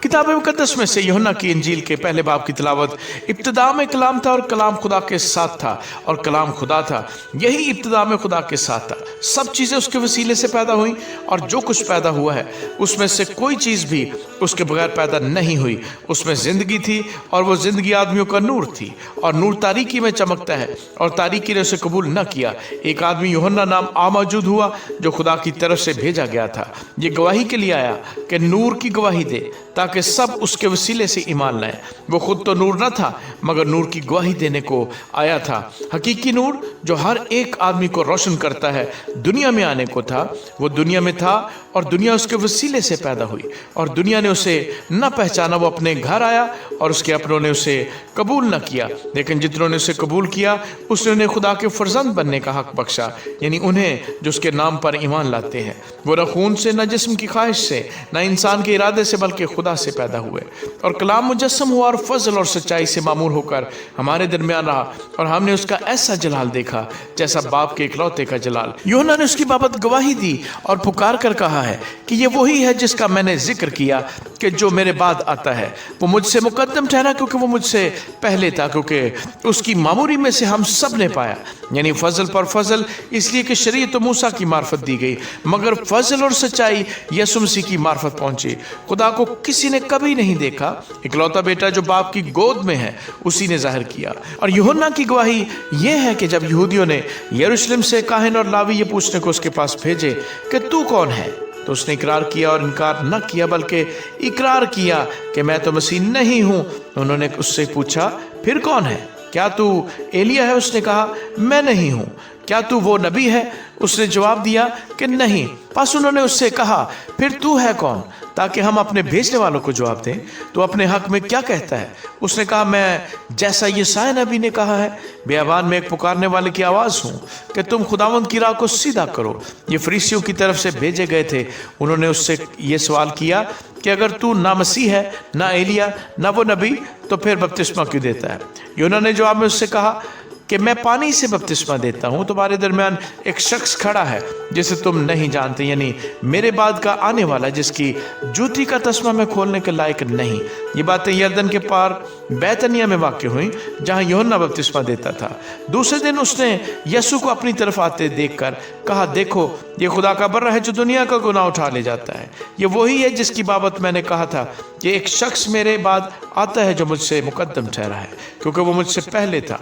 किताब मुकद्दस में से यूहन्ना की इंजील के पहले बाब की तिलावत। इब्तिदा में कलाम था और कलाम खुदा के साथ था और कलाम खुदा था। यही इब्तिदा में खुदा के साथ था। सब चीज़ें उसके वसीले से पैदा हुई और जो कुछ पैदा हुआ है उसमें से कोई चीज़ भी उसके बगैर पैदा नहीं हुई। उसमें ज़िंदगी थी और वो ज़िंदगी आदमियों का नूर थी और नूर तारीकी में चमकता है और तारीकी ने उसे कबूल न किया। एक आदमी यूहन्ना नाम मौजूद हुआ जो खुदा की तरफ से भेजा गया था। ये गवाही के लिए आया कि नूर की गवाही दे ताकि सब उसके वसीले से ईमान लाएं। वो खुद तो नूर न था मगर नूर की गवाही देने को आया था। हकीकी नूर जो हर एक आदमी को रोशन करता है दुनिया में आने को था। वो दुनिया में था और दुनिया उसके वसीले से पैदा हुई और दुनिया ने उसे न पहचाना। वो अपने घर आया और उसके अपनों ने उसे कबूल न किया, लेकिन जितनों ने उसे कबूल किया उसने उन्हें खुदा के फर्जंद बनने का हक बख्शा, यानी उन्हें जो उसके नाम पर ईमान लाते हैं। वो न खून से, न जिस्म की ख्वाहिश से, न इंसान के इरादे से, बल्कि खुदा से पैदा हुए। और कलाम मुजस्सम हुआ और फजल और सच्चाई से मामूर होकर हमारे दरमियान रहा और हमने उसका ऐसा जलाल देखा जैसा बाप के इकलौते का जलाल। यूहन्ना ने उसकी बाबत गवाही दी और पुकार कर कहा है कि ये वही है जिसका मैंने जिक्र किया कि जो मेरे बाद आता है वो मुझसे मुकद्दम ठहरा क्योंकि वो मुझसे पहले था, क्योंकि उसकी मामूरी में से हम सब ने पाया, यानी फजल पर फजल, इसलिए कि शरीयत तो मूसा की मार्फत दी गई मगर फजल और सच्चाई यीशु मसीह की मार्फत पहुंची। खुदा को किसी ने कभी नहीं देखा, इकलौता बेटा जो बाप की गोद में है उसी ने जाहिर किया। और यूहन्ना की गवाही यह है कि जब यहूदियों ने यरूशलेम से काहिन और लावी ये पूछने को उसके पास भेजे कि तू कौन है, तो उसने इकरार किया और इनकार न किया बल्कि इकरार किया कि मैं तो मसीह नहीं हूँ। उन्होंने उससे पूछा फिर कौन है, क्या तू एलिया है? उसने कहा मैं नहीं हूँ। क्या तू वो नबी है? उसने जवाब दिया कि नहीं। बस उन्होंने उससे कहा फिर तू है कौन, ताकि हम अपने भेजने वालों को जवाब दें। तो अपने हक में क्या कहता है? उसने कहा मैं जैसा यशायाह नबी ने कहा है, बियाबान में एक पुकारने वाले की आवाज़ हूँ कि तुम खुदावंद की राह को सीधा करो। ये फरीसियों की तरफ से भेजे गए थे। उन्होंने उससे ये सवाल किया कि अगर तू ना मसीह है, ना एलिया, ना वो नबी, तो फिर बपतिस्मा क्यों देता है? यूहन्ना ने जवाब में उससे कहा कि मैं पानी से बपतिस्मा देता हूँ, तुम्हारे दरमियान एक शख्स खड़ा है जिसे तुम नहीं जानते, यानी मेरे बाद का आने वाला जिसकी जूती का तस्मा मैं खोलने के लायक नहीं। ये बातें यरदन के पार बैतनिया में वाक़ हुई जहाँ यूहन्ना बपतिस्मा देता था। दूसरे दिन उसने यीशु को अपनी तरफ आते देखकर कहा देखो ये खुदा का बर्रा है जो दुनिया का गुनाह उठा ले जाता है। ये वही है जिसकी बाबत मैंने कहा था कि एक शख्स मेरे बाद आता है जो मुझसे मुकद्दम ठहरा है क्योंकि वो मुझसे पहले था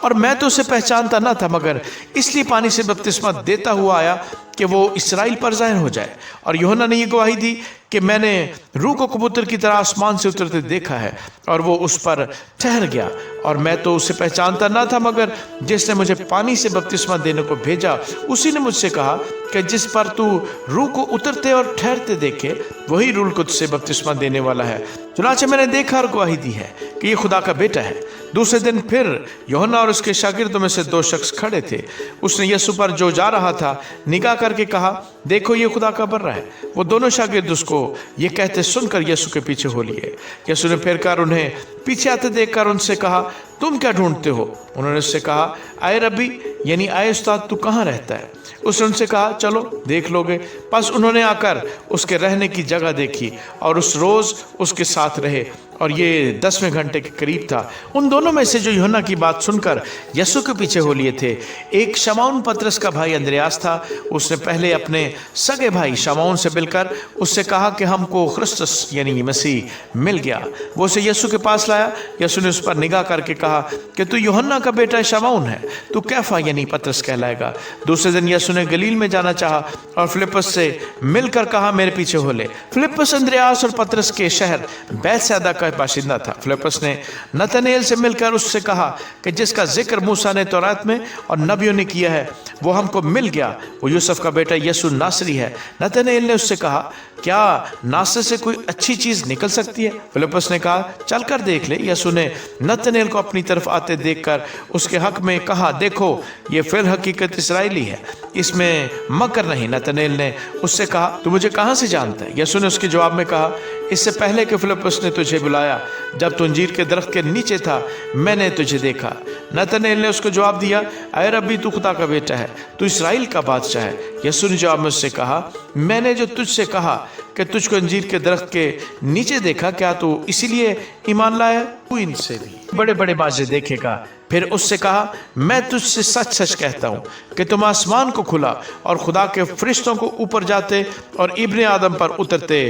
और मैं तो उसे पहचानता न था, मगर इसलिए पानी से बपतिस्मा देता हुआ आया कि वो इस्राएल पर ज़ाहिर हो जाए। और यूहन्ना ने ये गवाही दी कि मैंने रूह को कबूतर की तरह आसमान से उतरते देखा है और वो उस पर ठहर गया और मैं तो उसे पहचानता ना था, मगर जिसने मुझे पानी से बपतिस्मा देने को भेजा उसी ने मुझसे कहा कि जिस पर तू रूह को उतरते और ठहरते देखे वही रूह को तुझसे बपतिस्मा देने वाला है। चुनाचे मैंने देखा और गवाही दी है कि ये खुदा का बेटा है। दूसरे दिन फिर यूहन्ना और उसके शागिर्दों में से 2 शख्स खड़े थे। उसने यीशु पर जो जा रहा था निगाह करके कहा देखो ये खुदा का बर्रा है। वो दोनों शागिर्द उसको ये कहते सुनकर यीशु के पीछे हो लिए। यीशु ने फिर कर उन्हें पीछे आते देखकर उनसे कहा तुम क्या ढूंढते हो? उन्होंने उससे कहा आए रब्बी, यानी आए उस्ताद, तू कहाँ रहता है? उसने उनसे कहा चलो देख लोगे। बस उन्होंने आकर उसके रहने की जगह देखी और उस रोज़ उसके साथ रहे और ये 10वें घंटे के करीब था। उन दोनों में से जो यूहन्ना की बात सुनकर यीशु के पीछे हो लिए थे, एक शमौन पतरस का भाई अंद्रयास था। उसने पहले अपने सगे भाई शमौन से मिलकर उससे कहा कि हमको ख्रिस्तुस यानी मसीह मिल गया। वो उसे यीशु के पास लाया। यीशु ने उस पर निगाह करके कहा कि तू यूहन्ना का बेटा शमौन है, तू कैफा यानी पतरस कहलाएगा। दूसरे दिन यीशु ने गलील में जाना चाहा और फिलिप्पस से मिलकर कहा मेरे पीछे हो ले। फिलिप्पस अंद्रयास और पतरस के शहर बैतसैदा का बाशिंदा था। फिलिप्पस ने नतनएल से मिलकर उससे कहा कि जिसका जिक्र मूसा ने तौरात में और नबियों ने किया है वो हमको मिल गया, वो यूसुफ का बेटा यीशु नासरी है। नतनएल ने उससे कहा क्या नासर से कोई अच्छी चीज़ निकल सकती है? फिलिप्पस ने कहा चल कर देख ले। यीशु ने नतनएल को अपनी तरफ आते देखकर उसके हक में कहा देखो ये फिर हकीकत इस्राएली है, इसमें मकर नहीं। नतनएल ने उससे कहा तू मुझे कहाँ से जानता है? यीशु ने उसके जवाब में कहा इससे पहले कि फिलिप्पस ने तुझे बुलाया, जब तू अंजीर के दरख्त के नीचे था, मैंने तुझे देखा। नतनएल ने उसको जवाब दिया अय रब्बी, तू खुदा का बेटा है, तू इस्राएल का बादशाह है। यीशु ने जवाब में उससे कहा मैंने जो तुझसे कहा کہ تجھ کو انجیر کے درخت کے نیچے دیکھا، کیا تو اسی لیے ایمان لایا؟ تو ان سے بھی بڑے بڑے بازے دیکھے گا۔ پھر اس سے کہا، میں تجھ سے سچ سچ کہتا ہوں کہ تم آسمان کو کھلا اور خدا کے فرشتوں کو اوپر جاتے اور ابن آدم پر اترتے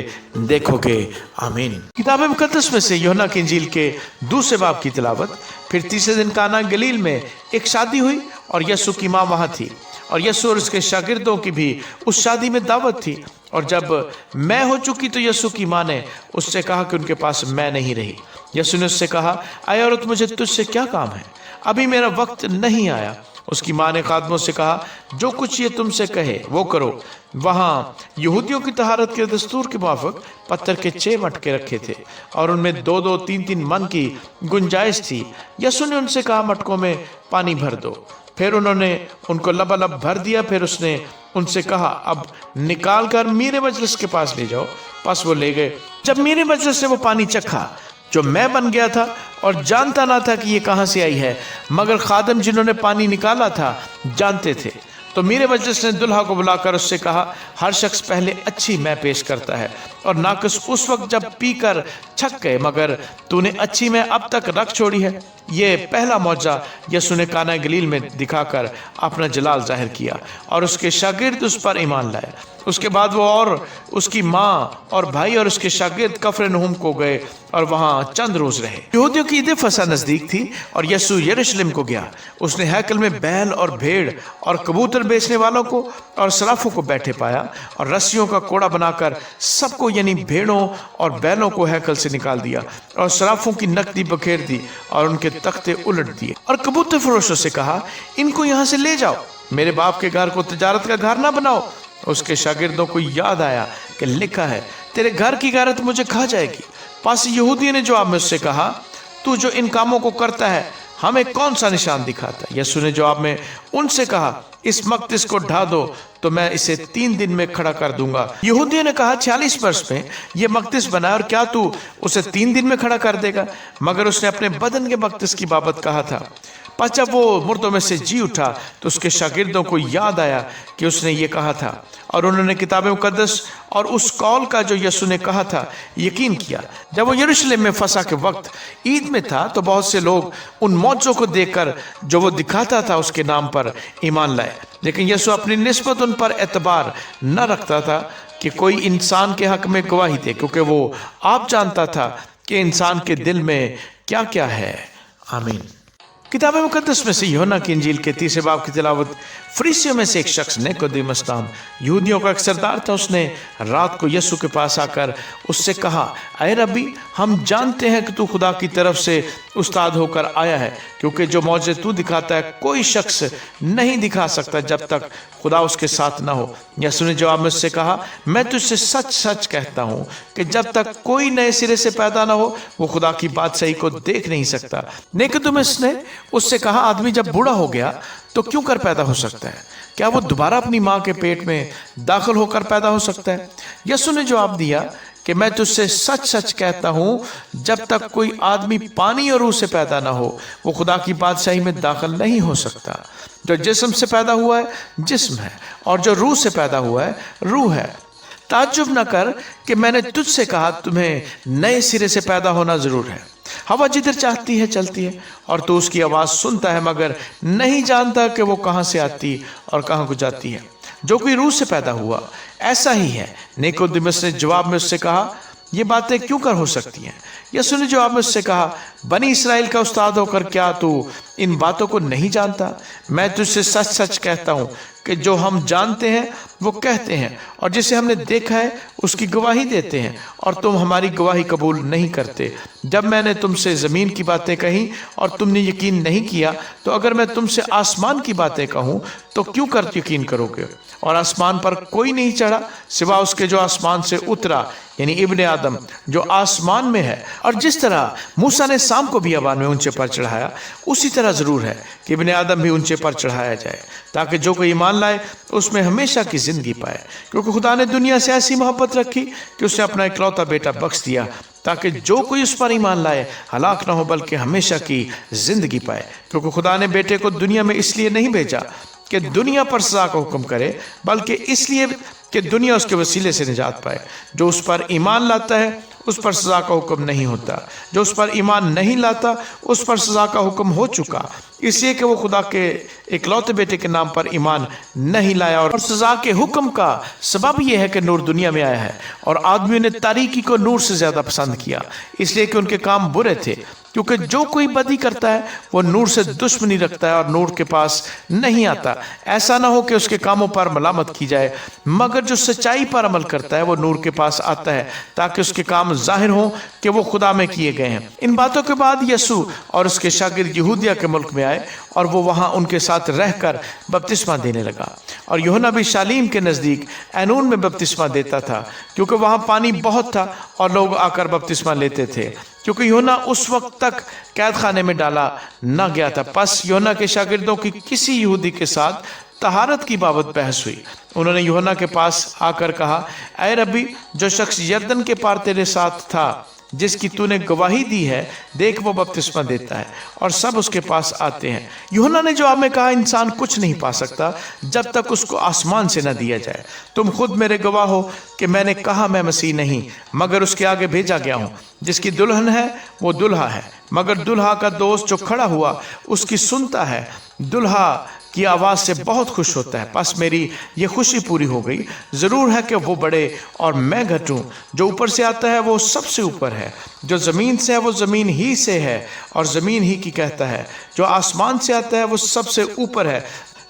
دیکھو گے۔ آمین۔ کتاب مقدس میں سے یوحنا کی انجیل کے 2 باب کی تلاوت۔ پھر تیسرے دن کانا گلیل میں ایک شادی ہوئی اور یسوع کی ماں وہاں تھی، اور یسوع اور اس کے شاگردوں کی بھی اس شادی میں دعوت تھی۔ اور جب میں ہو چکی تو یسوع کی ماں نے اس سے کہا کہ ان کے پاس میں نہیں رہی۔ یسوع نے اس سے کہا، اے عورت، مجھے تجھ سے کیا کام ہے؟ ابھی میرا وقت نہیں آیا۔ اس کی ماں نے خادموں سے کہا، جو کچھ یہ تم سے کہے وہ کرو۔ وہاں یہودیوں کی طہارت کے دستور کے موافق پتھر کے 6 مٹکے رکھے تھے اور ان میں 2-2 3-3 من کی گنجائش تھی۔ یسوع نے ان سے کہا، مٹکوں میں پانی بھر دو۔ پھر انہوں نے ان کو لبالب بھر دیا۔ پھر اس نے ان سے کہا، اب نکال کر میرے مجلس کے پاس لے جاؤ۔ پس وہ لے گئے۔ جب میرے مجلس نے وہ پانی چکھا جو میں بن گیا تھا اور جانتا نہ تھا کہ یہ کہاں سے آئی ہے، مگر خادم جنہوں نے پانی نکالا تھا جانتے تھے، تو میرے مجلس نے دلہا کو بلا کر اس سے کہا، ہر شخص پہلے اچھی میں پیش کرتا ہے اور ناقص اس وقت جب پی کر چھک گئے، مگر تو نے اچھی میں اب تک رکھ چھوڑی ہے۔ یہ پہلا معجزہ یسوع نے کانا گلیل میں دکھا کر اپنا جلال ظاہر کیا اور اس کے شاگرد اس پر ایمان لائے۔ اس کے بعد وہ اور اس کی ماں اور بھائی اور اس کے شاگرد کفرنہوم کو گئے اور وہاں چند روز رہے۔ یہودیوں کی عید فصح نزدیک تھی اور یسوع یروشلم کو گیا۔ اس نے ہیکل میں بیل اور بھیڑ اور کبوتر بیچنے والوں کو اور صرافوں کو بیٹھے پایا، اور رسیوں کا کوڑا بنا کر سب کو، یعنی بھیڑوں اور بیلوں کو ہیکل سے نکال دیا، اور صرافوں کی نقدی بکھیر دی اور ان کے تختے الٹ دیے، اور کبوتر فروشوں سے کہا، ان کو یہاں سے لے جاؤ، میرے باپ کے گھر کو تجارت کا گھر نہ بناؤ۔ اس کے شاگردوں کو یاد آیا کہ لکھا ہے، تیرے گھر کی غیرت مجھے کھا جائے گی۔ پس یہودی نے جواب میں اس سے کہا، تو جو ان کاموں کو کرتا ہے ہمیں کون سا نشان دکھاتا ہے؟ یسوع نے جواب میں ان سے کہا، اس مقدس کو ڈھا دو تو میں اسے 3 دن میں کھڑا کر دوں گا۔ یہودیوں نے کہا، 46 برس میں یہ مقدس بنا اور کیا تو اسے 3 دن میں کھڑا کر دے گا؟ مگر اس نے اپنے بدن کے مقدس کی بابت کہا تھا۔ پس جب وہ مردوں میں سے جی اٹھا تو اس کے شاگردوں کو یاد آیا کہ اس نے یہ کہا تھا، اور انہوں نے کتاب مقدس اور اس قول کا جو یسوع نے کہا تھا یقین کیا۔ جب وہ یروشلم میں فصح کے وقت عید میں تھا تو بہت سے لوگ ان معجزوں کو دیکھ کر جو وہ دکھاتا تھا اس کے نام پر ایمان لائے، لیکن یسوع اپنی نسبت ان پر اعتبار نہ رکھتا تھا کہ کوئی انسان کے حق میں گواہی دے، کیونکہ وہ آپ جانتا تھا کہ انسان کے دل میں کیا کیا ہے۔ آمین۔ کتاب مقدس میں سے یوحنا کی انجیل کے 3 باب کی تلاوت۔ فریسیوں میں سے ایک شخص نیقودیمس نام یہودیوں کا ایک سردار تھا۔ اس نے رات کو یسوع کے پاس آ کر اس سے کہا، اے ربی، ہم جانتے ہیں کہ تو خدا کی طرف سے استاد ہو کر آیا ہے، کیونکہ جو معجزے تو دکھاتا ہے کوئی شخص نہیں دکھا سکتا جب تک خدا اس کے ساتھ نہ ہو۔ یسوع نے جواب میں اس سے کہا، میں تجھ سے سچ سچ کہتا ہوں کہ جب تک کوئی نئے سرے سے پیدا نہ ہو وہ خدا کی بادشاہی کو دیکھ نہیں سکتا۔ نیقودیمس نے اس سے کہا، آدمی جب بوڑھا ہو گیا تو کیوں کر پیدا ہو سکتا ہے؟ کیا وہ دوبارہ اپنی ماں کے پیٹ میں داخل ہو کر پیدا ہو سکتا ہے؟ یسوع نے جواب دیا کہ میں تجھ سے سچ سچ کہتا ہوں، جب تک کوئی آدمی پانی اور روح سے پیدا نہ ہو وہ خدا کی بادشاہی میں داخل نہیں ہو سکتا۔ جو جسم سے پیدا ہوا ہے جسم ہے، اور جو روح سے پیدا ہوا ہے روح ہے۔ تعجب نہ کر کہ میں نے تجھ سے کہا تمہیں نئے سرے سے پیدا ہونا ضرور ہے۔ ہوا جدھر چاہتی ہے چلتی ہے اور تو اس کی آواز سنتا ہے، مگر نہیں جانتا کہ وہ کہاں سے آتی اور کہاں کو جاتی ہے۔ جو کوئی روح سے پیدا ہوا ایسا ہی ہے۔ نیقودیمس نے جواب میں اس سے کہا، یہ باتیں کیوں کر ہو سکتی ہیں؟ یسوع نے جواب میں اس سے کہا، بنی اسرائیل کا استاد ہو کر کیا تو ان باتوں کو نہیں جانتا؟ میں تجھ سے سچ سچ کہتا ہوں کہ جو ہم جانتے ہیں وہ کہتے ہیں، اور جسے ہم نے دیکھا ہے اس کی گواہی دیتے ہیں، اور تم ہماری گواہی قبول نہیں کرتے۔ جب میں نے تم سے زمین کی باتیں کہیں اور تم نے یقین نہیں کیا، تو اگر میں تم سے آسمان کی باتیں کہوں تو کیوں کر یقین کرو گے؟ اور آسمان پر کوئی نہیں چڑھا سوا اس کے جو آسمان سے اترا، یعنی ابن آدم جو آسمان میں ہے۔ اور جس طرح موسیٰ نے سام کو بھی بیابان میں اونچے پر چڑھایا، اسی طرح ضرور ہے کہ ابن آدم بھی اونچے پر چڑھایا جائے، تاکہ جو کوئی ایمان لائے اس میں ہمیشہ کی زندگی پائے۔ کیونکہ خدا نے دنیا سے ایسی محبت رکھی کہ اس نے اپنا اکلوتا بیٹا بخش دیا، تاکہ جو کوئی اس پر ایمان لائے ہلاک نہ ہو بلکہ ہمیشہ کی زندگی پائے۔ کیونکہ خدا نے بیٹے کو دنیا میں اس لیے نہیں بھیجا کہ دنیا پر سزا کا حکم کرے، بلکہ اس لیے کہ دنیا اس کے وسیلے سے نجات پائے۔ جو اس پر ایمان لاتا ہے اس پر سزا کا حکم نہیں ہوتا، جو اس پر ایمان نہیں لاتا اس پر سزا کا حکم ہو چکا، اس لیے کہ وہ خدا کے اکلوتے بیٹے کے نام پر ایمان نہیں لایا۔ اور سزا کے حکم کا سبب یہ ہے کہ نور دنیا میں آیا ہے اور آدمیوں نے تاریکی کو نور سے زیادہ پسند کیا، اس لیے کہ ان کے کام برے تھے، کیونکہ جو کوئی بدی کرتا ہے وہ نور سے دشمنی رکھتا ہے اور نور کے پاس نہیں آتا، ایسا نہ ہو کہ اس کے کاموں پر ملامت کی جائے، مگر جو سچائی پر عمل کرتا ہے وہ نور کے پاس آتا ہے تاکہ اس کے کام ظاہر ہوں کہ وہ خدا میں کیے گئے ہیں۔ ان باتوں کے بعد یسوع اور اس کے شاگرد یہودیہ کے ملک میں آئے اور وہ وہاں ان کے ساتھ رہ کر بپتسمہ دینے لگا، اور یوحنا بھی شالیم کے نزدیک اینون میں بپتسمہ دیتا تھا، کیونکہ وہاں پانی بہت تھا اور لوگ آ کر بپتسمہ لیتے تھے، کیونکہ یوحنا اس وقت تک قید خانے میں ڈالا نہ گیا تھا۔ پس یوحنا کے شاگردوں کی کسی یہودی کے ساتھ طہارت کی بابت بحث ہوئی۔ انہوں نے یوحنا کے پاس آ کر کہا، اے ربی، جو شخص یردن کے پار تیرے ساتھ تھا، جس کی تو نے گواہی دی ہے، دیکھ وہ بپتسمہ دیتا ہے اور سب اس کے پاس آتے ہیں۔ یوحنا نے جواب میں کہا، انسان کچھ نہیں پا سکتا جب تک اس کو آسمان سے نہ دیا جائے۔ تم خود میرے گواہ ہو کہ میں نے کہا میں مسیح نہیں مگر اس کے آگے بھیجا گیا ہوں۔ جس کی دلہن ہے وہ دلہا ہے، مگر دلہا کا دوست جو کھڑا ہوا اس کی سنتا ہے، دلہا کی آواز سے بہت خوش ہوتا ہے۔ پس میری یہ خوشی پوری ہو گئی۔ ضرور ہے کہ وہ بڑھے اور میں گھٹوں۔ جو اوپر سے آتا ہے وہ سب سے اوپر ہے، جو زمین سے ہے وہ زمین ہی سے ہے اور زمین ہی کی کہتا ہے، جو آسمان سے آتا ہے وہ سب سے اوپر ہے۔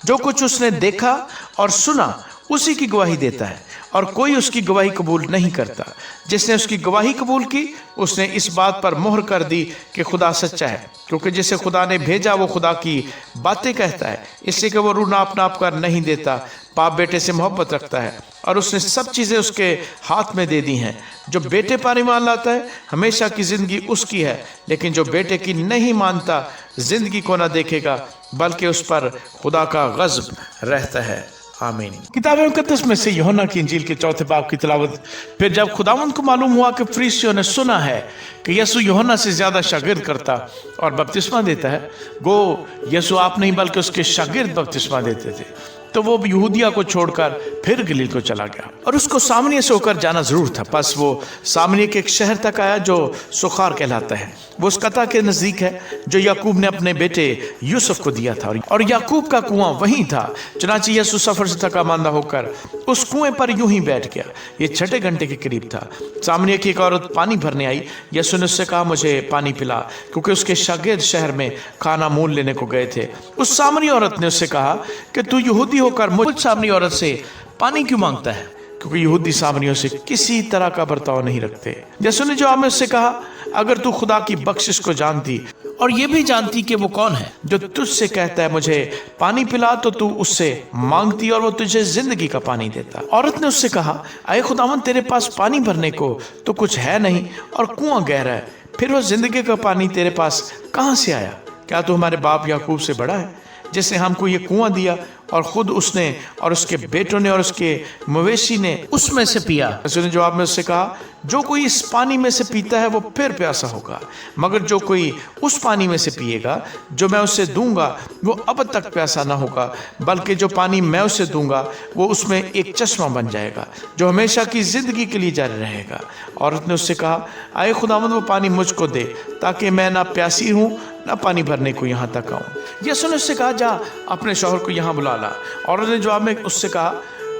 جو کچھ اس نے دیکھا اور سنا اسی کی گواہی دیتا ہے، اور کوئی اس کی گواہی قبول نہیں کرتا۔ جس نے اس کی گواہی قبول کی اس نے اس بات پر مہر کر دی کہ خدا سچا ہے، کیونکہ جسے خدا نے بھیجا وہ خدا کی باتیں کہتا ہے، اس لیے کہ وہ روح ناپ ناپ کر نہیں دیتا۔ باپ بیٹے سے محبت رکھتا ہے اور اس نے سب چیزیں اس کے ہاتھ میں دے دی ہیں۔ جو بیٹے پر ایمان لاتا ہے ہمیشہ کی زندگی اس کی ہے، لیکن جو بیٹے کی نہیں مانتا زندگی کو نہ دیکھے گا بلکہ اس پر خدا کا غضب رہتا ہے۔ آمین۔ کتاب مقدس میں سے یوحنا کی انجیل کے 4 باب کی تلاوت۔ پھر جب خداوند کو معلوم ہوا کہ فریسیوں نے سنا ہے کہ یسوع یوحنا سے زیادہ شاگرد کرتا اور بپتسمہ دیتا ہے، گو یسوع آپ نہیں بلکہ اس کے شاگرد بپتسمہ دیتے تھے، تو وہ یہودیہ کو چھوڑ کر پھر گلیل کو چلا گیا، اور اس کو سامریہ سے ہو کر جانا ضرور تھا۔ پس وہ سامریہ کے ایک شہر تک آیا جو سخار کہلاتا ہے، وہ اس قطع کے نزدیک ہے جو یعقوب نے اپنے بیٹے یوسف کو دیا تھا، اور یعقوب کا کنواں وہیں تھا۔ چنانچہ یسوع سفر سے تھکا ماندہ ہو کر اس کنویں پر یوں ہی بیٹھ گیا۔ یہ 6 گھنٹے کے قریب تھا۔ سامریہ کی ایک عورت پانی بھرنے آئی۔ یسوع نے اس سے کہا، مجھے پانی پلا، کیونکہ اس کے شاگرد شہر میں کھانا مول لینے کو گئے تھے۔ اس سامری عورت نے اس سے کہا کہ تو یہودی ہو کر مجھ سامری عورت سے پانی کیوں مانگتا ہے؟ کیونکہ یہودی سامریوں سے کسی طرح کا برتاؤ نہیں رکھتے۔ یسوع نے جواب میں اس سے کہا، اگر تو خدا کی بخشش کو جانتی اور یہ بھی جانتی کہ وہ کون ہے جو تجھ سے کہتا ہے مجھے پانی پلا، تو اس سے مانگتی اور وہ تجھے زندگی کا پانی دیتا۔ عورت نے اس سے کہا، اے خداوند، تیرے پاس پانی بھرنے کو تو کچھ ہے نہیں اور کنواں گہرا ہے، پھر وہ زندگی کا پانی تیرے پاس کہاں سے آیا؟ کیا تو ہمارے باپ یعقوب سے بڑا ہے جس نے ہم کو یہ کنواں دیا اور خود اس نے اور اس کے بیٹوں نے اور اس کے مویشی نے اس میں سے پیا؟ یسوع نے جواب میں اس سے کہا، جو کوئی اس پانی میں سے پیتا ہے وہ پھر پیاسا ہوگا، مگر جو کوئی اس پانی میں سے پیے گا جو میں اسے دوں گا وہ اب تک پیاسا نہ ہوگا، بلکہ جو پانی میں اسے دوں گا وہ اس میں ایک چشمہ بن جائے گا جو ہمیشہ کی زندگی کے لیے جاری رہے گا۔ عورت نے اس سے کہا، اے خداوند، وہ پانی مجھ کو دے تاکہ میں نہ پیاسی ہوں نہ پانی بھرنے کو یہاں تک آؤں۔ یسوع نے اس سے کہا، جا اپنے شوہر کو یہاں بلا لا۔ عورت نے جواب میں اس سے کہا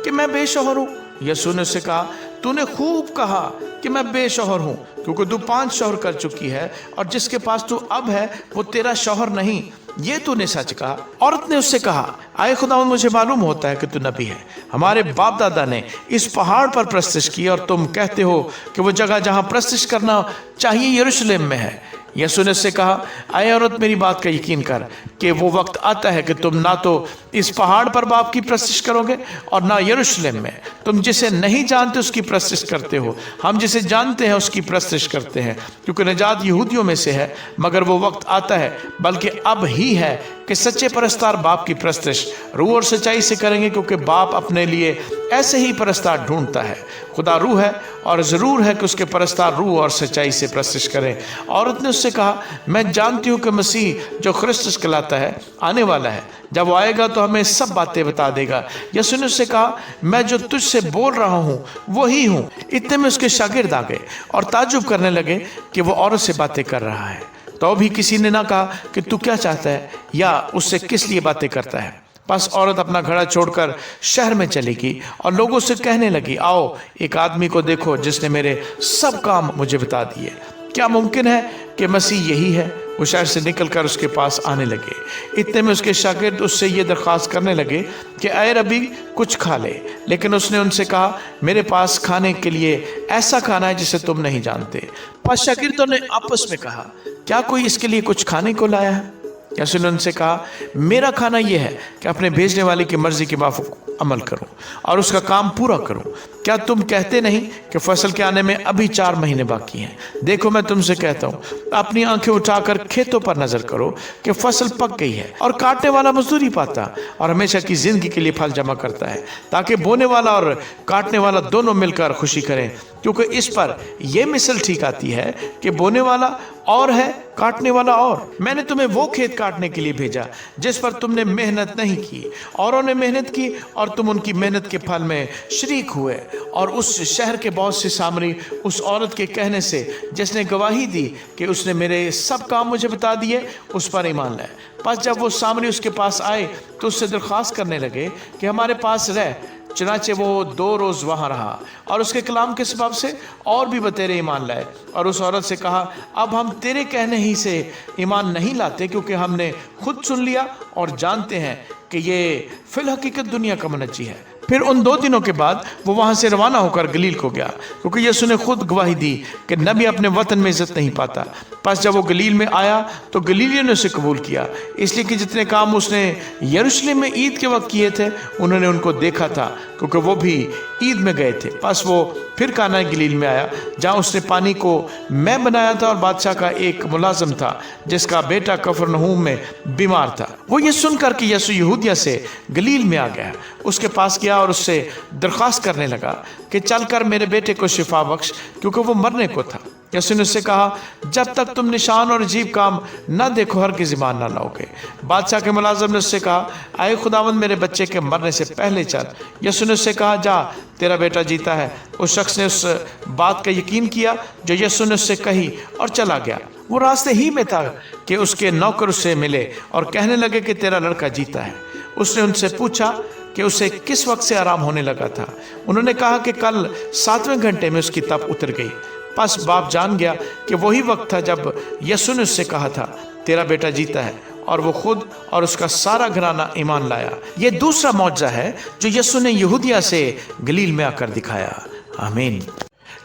کہ میں بے شوہر ہوں۔ یسوع نے اس سے کہا، تو نے خوب کہا کہ میں بے شوہر ہوں، کیونکہ تو 5 شوہر کر چکی ہے اور جس کے پاس تو اب ہے وہ تیرا شوہر نہیں، یہ تو نے سچ کہا۔ عورت نے اس سے کہا، اے خداوند، مجھے معلوم ہوتا ہے کہ تو نبی ہے۔ ہمارے باپ دادا نے اس پہاڑ پر پرستش کی اور تم کہتے ہو کہ وہ جگہ جہاں پرستش کرنا چاہیے یروشلم میں ہے۔ یسوع نے اس سے کہا، اے عورت، میری بات کا یقین کر کہ وہ وقت آتا ہے کہ تم نہ تو اس پہاڑ پر باپ کی پرستش کرو گے اور نہ یروشلم میں۔ تم جسے نہیں جانتے اس کی پرستش کرتے ہو، ہم جسے جانتے ہیں اس کی پرستش کرتے ہیں، کیونکہ نجات یہودیوں میں سے ہے۔ مگر وہ وقت آتا ہے، بلکہ اب ہی ہے कि सच्चे परस्तार बाप की परस्तिश रूह और सच्चाई से करेंगे, क्योंकि बाप अपने लिए ऐसे ही परस्तार ढूंढता है। खुदा रूह है और ज़रूर है कि उसके परस्तार रूह और सच्चाई से परस्तिश करें। औरत ने उससे कहा, मैं जानती हूँ कि मसीह जो ख्रिस्तुस कहलाता है आने वाला है। जब वो आएगा तो हमें सब बातें बता देगा। यीशु ने उससे कहा, मैं जो तुझसे बोल रहा हूँ वही हूँ। इतने में उसके शागिर्द आ गए और ताज्जुब करने लगे कि वो औरत से बातें कर रहा है। तो भी किसी ने ना कहा कि तू क्या चाहता है या उससे किस लिए बातें करता है। बस औरत अपना घड़ा छोड़कर शहर में चली गई और लोगों से कहने लगी, आओ एक आदमी को देखो जिसने मेरे सब काम मुझे बता दिए। क्या मुमकिन है कि मसीह यही है? वो शहर से निकलकर उसके पास आने लगे। इतने में उसके शागिर्द उससे ये दरख्वास्त करने लगे कि ऐ रबी कुछ खा ले। लेकिन उसने उनसे कहा, मेरे पास खाने के लिए ऐसा खाना है जिसे तुम नहीं जानते। पास शागिर्दों ने आपस में कहा, क्या कोई इसके लिए कुछ खाने को लाया है? यीशु ने उनसे कहा, मेरा खाना यह है कि अपने भेजने वाले की मर्जी के माफिक अमल करूं और उसका काम पूरा करूं। क्या तुम कहते नहीं कि फसल के आने में अभी 4 महीने बाकी हैं? देखो मैं तुमसे कहता हूं, अपनी आंखें उठाकर खेतों पर नजर करो कि फसल पक गई है और काटने वाला मजदूरी पाता और हमेशा की जिंदगी के लिए फल जमा करता है, ताकि बोने वाला और काटने वाला दोनों मिलकर खुशी करें। क्योंकि इस पर यह मिसल ठीक आती है कि बोने वाला और है, काटने वाला और। मैंने तुम्हें वो खेत काटने के लिए भेजा जिस पर तुमने मेहनत नहीं की, औरों ने मेहनत की और तुम उनकी मेहनत के फल में शरीक हुए। और उस शहर के बहुत से सामरी उस औरत के कहने से जिसने गवाही दी कि उसने मेरे सब काम मुझे बता दिए, उस पर ईमान लाए। बस जब वो सामरी उसके पास आए तो उससे दरख्वास्त करने लगे कि हमारे पास रह। चुनाचे वो 2 रोज़ वहाँ रहा और उसके कलाम के सबब से और भी बतेरे ईमान लाए। और उस औरत से कहा, अब हम तेरे कहने ही से ईमान नहीं लाते, क्योंकि हमने खुद सुन लिया और जानते हैं कि ये फिल हकीकत दुनिया का मुनज्जी है। फिर उन 2 दिनों के बाद वो वहाँ से रवाना होकर गलील को गया, क्योंकि यीशु ने खुद गवाही दी कि नबी अपने वतन में इज्जत नहीं पाता। बस जब वो गलील में आया तो गलीलियों ने उसे कबूल किया, इसलिए कि जितने काम उसने यरूशलेम में ईद के वक्त किए थे उन्होंने उनको देखा था, क्योंकि वो भी ईद में गए थे। बस वो फिर काना गलील में आया, जहाँ उसने पानी को मैं बनाया था और बादशाह का एक मुलाजिम था जिसका बेटा कफरनहूम में बीमार था। वो ये सुनकर कि यीशु यहूदिया से गलील में आ गया, उसके पास गया और उससे दरख्वास्त करने लगा कि चलकर मेरे बेटे को शिफा बख्श, क्योंकि वो मरने को था। यीशु ने उससे कहा, जब तक तुम निशान और अजीब काम न देखो हरगिज़ ईमान न लाओगे। बादशाह के मुलाजिम ने उससे कहा, आए खुदावंद मेरे बच्चे के मरने से पहले चल। यीशु ने उससे कहा, जा तेरा बेटा जीता है। उस शख्स ने उस बात का यकीन किया जो यीशु ने उससे कही और चला गया। वो रास्ते ही में था कि उसके नौकर उससे मिले और कहने लगे कि तेरा लड़का जीता है। उसने उनसे पूछा कि उसे किस वक्त से आराम होने लगा था। उन्होंने कहा कि कल 7वें घंटे में उसकी तप उतर गई। बस बाप जान गया कि वही वक्त था जब यीशु ने उससे कहा था, तेरा बेटा जीता है, और वो खुद और उसका सारा घराना ईमान लाया। ये दूसरा मौजज़ा है जो यीशु ने यहूदिया से गलील में आकर दिखाया। आमीन।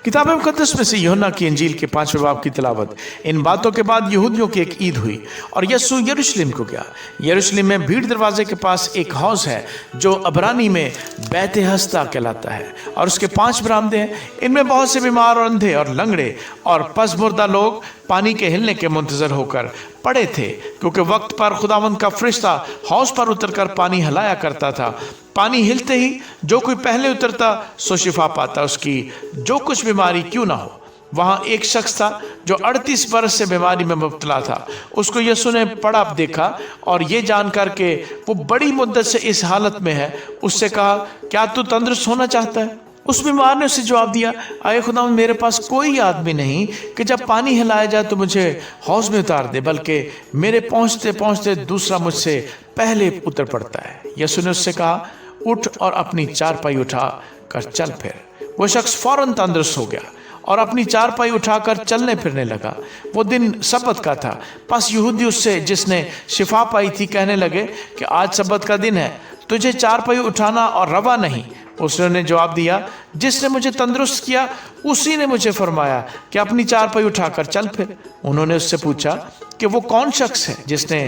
किताब मुकद्दस में से यूहन्ना की इंजील के 5वें बाब की तिलावत। इन बातों के बाद यहूदियों की एक ईद हुई और यीशु यरूशलेम को गया। यरूशलेम में भीड़ दरवाजे के पास एक हौज है जो अबरानी में बैत हस्ता कहलाता है, और उसके 5 बरामदे हैं। इनमें बहुत से बीमार और अंधे और लंगड़े और पसमुर्दा लोग पानी के हिलने के मुंतजर होकर पड़े थे, क्योंकि वक्त पर खुदावंद का फरिश्ता हौज पर उतरकर पानी हिलाया करता था। पानी हिलते ही जो कोई पहले उतरता सो शिफा पाता, उसकी जो कुछ बीमारी क्यों ना हो। वहाँ एक शख्स था जो 38 बरस से बीमारी में मुब्तला था। उसको यीशु ने पड़ा देखा और ये जानकर के वो बड़ी मुद्दत से इस हालत में है, उससे कहा, क्या तू तंदुरुस्त होना चाहता है? उस बीमार ने उससे जवाब दिया, आए खुदा मेरे पास कोई आदमी नहीं कि जब पानी हिलाया जाए तो मुझे हौज में उतार दे, बल्कि मेरे पहुँचते पहुँचते दूसरा मुझसे पहले उतर पड़ता है। यीशु ने उससे कहा, उठ और अपनी चारपाई उठा कर चल फिर। वो शख्स फौरन तंदुरुस्त हो गया और अपनी चारपाई उठाकर चलने फिरने लगा। वो दिन सब्बत का था। बस यहूदी उससे जिसने शिफा पाई थी कहने लगे कि आज सब्बत का दिन है, तुझे चारपाई उठाना और रवा नहीं। उसने जवाब दिया, जिसने मुझे तंदुरुस्त किया उसी ने मुझे फरमाया कि अपनी चारपाई उठाकर चल फिर। उन्होंने उससे पूछा कि वो कौन शख्स है जिसने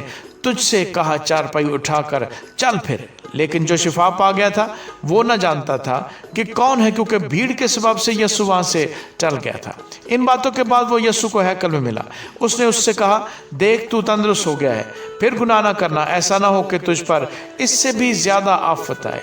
तुझसे कहा चारपाई उठाकर चल फिर? लेकिन जो शिफा पा गया था वो न जानता था कि कौन है, क्योंकि भीड़ के सबब से यीशु वहां से टल गया था। इन बातों के बाद वो यीशु को हैकल में मिला। उसने उससे कहा, देख तू तंदुरुस्त हो गया है, फिर गुनाह ना करना, ऐसा ना हो कि तुझ पर इससे भी ज्यादा आफत आए।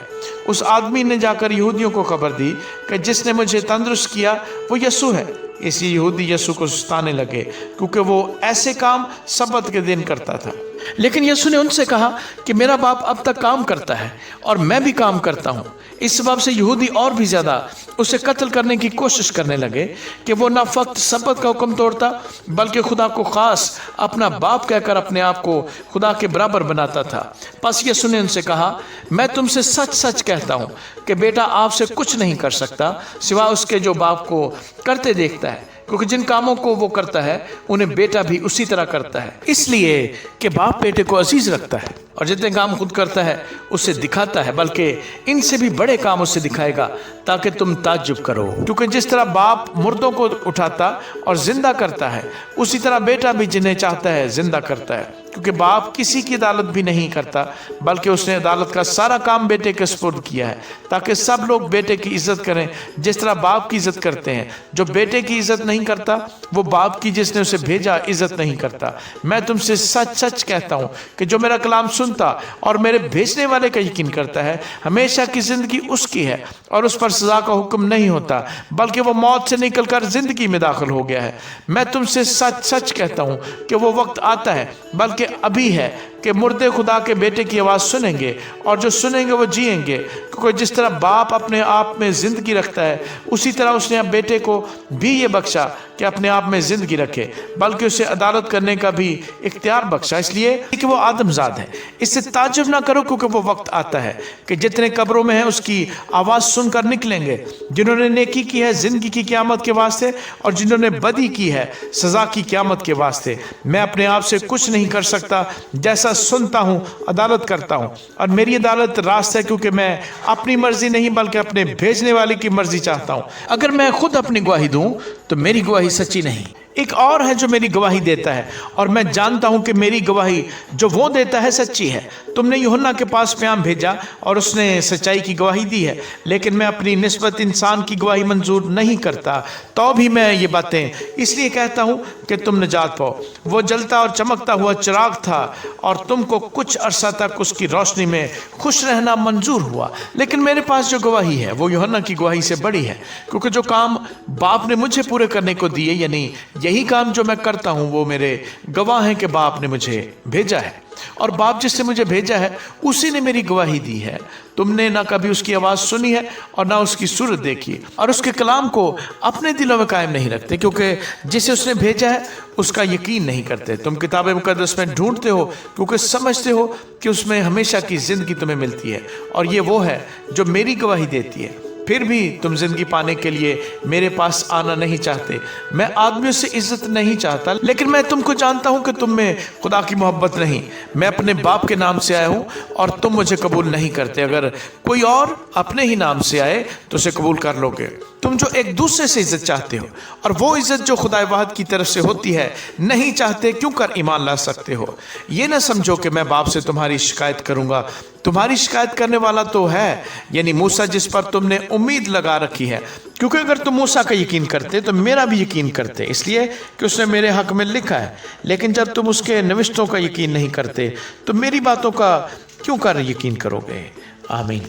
उस आदमी ने जाकर यहूदियों को खबर दी कि जिसने मुझे तंदुरुस्त किया वो यीशु है। इसी यहूदी यीशु को सताने लगे क्योंकि वो ऐसे काम सब्बत के दिन करता था। लेकिन यीशु ने उनसे कहा कि मेरा बाप अब तक काम करता है और मैं भी काम करता हूँ। इस सबब से यहूदी और भी ज्यादा उसे कत्ल करने की कोशिश करने लगे कि वो ना फक्त सब्बत का हुक्म तोड़ता बल्कि खुदा को खास अपना बाप कहकर अपने आप को खुदा के बराबर बनाता था। बस यीशु ने उनसे कहा, मैं तुमसे सच सच कहता हूँ कि बेटा आपसे कुछ नहीं कर सकता सिवाय उसके जो बाप को करते देखता है, क्योंकि जिन कामों को वो करता है उन्हें बेटा भी उसी तरह करता है। इसलिए कि बाप बेटे को अजीज रखता है और जितने काम खुद करता है उसे दिखाता है, बल्कि इनसे भी बड़े काम उसे दिखाएगा ताकि तुम ताज्जुब करो। क्योंकि जिस तरह बाप मुर्दों को उठाता और जिंदा करता है, उसी तरह बेटा भी जिन्हें चाहता है जिंदा करता है। क्योंकि बाप किसी की अदालत भी नहीं करता बल्कि उसने अदालत का सारा काम बेटे के सुपुर्द किया है, ताकि सब लोग बेटे की इज्जत करें जिस तरह बाप की इज्जत करते हैं। जो बेटे की इज्जत नहीं करता वो बाप की जिसने उसे भेजा इज्जत नहीं करता। मैं तुमसे सच सच कहता हूँ कि जो मेरा कलाम सुनता और मेरे भेजने वाले का यकीन करता है, हमेशा की जिंदगी उसकी है और उस पर सजा का हुक्म नहीं होता, बल्कि वो मौत से निकलकर जिंदगी में दाखिल हो गया है। मैं तुमसे सच सच कहता हूँ कि वो वक्त आता है, बल्कि अभी है, कि मुर्दे खुदा के बेटे की आवाज़ सुनेंगे और जो सुनेंगे वो जिएंगे। क्योंकि जिस तरह बाप अपने आप में जिंदगी रखता है, उसी तरह उसने अब बेटे को भी ये बख्शा कि अपने आप में जिंदगी रखे, बल्कि उसे अदालत करने का भी इख्तियार बख्शा, इसलिए कि वो आदमजाद है। इससे ताज्जुब ना करो, क्योंकि वो वक्त आता है कि जितने कब्रों में हैं उसकी आवाज़ सुनकर निकलेंगे। जिन्होंने नेकी की है जिंदगी की क़यामत के वास्ते, और जिन्होंने बदी की है सज़ा की क़यामत के वास्ते। मैं अपने आप से कुछ नहीं कर सकता, जैसा सुनता हूँ अदालत करता हूँ, और मेरी अदालत रास्त है, क्योंकि मैं अपनी मर्जी नहीं बल्कि अपने भेजने वाले की मर्जी चाहता हूँ। अगर मैं खुद अपनी गवाही दूँ तो मेरी गवाही सच्ची नहीं, एक और है जो मेरी गवाही देता है, और मैं जानता हूं कि मेरी गवाही जो वो देता है सच्ची है। तुमने यूहन्ना के पास प्याम भेजा और उसने सच्चाई की गवाही दी है, लेकिन मैं अपनी निस्बत इंसान की गवाही मंजूर नहीं करता। तो भी मैं ये बातें इसलिए कहता हूं कि तुम निजात पाओ। वो जलता और चमकता हुआ चिराग था और तुमको कुछ अरसा तक उसकी रोशनी में खुश रहना मंजूर हुआ, लेकिन मेरे पास जो गवाही है वो यूहन्ना की गवाही से बड़ी है, क्योंकि जो काम बाप ने मुझे पूरे करने को दिए, यानी यही काम जो मैं करता हूं, वो मेरे गवाह हैं कि बाप ने मुझे भेजा है, और बाप जिससे मुझे भेजा है उसी ने मेरी गवाही दी है। तुमने ना कभी उसकी आवाज़ सुनी है और ना उसकी सूरत देखी, और उसके कलाम को अपने दिलों में कायम नहीं रखते, क्योंकि जिसे उसने भेजा है उसका यकीन नहीं करते। तुम किताब मुकद्दस में ढूंढते हो क्योंकि समझते हो कि उसमें हमेशा की जिंदगी तुम्हें मिलती है, और ये वो है जो मेरी गवाही देती है। फिर भी तुम जिंदगी पाने के लिए मेरे पास आना नहीं चाहते। मैं आदमियों से इज्जत नहीं चाहता, लेकिन मैं तुमको जानता हूं कि तुम में खुदा की मोहब्बत नहीं। मैं अपने बाप के नाम से आया हूं और तुम मुझे कबूल नहीं करते। अगर कोई और अपने ही नाम से आए तो उसे कबूल कर लोगे। तुम जो एक दूसरे से इज्जत चाहते हो और वो इज्जत जो खुदा वाहिद की तरफ से होती है नहीं चाहते, क्यों कर ईमान ला सकते हो? ये ना समझो कि मैं बाप से तुम्हारी शिकायत करूंगा। तुम्हारी शिकायत करने वाला तो है, यानी मूसा, जिस पर तुमने उम्मीद लगा रखी है। क्योंकि अगर तुम मूसा का यकीन करते तो मेरा भी यकीन करते, इसलिए कि उसने मेरे हक में लिखा है। लेकिन जब तुम उसके नविश्तों का यकीन नहीं करते तो मेरी बातों का क्यों कर यकीन करोगे? आमीन।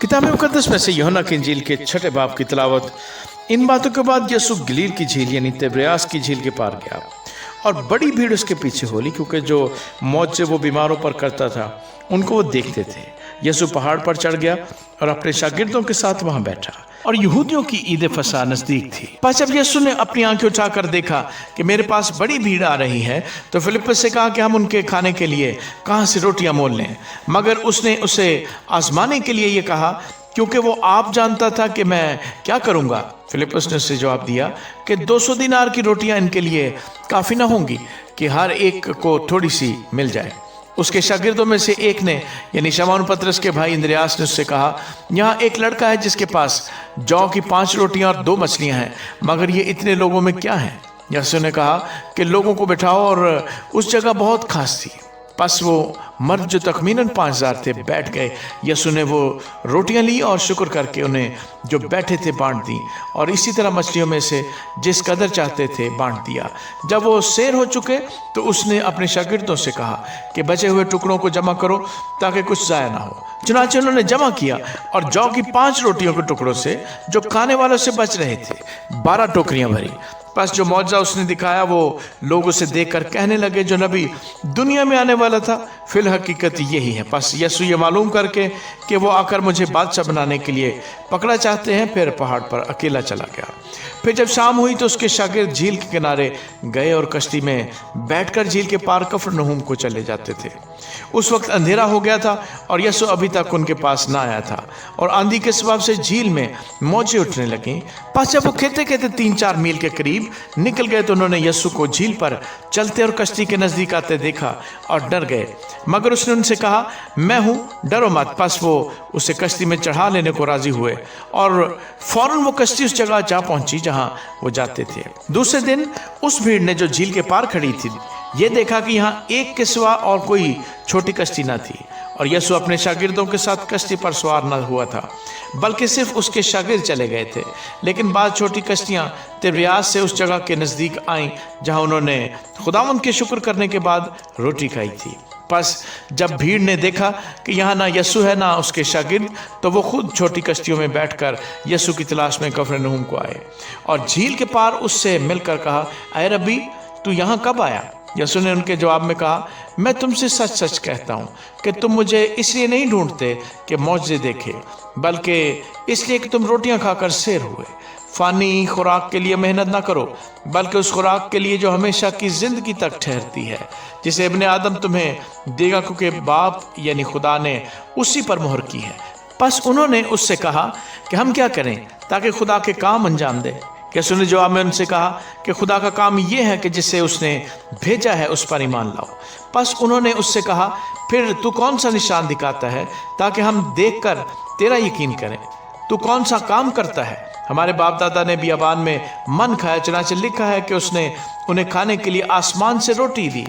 किताब मुकद्दस में से यूहन्ना की इंजील के 6 बाब की तिलावत। इन बातों के बाद यीशु गलील की झील यानी तिब्रियास की झील के पार गया, और बड़ी भीड़ उसके पीछे होली, क्योंकि जो मौज वो बीमारों पर करता था उनको वो देखते थे। यीशु पहाड़ पर चढ़ गया और अपने शागिर्दों के साथ वहां बैठा, और यहूदियों की ईद फसह नजदीक थी। पर जब यीशु ने अपनी आंखें उठाकर देखा कि मेरे पास बड़ी भीड़ आ रही है, तो फिलिप्पस से कहा कि हम उनके खाने के लिए कहाँ से रोटियां मोल लें। मगर उसने उसे आजमाने के लिए ये कहा, क्योंकि वो आप जानता था कि मैं क्या करूंगा। फिलिप्पस ने उससे जवाब दिया कि 200 दिनार की रोटियां इनके लिए काफ़ी ना होंगी कि हर एक को थोड़ी सी मिल जाए। उसके शागिर्दों में से एक ने, यानी शमौन पतरस के भाई इंद्रियास ने उससे कहा, यहाँ एक लड़का है जिसके पास जौ की 5 रोटियां और 2 मछलियां हैं, मगर ये इतने लोगों में क्या है? यीशु ने कहा कि लोगों को बिठाओ, और उस जगह बहुत खास थी। پس وہ مرد جو تخمیناً 5000 تھے بیٹھ گئے۔ یسوع نے وہ روٹیاں لی اور شکر کر کے انہیں جو بیٹھے تھے بانٹ دی، اور اسی طرح مچھلیوں میں سے جس قدر چاہتے تھے بانٹ دیا۔ جب وہ سیر ہو چکے تو اس نے اپنے شاگردوں سے کہا کہ بچے ہوئے ٹکڑوں کو جمع کرو تاکہ کچھ ضائع نہ ہو۔ چنانچہ انہوں نے جمع کیا، اور جو کی 5 روٹیوں کے ٹکڑوں سے جو کھانے والوں سے بچ رہے تھے 12 ٹوکریاں بھری۔ پس جو معجزہ اس نے دکھایا وہ لوگ اسے دیکھ کر کہنے لگے جو نبی دنیا میں آنے والا تھا فی الحقیقت یہی ہے۔ پس یسوع یہ معلوم کر کے کہ وہ آ کر مجھے بادشاہ بنانے کے لیے پکڑا چاہتے ہیں، پھر پہاڑ پر اکیلا چلا گیا۔ پھر جب شام ہوئی تو اس کے شاگرد جھیل کے کنارے گئے اور کشتی میں بیٹھ کر جھیل کے پار کفرنہوم کو چلے جاتے تھے۔ اس وقت اندھیرا ہو گیا تھا اور یسوع ابھی تک ان کے پاس نہ آیا تھا، اور آندھی کے سبب سے جھیل میں موجیں اٹھنے لگیں۔ پس جب وہ کہتے کہتے 3-4 میل کے قریب نکل گئے تو انہوں نے یسوع کو جھیل پر چلتے اور کشتی کے نزدیک آتے دیکھا اور ڈر گئے، مگر اس نے ان سے کہا میں ہوں، ڈرو مت۔ پس وہ اسے کشتی میں چڑھا لینے کو راضی ہوئے، اور فوراً وہ کشتی اس جگہ جا پہنچی جہاں وہ جاتے تھے۔ دوسرے دن اس بھیڑ نے جو جھیل کے پار کھڑی تھی یہ دیکھا کہ یہاں ایک کے سوا اور کوئی چھوٹی کشتی نہ تھی، اور یسوع اپنے شاگردوں کے ساتھ کشتی پر سوار نہ ہوا تھا بلکہ صرف اس کے شاگرد چلے گئے تھے۔ لیکن بعض چھوٹی کشتیاں تبریاس سے اس جگہ کے نزدیک آئیں جہاں انہوں نے خداوند کے شکر کرنے کے بعد روٹی کھائی تھی۔ پس جب بھیڑ نے دیکھا کہ یہاں نہ یسوع ہے نہ اس کے شاگرد، تو وہ خود چھوٹی کشتیوں میں بیٹھ کر یسوع کی تلاش میں کفرنہوم کو آئے، اور جھیل کے پار اس سے مل کر کہا اے ربی تو یہاں کب آیا؟ یسوع نے ان کے جواب میں کہا میں تم سے سچ سچ کہتا ہوں کہ تم مجھے اس لیے نہیں ڈھونڈتے کہ معجزے دیکھے، بلکہ اس لیے کہ تم روٹیاں کھا کر سیر ہوئے۔ فانی خوراک کے لیے محنت نہ کرو بلکہ اس خوراک کے لیے جو ہمیشہ کی زندگی تک ٹھہرتی ہے، جسے ابن آدم تمہیں دے گا، کیونکہ باپ یعنی خدا نے اسی پر مہر کی ہے۔ پس انہوں نے اس سے کہا کہ ہم کیا کریں تاکہ خدا کے کام انجام دیں؟ یسوع نے جواب میں ان سے کہا کہ خدا کا کام یہ ہے کہ جسے اس نے بھیجا ہے اس پر ایمان لاؤ۔ پس انہوں نے اس سے کہا پھر تو کون سا نشان دکھاتا ہے تاکہ ہم دیکھ کر تیرا یقین کریں؟ تو کون سا کام کرتا ہے؟ ہمارے باپ دادا نے بیابان میں من کھایا، چنانچہ لکھا ہے کہ اس نے انہیں کھانے کے لیے آسمان سے روٹی دی۔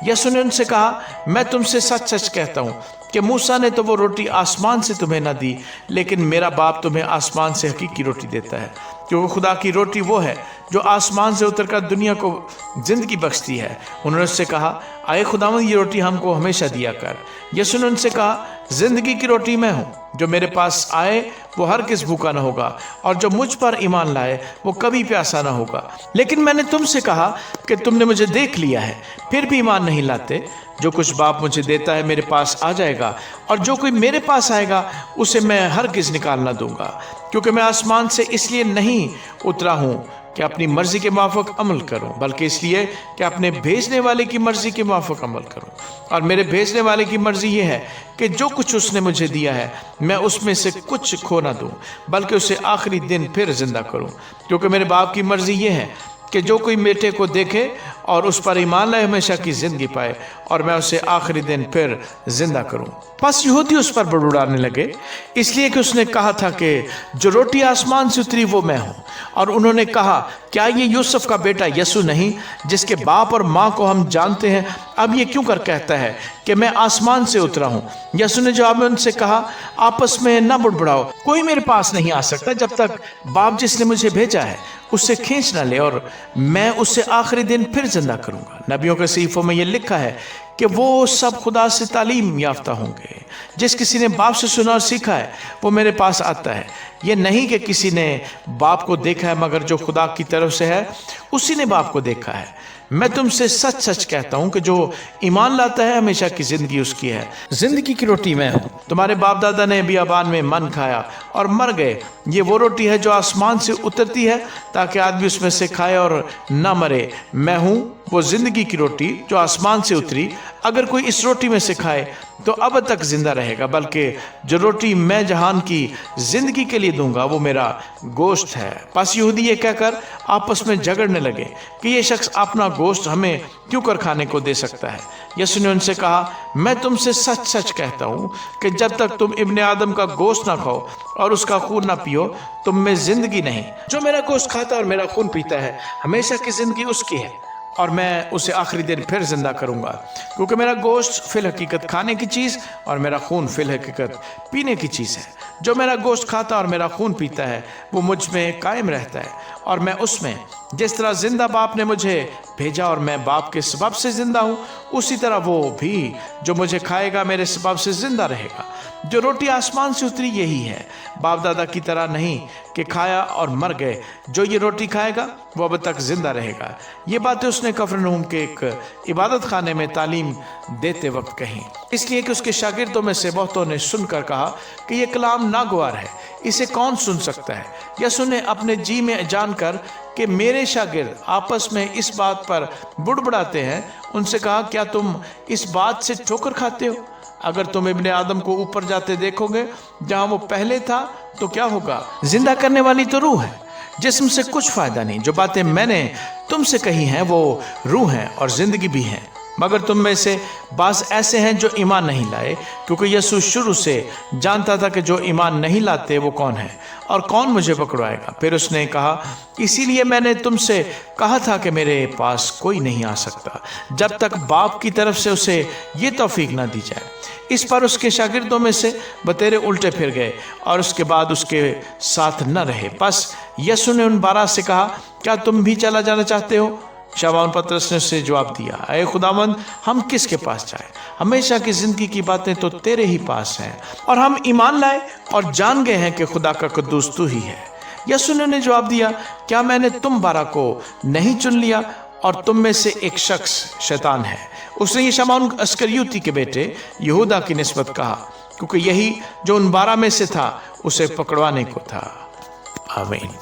یسوع نے ان سے کہا میں تم سے سچ سچ کہتا ہوں کہ موسیٰ نے تو وہ روٹی آسمان سے تمہیں نہ دی، لیکن میرا باپ تمہیں آسمان سے حقیقی روٹی دیتا ہے، کیونکہ خدا کی روٹی وہ ہے جو آسمان سے اتر کر دنیا کو زندگی بخشتی ہے۔ انہوں نے اس سے کہا اے خداوند یہ روٹی ہم کو ہمیشہ دیا کر۔ یسوع نے ان سے کہا زندگی کی روٹی میں ہوں، جو میرے پاس آئے وہ ہرگز بھوکا نہ ہوگا، اور جو مجھ پر ایمان لائے وہ کبھی پیاسا نہ ہوگا۔ لیکن میں نے تم سے کہا کہ تم نے مجھے دیکھ لیا ہے پھر بھی ایمان نہیں لاتے۔ جو کچھ باپ مجھے دیتا ہے میرے پاس آ جائے گا، اور جو کوئی میرے پاس آئے گا اسے میں ہرگز نکال نہ دوں گا، کیونکہ میں آسمان سے اس لیے نہیں اترا ہوں کہ اپنی مرضی کے موافق عمل کروں، بلکہ اس لیے کہ اپنے بھیجنے والے کی مرضی کے موافق عمل کروں۔ اور میرے بھیجنے والے کی مرضی یہ ہے کہ جو کچھ اس نے مجھے دیا ہے میں اس میں سے کچھ کھو نہ دوں، بلکہ اسے آخری دن پھر زندہ کروں، کیونکہ میرے باپ کی مرضی یہ ہے کہ جو کوئی بیٹے کو دیکھے اور اس پر ایمان لائے ہمیشہ کی زندگی پائے، اور میں اسے آخری دن پھر زندہ کروں۔ پس یہودی اس پر بڑبڑانے لگے، اس لیے کہ اس نے کہا تھا کہ جو روٹی آسمان سے اتری وہ میں ہوں۔ اور انہوں نے کہا کیا یہ یوسف کا بیٹا یسوع نہیں، جس کے باپ اور ماں کو ہم جانتے ہیں؟ اب یہ کیوں کر کہتا ہے کہ میں آسمان سے اترا ہوں؟ یسوع نے جواب میں ان سے کہا آپس میں نہ بڑبڑاؤ، کوئی میرے پاس نہیں آ سکتا جب تک باپ جس نے مجھے بھیجا ہے اس سے کھینچ نہ لے، اور میں اسے آخری دن پھر زندہ کروں گا۔ نبیوں کے صحیفوں میں یہ لکھا ہے کہ وہ سب خدا سے تعلیم یافتہ ہوں گے۔ جس کسی نے باپ سے سنا اور سیکھا ہے وہ میرے پاس آتا ہے۔ یہ نہیں کہ کسی نے باپ کو دیکھا ہے، مگر جو خدا کی طرف سے ہے اسی نے باپ کو دیکھا ہے۔ میں تم سے سچ سچ کہتا ہوں کہ جو ایمان لاتا ہے ہمیشہ کی زندگی اس کی ہے۔ زندگی کی روٹی میں ہوں۔ تمہارے باپ دادا نے بیابان میں من کھایا اور مر گئے۔ یہ وہ روٹی ہے جو آسمان سے اترتی ہے تاکہ آدمی اس میں سے کھائے اور نہ مرے۔ میں ہوں وہ زندگی کی روٹی جو آسمان سے اتری۔ اگر کوئی اس روٹی میں سے کھائے تو اب تک زندہ رہے گا، بلکہ جو روٹی میں جہان کی زندگی کے لیے دوں گا وہ میرا گوشت ہے۔ پس یہودی یہ کہہ کر آپس میں جھگڑنے لگے کہ یہ شخص اپنا گوشت ہمیں کیوں کر کھانے کو دے سکتا ہے؟ یسوع نے ان سے کہا میں تم سے سچ سچ کہتا ہوں کہ جب تک تم ابن آدم کا گوشت نہ کھاؤ اور اس کا خون نہ پیو تم میں زندگی نہیں۔ جو میرا گوشت کھاتا اور میرا خون پیتا ہے ہمیشہ کی زندگی اس کی ہے، और मैं उसे आखिरी दिन फिर जिंदा करूंगा, क्योंकि मेरा गोश्त फिल हकीकत खाने की चीज़ और मेरा खून फिल हकीकत पीने की चीज़ है। जो मेरा गोश्त खाता और मेरा खून पीता है वो मुझ में कायम रहता है और मैं उसमें। जिस तरह जिंदा बाप ने मुझे भेजा और मैं बाप के सबब से जिंदा हूँ, उसी तरह वो भी जो मुझे खाएगा मेरे सबब से जिंदा रहेगा। जो रोटी आसमान से उतरी यही है, बाप दादा की तरह नहीं कि खाया और मर गए। जो ये रोटी खाएगा वो अब तक जिंदा रहेगा। ये बातें उसने कफरनहूम के एक इबादत खाने में तालीम देते वक्त कही, इसलिए कि उसके शागिर्दों में से बहुतों ने सुनकर कहा कि ये कलाम नागवार है, इसे कौन सुन सकता है। यसू ने अपने जी में जानकर कि मेरे शागिर्द आपस में इस बात पर बुड़बुड़ाते हैं, उनसे कहा, क्या तुम इस बात से ठोकर खाते हो? अगर तुम इब्ने आदम को ऊपर जाते देखोगे जहां वो पहले था तो क्या होगा? जिंदा करने वाली तो रूह है, जिस्म से कुछ फायदा नहीं। जो बातें मैंने तुमसे कही हैं वो रूह हैं और जिंदगी भी हैं, मगर तुम में से बास ऐसे हैं जो ईमान नहीं लाए। क्योंकि यसू शुरू से जानता था कि जो ईमान नहीं लाते वो कौन है और कौन मुझे पकड़वाएगा। फिर उसने कहा, इसीलिए मैंने तुमसे कहा था कि मेरे पास कोई नहीं आ सकता जब तक बाप की तरफ से उसे ये तौफीक ना दी जाए। इस पर उसके शागिर्दों में से बतेरे उल्टे फिर गए और उसके बाद उसके साथ न रहे। बस यसू ने उन 12 से कहा, क्या तुम भी चला जाना चाहते हो? शमौन पतरस ने उससे जवाब दिया, ऐ खुदावंद, हम किसके पास जाएं? हमेशा की जिंदगी की बातें तो तेरे ही पास हैं और हम ईमान लाए और जान गए हैं कि खुदा का कुद्दूस तू ही है। यसू ने जवाब दिया, क्या मैंने तुम 12 को नहीं चुन लिया और तुम में से एक शख्स शैतान है? उसने ये शमौन अस्करियोती के बेटे यहूदा की निस्बत कहा, क्योंकि यही जो उन 12 में से था उसे पकड़वाने को था। आमीन।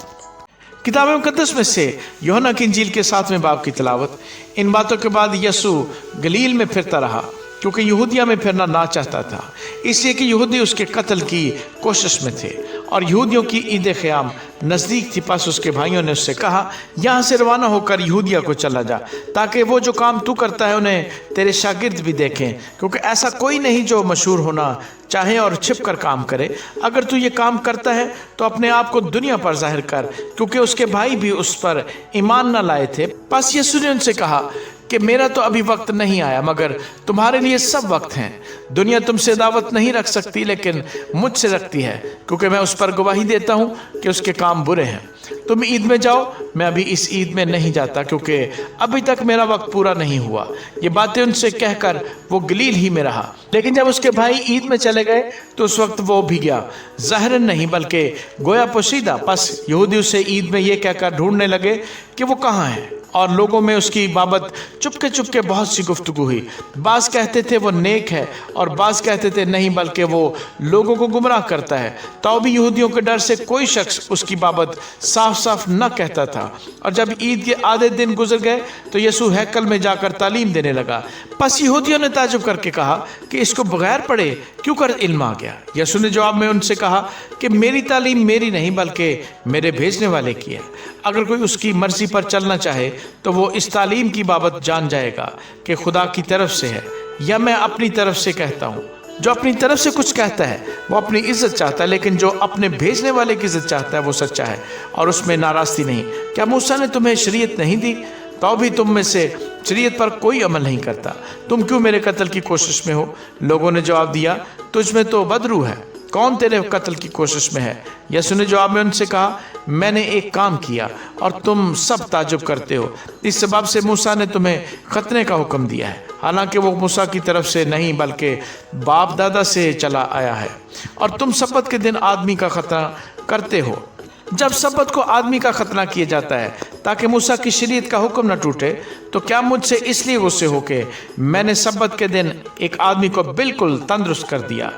किताब मुकद्दस में से यूहन्ना की इंजील के 7वें बाब की तिलावत। इन बातों के बाद यसू गलील में फिरता रहा, क्योंकि यहूदिया में फिरना ना चाहता था, इसलिए कि यहूदी उसके कत्ल की कोशिश में थे और यहूदियों की ईद क़याम नज़दीक थी। पास उसके भाइयों ने उससे कहा, यहाँ से रवाना होकर यहूदिया को चला जा, ताकि वो जो काम तू करता है उन्हें तेरे शागिर्द भी देखें, क्योंकि ऐसा कोई नहीं जो मशहूर होना चाहे और छिप कर काम करे। अगर तू ये काम करता है तो अपने आप को दुनिया पर जाहिर कर, क्योंकि उसके भाई भी उस पर ईमान न लाए थे। बस यीशु ने उनसे कहा कि मेरा तो अभी वक्त नहीं आया, मगर तुम्हारे लिए सब वक्त हैं। दुनिया तुमसे दावत नहीं रख सकती, लेकिन मुझसे रखती है, क्योंकि मैं उस पर गवाही देता हूँ कि उसके काम बुरे हैं। तुम ईद में जाओ, मैं अभी इस ईद में नहीं जाता, क्योंकि अभी तक मेरा वक्त पूरा नहीं हुआ। ये बातें उनसे कहकर वो गलील ही में रहा। लेकिन जब उसके भाई ईद में चले गए तो उस वक्त वो भी गया, ज़ाहिरन नहीं बल्कि गोया पोशीदा। बस यहूदी उसे ईद में ये कहकर ढूंढने लगे कि वो कहाँ है, और लोगों में उसकी बाबत चुपके चुपके बहुत सी गुफ्तगू हुई। बाज़ कहते थे वो नेक है और बाज़ कहते थे नहीं, बल्कि वो लोगों को गुमराह करता है। तो भी यहूदियों के डर से कोई शख्स उसकी बाबत साफ साफ न कहता था। और जब ईद के आधे दिन गुजर गए तो यीशु हैकल में जाकर तालीम देने लगा। बस यहूदियों ने ताजुब करके कहा कि इसको बगैर पढ़े क्यों कर इल्म आ गया। यीशु ने जवाब में उनसे कहा कि मेरी तालीम मेरी नहीं बल्कि मेरे भेजने वाले की है। अगर कोई उसकी मर्जी पर चलना चाहे तो वो इस तालीम की बाबत जान जाएगा कि खुदा की तरफ से है या मैं अपनी तरफ से कहता हूँ। जो अपनी तरफ से कुछ कहता है वो अपनी इज्जत चाहता है, लेकिन जो अपने भेजने वाले की इज्जत चाहता है वो सच्चा है और उसमें नाराज़गी नहीं। क्या मूसा ने तुम्हें शरीयत नहीं दी, तो भी तुम में से शरीयत पर कोई अमल नहीं करता? तुम क्यों मेरे कत्ल की कोशिश में हो? लोगों ने जवाब दिया, तुझ में तो बदरू है, कौन तेरे कत्ल की कोशिश में है? यीशु ने जवाब में उनसे कहा, मैंने एक काम किया और तुम सब ताजुब करते हो। इस सबब से मूसा ने तुम्हें खतने का हुक्म दिया है, हालांकि वो मूसा की तरफ से नहीं बल्कि बाप दादा से चला आया है। और तुम सब्बत के दिन आदमी का खतना करते हो। जब सब्बत को आदमी का खतना किया जाता है ताकि मूसा की शरीयत का हुक्म न टूटे, तो क्या मुझसे इसलिए गुस्से हो के मैंने सब्बत के दिन एक आदमी को बिल्कुल तंदुरुस्त कर दिया?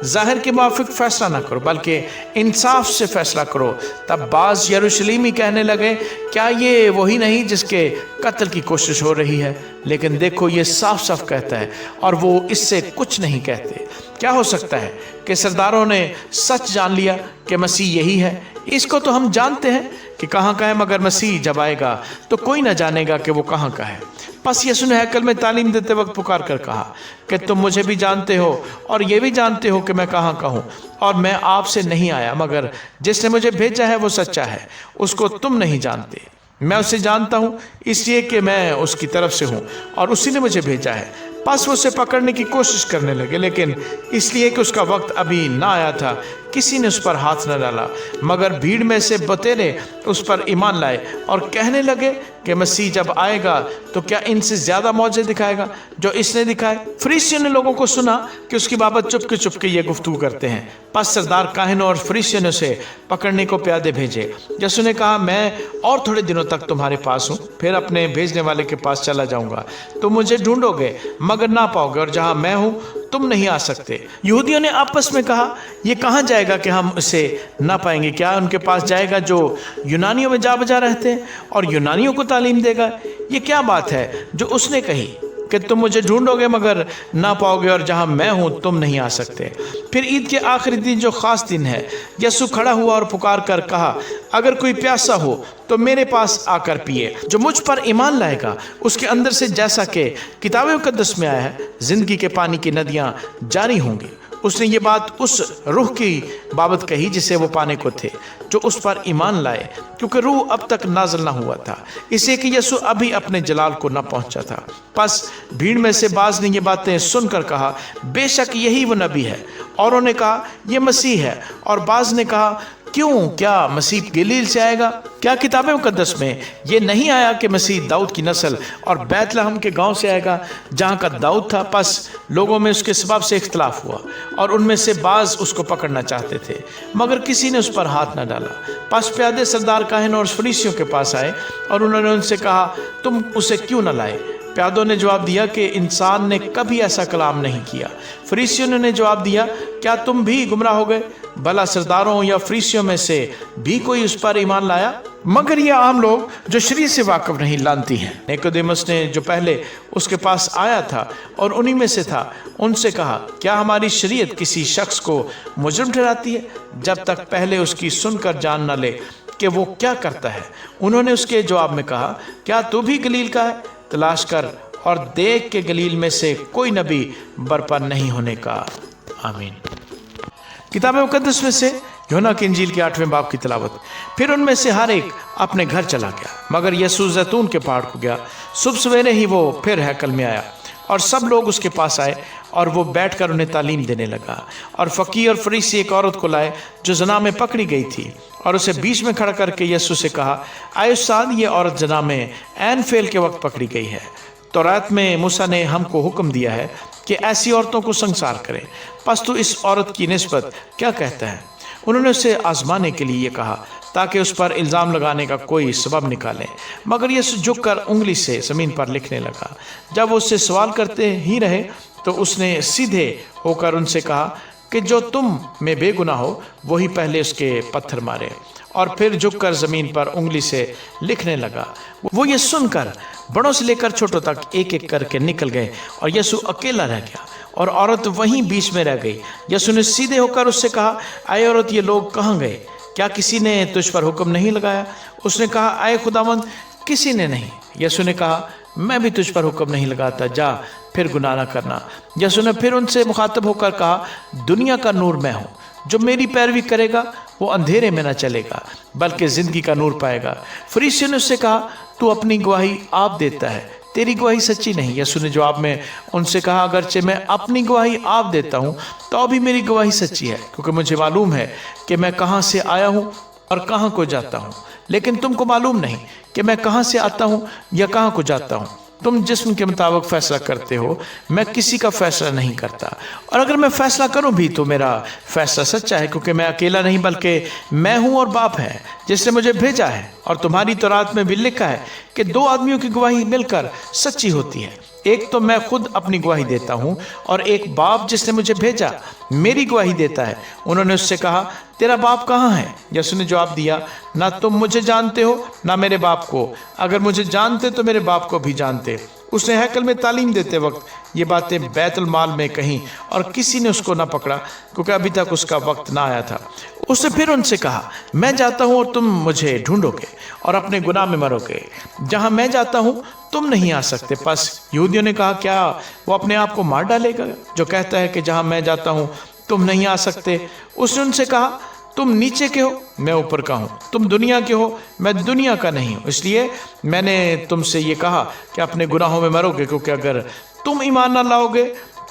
ज़ाहिर के मुआफिक फैसला न करो बल्कि इंसाफ से फैसला करो। तब बाज़ यरूशलेमी कहने लगे, क्या ये वही नहीं जिसके कत्ल की कोशिश हो रही है? लेकिन देखो ये साफ साफ कहता है और वो इससे कुछ नहीं कहते। क्या हो सकता है कि सरदारों ने सच जान लिया कि मसीह यही है? इसको तो हम जानते हैं कि कहाँ का है, मगर मसीह जब आएगा तो कोई ना जानेगा कि वो कहाँ का है। बस यीशु ने हैकल में तालीम देते वक्त पुकार कर कहा कि तुम मुझे भी जानते हो और ये भी जानते हो कि मैं कहाँ का हूँ, और मैं आपसे नहीं आया, मगर जिसने मुझे भेजा है वो सच्चा है, उसको तुम नहीं जानते। मैं उसे जानता हूँ इसलिए कि मैं उसकी तरफ से हूँ और उसी ने मुझे भेजा है। बस वो उसे पकड़ने की कोशिश करने लगे, लेकिन इसलिए कि उसका वक्त अभी ना आया था किसी ने उस पर हाथ न डाला। मगर भीड़ में से बतेरे उस पर ईमान लाए और कहने लगे कि मसीह जब आएगा तो क्या इनसे ज़्यादा मौजे दिखाएगा जो इसने दिखाए। फरीसियों ने लोगों को सुना कि उसकी बाबत चुपके चुपके ये गुफ्तगू करते हैं। बस सरदार काहिनों और फरीसियों ने उसे पकड़ने को प्यादे भेजे। यीशु ने कहा, मैं और थोड़े दिनों तक तुम्हारे पास हूँ, फिर अपने भेजने वाले के पास चला जाऊँगा। तुम मुझे ढूंढोगे मगर ना पाओगे, और जहाँ मैं हूँ तुम नहीं आ सकते। यहूदियों ने आपस में कहा, ये कहाँ जाएगा कि हम उसे ना पाएंगे? क्या उनके पास जाएगा जो यूनानियों में जा बजा रहते हैं और यूनानियों को तालीम देगा? ये क्या बात है जो उसने कही कि तुम मुझे ढूंढोगे मगर ना पाओगे, और जहाँ मैं हूँ तुम नहीं आ सकते। फिर ईद के आखिरी दिन जो खास दिन है, यीशु खड़ा हुआ और पुकार कर कहा, अगर कोई प्यासा हो तो मेरे पास आकर पिए। जो मुझ पर ईमान लाएगा उसके अंदर से, जैसा कि किताब मुकद्दस में आया है, जिंदगी के पानी की नदियाँ जारी होंगी। उसने ये बात उस रूह की बाबत कही जिसे वो पाने को थे, जो उस पर ईमान लाए, क्योंकि रूह अब तक नाज़िल ना हुआ था, इसलिए कि यीशु अभी अपने जलाल को न पहुंचा था। बस भीड़ में से बाज ने ये बातें सुनकर कहा, बेशक यही वो नबी है। औरों ने कहा, ये मसीह है। और बाज ने कहा, क्यों, क्या मसीह गलील से आएगा? क्या किताब मुकद्दस में ये नहीं आया कि मसीह दाऊद की नस्ल और बैतलहम के गांव से आएगा जहां का दाऊद था? बस लोगों में उसके सबब से इख्तलाफ हुआ और उनमें से बाज उसको पकड़ना चाहते थे, मगर किसी ने उस पर हाथ न डाला। बस प्यादे सरदार काहिन और फरीसियों के पास आए और उन्होंने उनसे कहा, तुम उसे क्यों न लाए? प्यादों ने जवाब दिया कि इंसान ने कभी ऐसा कलाम नहीं किया। फरीसियों ने जवाब दिया, क्या तुम भी गुमराह हो गए? भला सरदारों या फरीसियों में से भी कोई उस पर ईमान लाया? मगर ये आम लोग जो शरीयत से वाकिफ नहीं लानती हैं। निकोदेमुस ने, जो पहले उसके पास आया था और उन्हीं में से था, उनसे कहा, क्या हमारी शरीयत किसी शख्स को मुजरिम ठहराती है जब तक पहले उसकी सुनकर जान न ले कि वो क्या करता है? उन्होंने उसके जवाब में कहा, क्या तू भी गलील का है? तलाश कर और देख के गलील में से कोई नबी बरपा नहीं होने का। आमीन। किताब मुकद्दस में से यूहन्ना की इंजील के 8वें बाब की तिलावत। फिर उनमें से हर एक अपने घर चला गया, मगर यीशु जैतून के पहाड़ को गया। सुबह सवेरे ही वो फिर हैकल में आया और सब लोग उसके पास आए और वो बैठकर उन्हें तालीम देने लगा। और फकीर और फरीसी एक औरत को लाए जो जना में पकड़ी गई थी और उसे बीच में खड़ा करके यीशु से कहा, आए उस्ताद, ये औरत जना में ऐन फेल के वक्त पकड़ी गई है। तौरात में मूसा ने हमको हुक्म दिया है कि ऐसी औरतों को संसार करें। बस तू इस औरत की निस्बत क्या कहता है? उन्होंने उसे आजमाने के लिए ये कहा ताकि उस पर इल्ज़ाम लगाने का कोई सबब निकालें। मगर यीशु झुककर उंगली से ज़मीन पर लिखने लगा। जब वो उससे सवाल करते ही रहे तो उसने सीधे होकर उनसे कहा कि जो तुम में बेगुनाह हो वही पहले उसके पत्थर मारे। और फिर झुककर ज़मीन पर उंगली से लिखने लगा। वो ये सुनकर बड़ों से लेकर छोटों तक एक एक करके निकल गए और यीशु अकेला रह गया और औरत वहीं बीच में रह गई। यीशु ने सीधे होकर उससे कहा, आए औरत, ये लोग कहाँ गए? क्या किसी ने तुझ पर हुक्म नहीं लगाया? उसने कहा, आए खुदावंद, किसी ने नहीं। यीशु ने कहा, मैं भी तुझ पर हुक्म नहीं लगाता, जा फिर गुनाह न करना। यीशु ने फिर उनसे मुखातब होकर कहा, दुनिया का नूर मैं हूँ। जो मेरी पैरवी करेगा वो अंधेरे में न चलेगा बल्कि जिंदगी का नूर पाएगा। फरीसियों ने उससे कहा, तू अपनी गवाही आप देता है, तेरी गवाही सच्ची नहीं। यीशु ने जवाब में उनसे कहा, अगरचे मैं अपनी गवाही आप देता हूँ तो भी मेरी गवाही सच्ची है, क्योंकि मुझे मालूम है कि मैं कहाँ से आया हूँ और कहाँ को जाता हूँ। लेकिन तुमको मालूम नहीं कि मैं कहाँ से आता हूँ या कहाँ को जाता हूँ। तुम जिस्म के मुताबिक फैसला करते हो, मैं किसी का फैसला नहीं करता। और अगर मैं फैसला करूं भी तो मेरा फैसला सच्चा है, क्योंकि मैं अकेला नहीं बल्कि मैं हूं और बाप है जिसने मुझे भेजा है। और तुम्हारी तौरात में भी लिखा है कि दो आदमियों की गवाही मिलकर सच्ची होती है। एक तो मैं खुद अपनी गवाही देता हूँ और एक बाप जिसने मुझे भेजा मेरी गवाही देता है। उन्होंने उससे कहा, तेरा बाप कहाँ है? यीशु ने जवाब दिया, ना तुम मुझे जानते हो ना मेरे बाप को। अगर मुझे जानते तो मेरे बाप को भी जानते। उसने हैकल में तालीम देते वक्त ये बातें बैतुल माल में कहीं और किसी ने उसको ना पकड़ा, क्योंकि अभी तक उसका वक्त ना आया था। उसने फिर उनसे कहा, मैं जाता हूँ और तुम मुझे ढूंढोगे और अपने गुनाह में मरोगे। जहाँ मैं जाता हूँ तुम नहीं आ सकते। बस यहूदियों ने कहा, क्या वो अपने आप को मार डालेगा जो कहता है कि जहाँ मैं जाता हूँ तुम नहीं आ सकते? उसने उनसे कहा, तुम नीचे के हो, मैं ऊपर का हूँ। तुम दुनिया के हो, मैं दुनिया का नहीं हूँ। इसलिए मैंने तुमसे ये कहा कि अपने गुनाहों में मरोगे, क्योंकि अगर तुम ईमान न लाओगे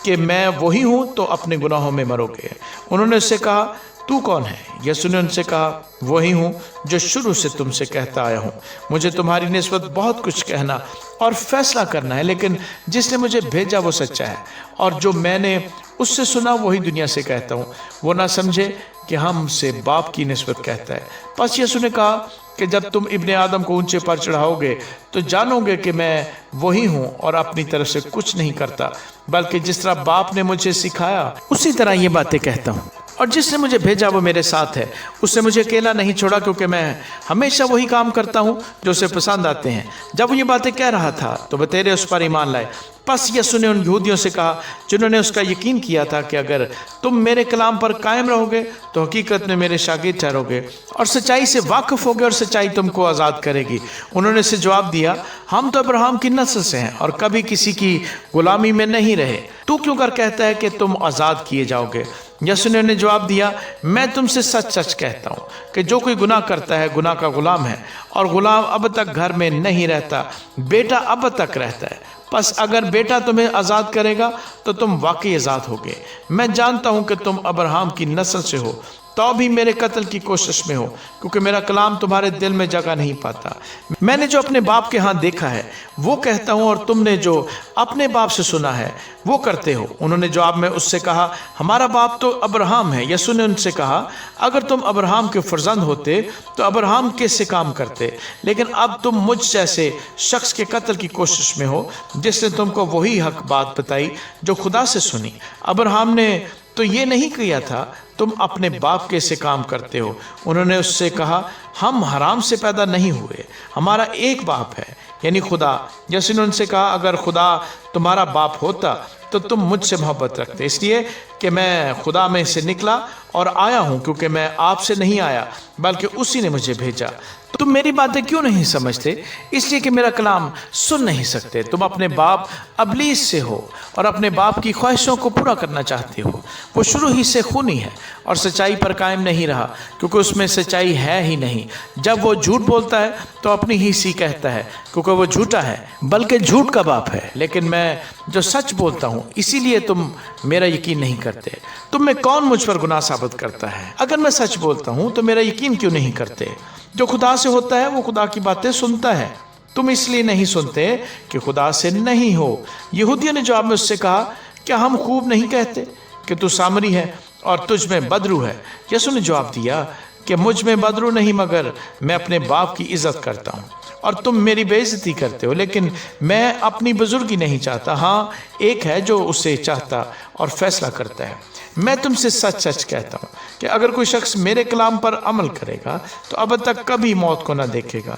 कि मैं वही हूँ तो अपने गुनाहों में मरोगे। उन्होंने उससे कहा, तू कौन है? यसू ने उनसे कहा, वही हूँ जो शुरू से तुमसे कहता आया हूँ। मुझे तुम्हारी निस्बत बहुत कुछ कहना और फैसला करना है, लेकिन जिसने मुझे भेजा वो सच्चा है, और जो मैंने उससे सुना वही दुनिया से कहता हूँ। वो ना समझे कि हमसे बाप की निस्बत कहता है। बस यसू ने कहा कि जब तुम इब्ने आदम को ऊंचे पर चढ़ाओगे तो जानोगे कि मैं वही हूँ और अपनी तरफ से कुछ नहीं करता, बल्कि जिस तरह बाप ने मुझे सिखाया उसी तरह ये बातें कहता हूँ। और जिसने मुझे भेजा वो मेरे साथ है। उसने मुझे अकेला नहीं छोड़ा, क्योंकि मैं हमेशा वही काम करता हूँ जो उसे पसंद आते हैं। जब वो ये बातें कह रहा था तो बतेरे उस पर ईमान लाए। बस यसू ने उन यहूदियों से कहा जिन्होंने उसका यकीन किया था कि अगर तुम मेरे कलाम पर कायम रहोगे तो हकीकत में मेरे शागिर्द ठहरोगे और सच्चाई से वाकिफ होगे और सच्चाई तुमको आज़ाद करेगी। उन्होंने इसे जवाब दिया, हम तो अब्राहम की नस्ल से हैं और कभी किसी की गुलामी में नहीं रहे। तू क्यों कर कहता है कि तुम आज़ाद किए जाओगे? यसू ने उन्हें जवाब दिया, मैं तुमसे सच सच कहता हूँ कि जो कोई गुनाह करता है गुनाह का गुलाम है, और गुलाम अब तक घर में नहीं रहता, बेटा अब तक रहता है। बस अगर बेटा तुम्हें आज़ाद करेगा तो तुम वाकई आज़ाद होगे। मैं जानता हूँ कि तुम अब्राहम की नस्ल से हो, तो भी मेरे कत्ल की कोशिश में हो, क्योंकि मेरा कलाम तुम्हारे दिल में जगह नहीं पाता। मैंने जो अपने बाप के यहाँ देखा है वो कहता हूँ, और तुमने जो अपने बाप से सुना है वो करते हो। उन्होंने जवाब में उससे कहा, हमारा बाप तो अब्राहम है। यसू ने उनसे कहा, अगर तुम अब्राहम के फर्जंद होते तो अब्राहम कैसे काम करते, लेकिन अब तुम मुझ जैसे शख्स के कत्ल की कोशिश में हो जिसने तुमको वही हक बात बताई जो खुदा से सुनी। अब्राहम ने तो ये नहीं किया था, तुम अपने बाप के से काम करते हो। उन्होंने उससे कहा, हम हराम से पैदा नहीं हुए, हमारा एक बाप है यानी खुदा। यसू ने उनसे कहा, अगर खुदा तुम्हारा बाप होता तो तुम मुझसे मोहब्बत रखते, इसलिए कि मैं खुदा में से निकला और आया हूँ, क्योंकि मैं आपसे नहीं आया बल्कि उसी ने मुझे भेजा। तुम मेरी बातें क्यों नहीं समझते? इसलिए कि मेरा कलाम सुन नहीं सकते। तुम अपने बाप अबलीस से हो और अपने बाप की ख्वाहिशों को पूरा करना चाहते हो। वो शुरू ही से खूनी है और सच्चाई पर कायम नहीं रहा, क्योंकि उसमें सच्चाई है ही नहीं। जब वो झूठ बोलता है तो अपनी ही सी कहता है, क्योंकि वो झूठा है, बल्कि झूठ का बाप है। लेकिन मैं जो सच बोलता हूँ, इसीलिए तुम मेरा यकीन नहीं करते। तुम में कौन मुझ पर गुनाह साबित करता है? अगर मैं सच बोलता हूँ तो मेरा यकीन क्यों नहीं करते? जो खुदा से होता है वो खुदा की बातें सुनता है। तुम इसलिए नहीं सुनते कि खुदा से नहीं हो। यहूदियों ने जवाब में उससे कहा, क्या हम खूब नहीं कहते कि तू सामरी है और तुझ में बदरू है? यसू ने जवाब दिया कि मुझ में बदरू नहीं, मगर मैं अपने बाप की इज्जत करता हूँ और तुम मेरी बेइज्जती करते हो। लेकिन मैं अपनी बुजुर्गी नहीं चाहता, हाँ एक है जो उसे चाहता और फैसला करता है। मैं तुमसे सच सच कहता हूँ कि अगर कोई शख्स मेरे कलाम पर अमल करेगा तो अब तक कभी मौत को न देखेगा।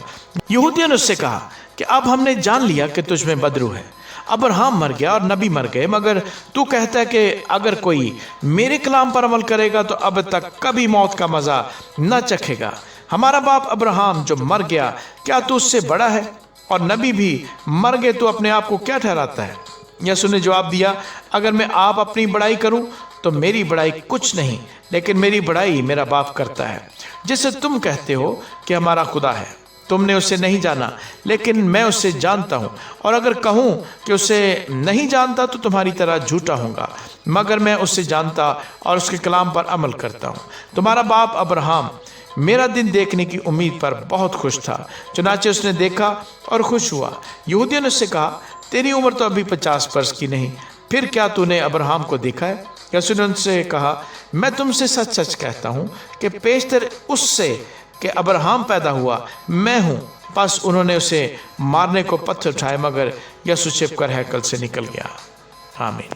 यहूदियों ने उससे कहा कि अब हमने जान लिया कि तुझ में बदरू है। अब्राहम मर गया और नबी मर गए, मगर तू कहता है कि अगर कोई मेरे कलाम पर अमल करेगा तो अब तक कभी मौत का मजा न चखेगा। हमारा बाप अब्राहम जो मर गया, क्या तू उससे बड़ा है? और नबी भी मर गए, तो अपने आप को क्या ठहराता है? यसू ने जवाब दिया, अगर मैं आप अपनी बड़ाई करूं तो मेरी बड़ाई कुछ नहीं, लेकिन मेरी बड़ाई मेरा बाप करता है, जिसे तुम कहते हो कि हमारा खुदा है। तुमने उसे नहीं जाना, लेकिन मैं उसे जानता हूँ, और अगर कहूँ कि उसे नहीं जानता तो तुम्हारी तरह झूठा होऊंगा, मगर मैं उसे जानता और उसके कलाम पर अमल करता हूँ। तुम्हारा बाप अब्राहम मेरा दिन देखने की उम्मीद पर बहुत खुश था, चुनाचे उसने देखा और खुश हुआ। यहूदियों ने उससे कहा, तेरी उम्र तो अभी 50 वर्ष की नहीं, फिर क्या तूने अब्राहम को देखा है? यसू ने उनसे कहा, मैं तुमसे सच सच कहता हूँ कि पेशतर उससे कि अब्राहम पैदा हुआ मैं हूँ। बस उन्होंने उसे मारने को पत्थर उठाए, मगर यसू छिपकर हैकल से निकल गया। आमीन।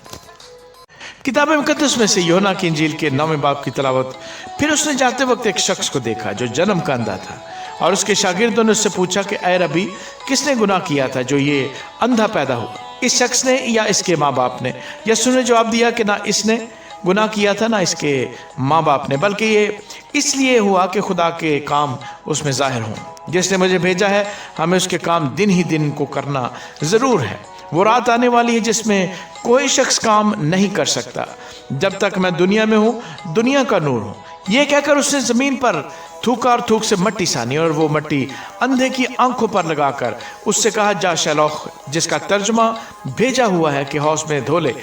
किताब मुकद्दस में से यूहन्ना की इंजील के 9वें बाब की तलावत। फिर उसने जाते वक्त एक शख्स को देखा जो जन्म का अंधा था, और उसके शागिर्दों ने उससे पूछा कि ऐ रबी, किसने गुनाह किया था जो ये अंधा पैदा हुआ, इस शख्स ने या इसके माँ बाप ने? यसू ने जवाब दिया कि ना इसने गुनाह किया था ना इसके माँ बाप ने, बल्कि ये इसलिए हुआ कि खुदा के काम उसमें जाहिर हों। जिसने मुझे भेजा है, हमें उसके काम दिन ही दिन को करना ज़रूर है। वो रात आने वाली है जिसमें कोई शख्स काम नहीं कर सकता जब तक मैं दुनिया में हूँ। दुनिया का नूर हूँ। ये कहकर उसने जमीन पर थूका और थूक से मट्टी सानी और वो मट्टी अंधे की आंखों पर लगाकर उससे कहा, जा शैलौक, जिसका तर्जुमा भेजा हुआ है कि हौज में धो ले।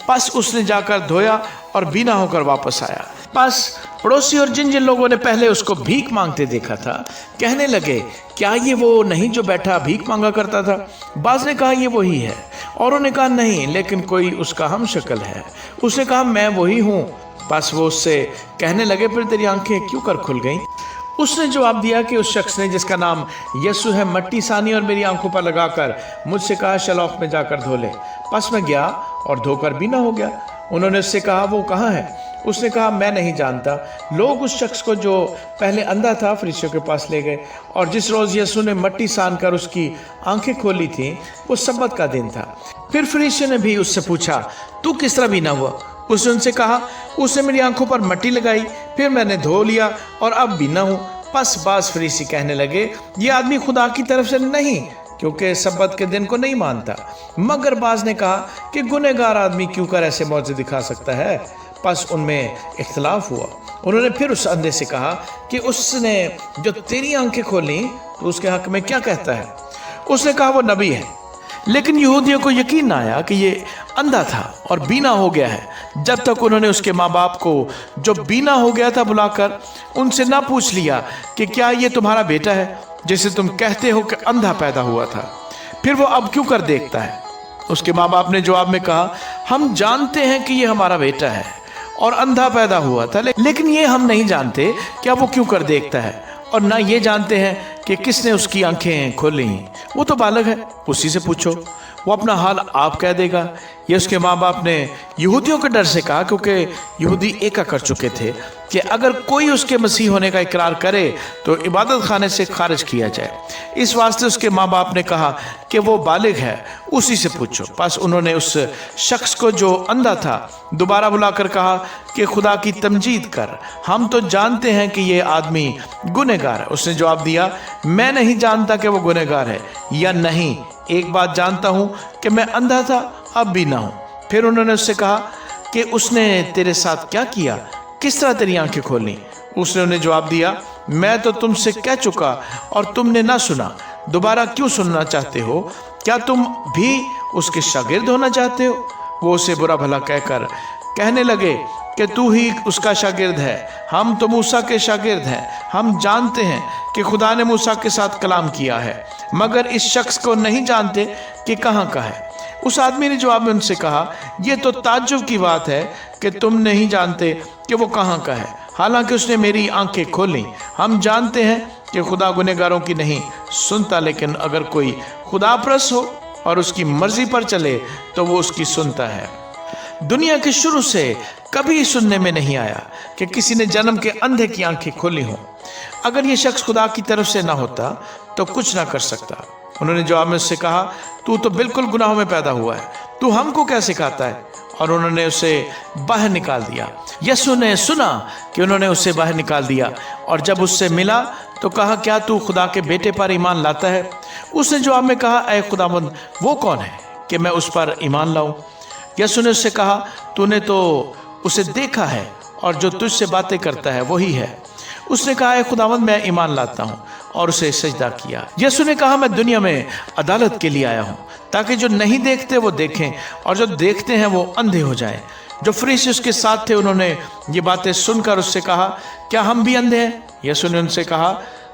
बस उसने जाकर धोया और बीना होकर वापस आया। बस पड़ोसी और जिन जिन लोगों ने पहले उसको भीख मांगते देखा था कहने लगे, क्या ये वो नहीं जो बैठा भीख मांगा करता था? बाज ने कहा, ये वही है। औरों ने कहा, नहीं, लेकिन कोई उसका हम शक्ल है। उसने कहा, मैं वही हूँ। बस वो उससे कहने लगे, फिर तेरी आंखें क्यों कर खुल गईं? उसने जवाब दिया कि उस शख्स ने जिसका नाम यसु है मट्टी सानी और मेरी आंखों पर लगाकर मुझसे कहा, शैलौक में जाकर धो ले। बस मैं गया और धोकर बीना हो गया। उन्होंने उससे कहा, वो कहाँ है? उसने कहा, मैं नहीं जानता। लोग उस शख्स को जो पहले अंधा था फरीसियों के पास ले गए, और जिस रोज़ यसु ने मट्टी सान कर उसकी आंखें खोली थीं वो सब्बत का दिन था। फिर फरीसियों ने भी उससे पूछा, तू किस तरह बीना हुआ? उसने उनसे कहा, उसने मेरी आंखों पर मट्टी लगाई, फिर मैंने धो लिया और अब बीना हूँ। बस बास फरीसी कहने लगे, ये आदमी खुदा की तरफ से नहीं, क्योंकि सब्बत के दिन को नहीं मानता। मगर बाज ने कहा कि गुनहगार आदमी क्यों कर ऐसे मौजे दिखा सकता है? बस उनमें इख्तलाफ हुआ। उन्होंने फिर उस अंधे से कहा कि उसने जो तेरी आंखें खोली तो उसके हक में क्या कहता है? उसने कहा, वो नबी है। लेकिन यहूदियों को यकीन न आया कि ये अंधा था और बीना हो गया है, जब तक उन्होंने उसके माँ बाप को जो बीना हो गया था बुलाकर उनसे ना पूछ लिया कि क्या ये तुम्हारा बेटा है जिसे तुम कहते हो कि अंधा पैदा हुआ था? फिर वो अब क्यों कर देखता है? उसके माँ बाप ने जवाब में कहा, हम जानते हैं कि ये हमारा बेटा है और अंधा पैदा हुआ था, लेकिन ये हम नहीं जानते क्या वो क्यों कर देखता है, और ना ये जानते हैं कि किसने उसकी आंखें खोली। वो तो बालक है, उसी से पूछो, वो अपना हाल आप कह देगा। ये उसके माँ बाप ने यहूदियों के डर से कहा, क्योंकि यहूदी एका कर चुके थे कि अगर कोई उसके मसीह होने का इकरार करे तो इबादत खाने से खारिज किया जाए। इस वास्ते उसके माँ बाप ने कहा कि वो बालिग है, उसी से पूछो। बस उन्होंने उस शख्स को जो अंधा था दोबारा बुलाकर कहा कि खुदा की तमजीद कर, हम तो जानते हैं कि ये आदमी गुनहगार है। उसने जवाब दिया, मैं नहीं जानता कि वो गुनहगार है या नहीं। एक बात जानता हूँ कि मैं अंधा था, अब भी ना हूँ। फिर उन्होंने उससे कहा कि उसने तेरे साथ क्या किया? किस तरह तेरी आंखें खोली? उसने उन्हें जवाब दिया, मैं तो तुमसे कह चुका और तुमने ना सुना। दोबारा क्यों सुनना चाहते हो? क्या तुम भी उसके शागिर्द होना चाहते हो? वो उसे बुरा भला कहकर कहने लगे कि तू ही उसका शागिर्द है, हम तो मूसा के शागिर्द हैं। हम जानते हैं कि खुदा ने मूसा के साथ कलाम किया है, मगर इस शख्स को नहीं जानते कि कहाँ का है। उस आदमी ने जवाब में उनसे कहा, ये तो ताज्जुब की बात है कि तुम नहीं जानते कि वो कहाँ का है, हालांकि उसने मेरी आंखें खोली। हम जानते हैं कि खुदा गुनहगारों की नहीं सुनता, लेकिन अगर कोई खुदाप्रस्त हो और उसकी मर्जी पर चले तो वो उसकी सुनता है। दुनिया के शुरू से कभी सुनने में नहीं आया कि किसी ने जन्म के अंधे की आंखें खोली हों। अगर ये शख्स खुदा की तरफ से ना होता तो कुछ ना कर सकता। उन्होंने जवाब में उससे कहा, तू तो बिल्कुल गुनाहों में पैदा हुआ है, तू हमको क्या सिखाता है? और उन्होंने उसे बाहर निकाल दिया। यसु ने सुना कि उन्होंने उसे बाहर निकाल दिया, और जब उससे मिला तो कहा, क्या तू खुदा के बेटे पर ईमान लाता है? उसने जवाब में कहा, ऐ खुदावंद, वो कौन है कि मैं उस पर ईमान लाऊं? यसु ने उससे कहा, तूने तो उसे देखा है और जो तुझसे बातें करता है वही है। उसने कहा, ऐ खुदावंद, मैं ईमान लाता हूँ, और उसे सजदा किया। यसु ने कहा, मैं दुनिया में अदालत के लिए आया हूँ, ताकि जो नहीं देखते वो देखें और जो देखते हैं वो अंधे हो जाएं। जो फरीसी उसके साथ थे उन्होंने ये बातें सुनकर उससे कहा, क्या हम भी अंधे हैं? यसु ने उनसे कहा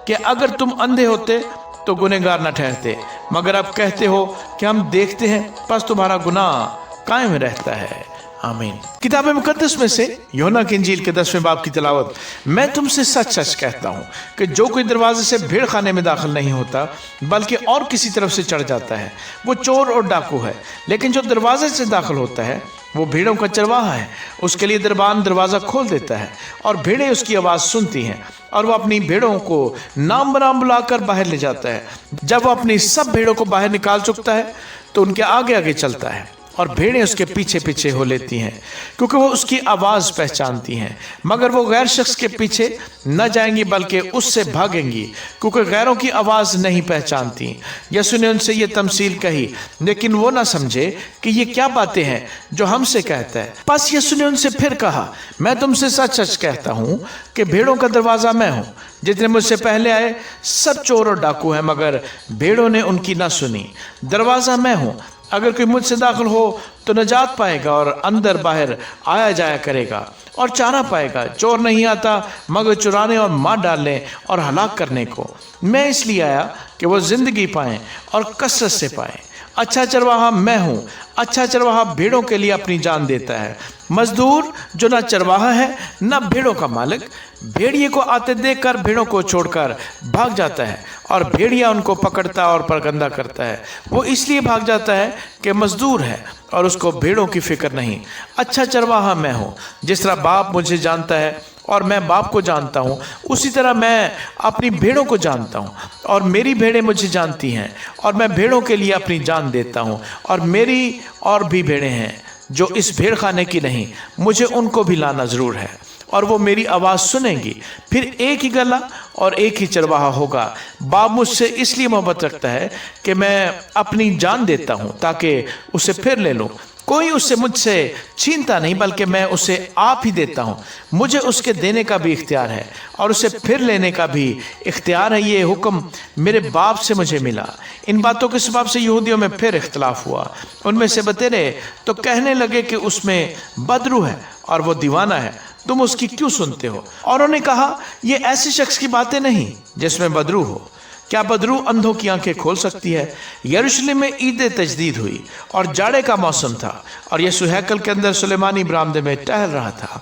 कि अगर तुम अंधे होते तो गुनहगार न ठहरते, मगर अब कहते हो कि हम देखते हैं, बस तुम्हारा गुनाह कायम रहता है। आमीन। किताब मुकद्दस में से यूहन्ना की इंजील के 10वें बाब की तिलावत। मैं तुमसे सच सच कहता हूँ कि जो कोई दरवाजे से भेड़ खाने में दाखिल नहीं होता बल्कि और किसी तरफ से चढ़ जाता है, वो चोर और डाकू है। लेकिन जो दरवाजे से दाखिल होता है वो भेड़ों का चरवाहा है। उसके लिए दरबान दरवाज़ा खोल देता है और भेड़ें उसकी आवाज़ सुनती हैं, और वो अपनी भेड़ों को नाम बनाम बुलाकर बाहर ले जाता है। जब वो अपनी सब भेड़ों को बाहर निकाल चुकता है तो उनके आगे आगे चलता है और भेड़ें उसके पीछे पीछे हो लेती हैं, क्योंकि वो उसकी आवाज़ पहचानती हैं। मगर वो गैर शख्स के पीछे न जाएंगी बल्कि उससे भागेंगी, क्योंकि गैरों की आवाज़ नहीं पहचानती। यीशु ने उनसे ये तमसील कही, लेकिन वो ना समझे कि ये क्या बातें हैं जो हमसे कहता है। बस यीशु ने उनसे फिर कहा, मैं तुमसे सच सच कहता हूँ कि भेड़ों का दरवाज़ा मैं हूँ। जितने मुझसे पहले आए सब चोर और डाकू हैं, मगर भेड़ों ने उनकी ना सुनी। दरवाज़ा मैं हूँ, अगर कोई मुझसे दाखिल हो तो नजात पाएगा और अंदर बाहर आया जाया करेगा और चारा पाएगा। चोर नहीं आता मगर चुराने और मार डालने और हलाक करने को। मैं इसलिए आया कि वो जिंदगी पाएं और कसरत से पाएं। अच्छा चरवाहा मैं हूँ। अच्छा चरवाहा भेड़ों के लिए अपनी जान देता है। मजदूर जो ना चरवाहा है ना भेड़ों का मालिक, भेड़िए को आते देखकर भेड़ों को छोड़कर भाग जाता है और भेड़िया उनको पकड़ता और परगंदा करता है। वो इसलिए भाग जाता है कि मजदूर है और उसको भेड़ों की फिक्र नहीं। अच्छा चरवाहा मैं हूँ। जिस तरह बाप मुझे जानता है और मैं बाप को जानता हूँ, उसी तरह मैं अपनी भेड़ों को जानता हूँ और मेरी भेड़ें मुझे जानती हैं और मैं भेड़ों के लिए अपनी जान देता हूँ। और मेरी और भी भेड़ें हैं जो इस भेड़ खाने की नहीं, मुझे उनको भी लाना ज़रूर है और वो मेरी आवाज़ सुनेंगी। फिर एक ही गला और एक ही चरवाहा होगा। बाप मुझसे इसलिए मोहब्बत रखता है कि मैं अपनी जान देता हूँ ताकि उसे फिर ले लूँ। कोई उससे मुझसे छीनता नहीं बल्कि मैं उसे आप ही देता हूँ। मुझे उसके देने का भी इख्तियार है और उसे फिर लेने का भी इख्तियार है। ये हुक्म मेरे बाप से मुझे मिला। इन बातों के सबब से यहूदियों में फिर इख्तलाफ हुआ। उनमें से बतेरे तो कहने लगे कि उसमें बदरू है और वो दीवाना है, तुम उसकी क्यों सुनते हो? और उन्होंने कहा, ये ऐसे शख्स की बातें नहीं जिसमें बदरू हो। क्या बदरू अंधों की आंखें खोल सकती है? यरूशलेम में ईद तजदीद हुई और जाड़े का मौसम था और यीशु हैकल के अंदर सुलेमानी बरामदे में टहल रहा था।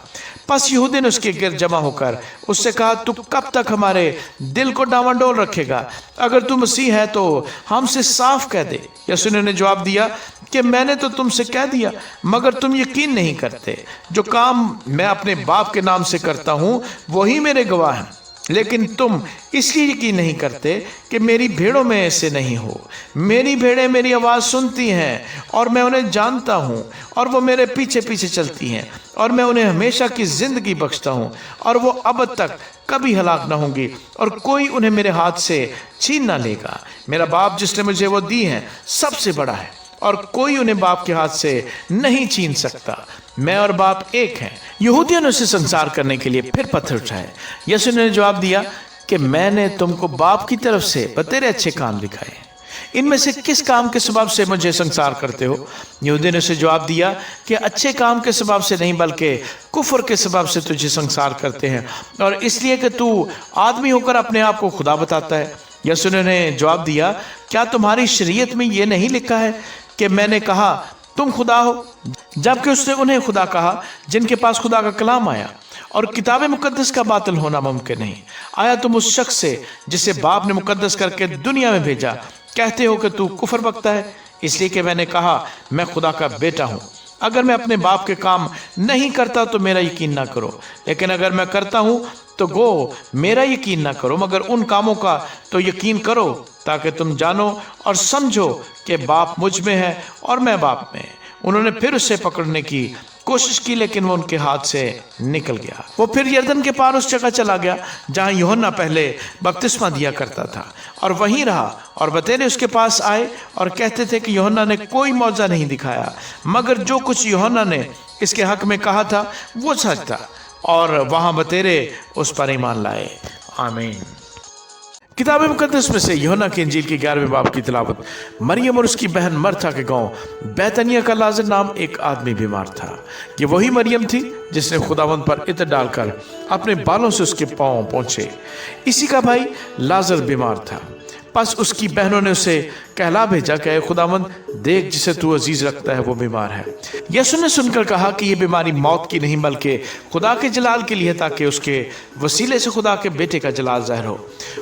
बस यहूदी ने उसके गिर्द जमा होकर उससे कहा, तू कब तक हमारे दिल को डावाडोल रखेगा? अगर तू मसीह है तो हमसे साफ कह दे। यीशु ने जवाब दिया कि मैंने तो तुमसे कह दिया, मगर तुम यकीन नहीं करते। जो काम मैं अपने बाप के नाम से करता हूँ वही मेरे गवाह हैं, लेकिन तुम इसलिए यकीन नहीं करते कि मेरी भेड़ों में ऐसे नहीं हो। मेरी भेड़ें मेरी आवाज़ सुनती हैं और मैं उन्हें जानता हूँ और वो मेरे पीछे पीछे चलती हैं और मैं उन्हें हमेशा की ज़िंदगी बख्शता हूँ और वो अब तक कभी हलाक ना होंगी और कोई उन्हें मेरे हाथ से छीन ना लेगा। मेरा बाप जिसने मुझे वो दी है सबसे बड़ा है और कोई उन्हें बाप के हाथ से नहीं छीन सकता। मैं और बाप एक हैं। यहूदियों ने उसे संसार करने के लिए फिर पत्थर उठाए। यीशु ने जवाब दिया कि मैंने तुमको बाप की तरफ से बतेरे अच्छे काम दिखाए। इनमें से किस काम के सबब से मुझे संसार करते हो? यहूदी ने उसे जवाब दिया कि अच्छे काम के सबब से नहीं बल्कि कुफर के सबब से तुझे संसार करते हैं और इसलिए कि तू आदमी होकर अपने आप को खुदा बताता है। यीशु ने जवाब दिया, क्या तुम्हारी शरीयत में ये नहीं लिखा है कि मैंने कहा तुम खुदा हो? जबकि उसने उन्हें खुदा कहा जिनके पास खुदा का कलाम आया और किताब मुकद्दस का बातिल होना मुमकिन नहीं। आया तुम उस शख्स से जिसे बाप ने मुकद्दस करके दुनिया में भेजा कहते हो कि तू कुफर बकता है, इसलिए कि मैंने कहा मैं खुदा का बेटा हूँ। अगर मैं अपने बाप के काम नहीं करता तो मेरा यकीन ना करो, लेकिन अगर मैं करता हूँ तो गो मेरा यकीन ना करो, मगर उन कामों का तो यकीन करो ताकि तुम जानो और समझो कि बाप मुझ में है और मैं बाप में। उन्होंने फिर उसे पकड़ने की कोशिश की, लेकिन वो उनके हाथ से निकल गया। वो फिर यरदन के पार उस जगह चला गया जहाँ यूहन्ना पहले बपतिस्मा दिया करता था और वहीं रहा। और बतेरे उसके पास आए और कहते थे कि यूहन्ना ने कोई मौजज़ा नहीं दिखाया, मगर जो कुछ यूहन्ना ने इसके हक में कहा था वो सच था और वहाँ बतेरे उस पर ईमान लाए। आमीन। किताब मुकद्दस में से यूहन्ना की इंजील की 11वें बाब की तिलावत। मरियम और उसकी बहन मरथा के गांव बैतनिया का लाजर नाम एक आदमी बीमार था। ये वही मरियम थी जिसने खुदावंद पर इत्र डालकर अपने बालों से उसके पांव पोंछे। इसी का भाई लाजर बीमार था। बस उसकी बहनों ने उसे कहला भेजा कि खुदावंद देख, जिसे तू अजीज रखता है वो बीमार है। यीशु ने सुनकर कहा कि यह बीमारी मौत की नहीं बल्कि खुदा के जलाल के लिए, ताकि उसके वसीले से खुदा के बेटे का जलाल ज़ाहिर हो।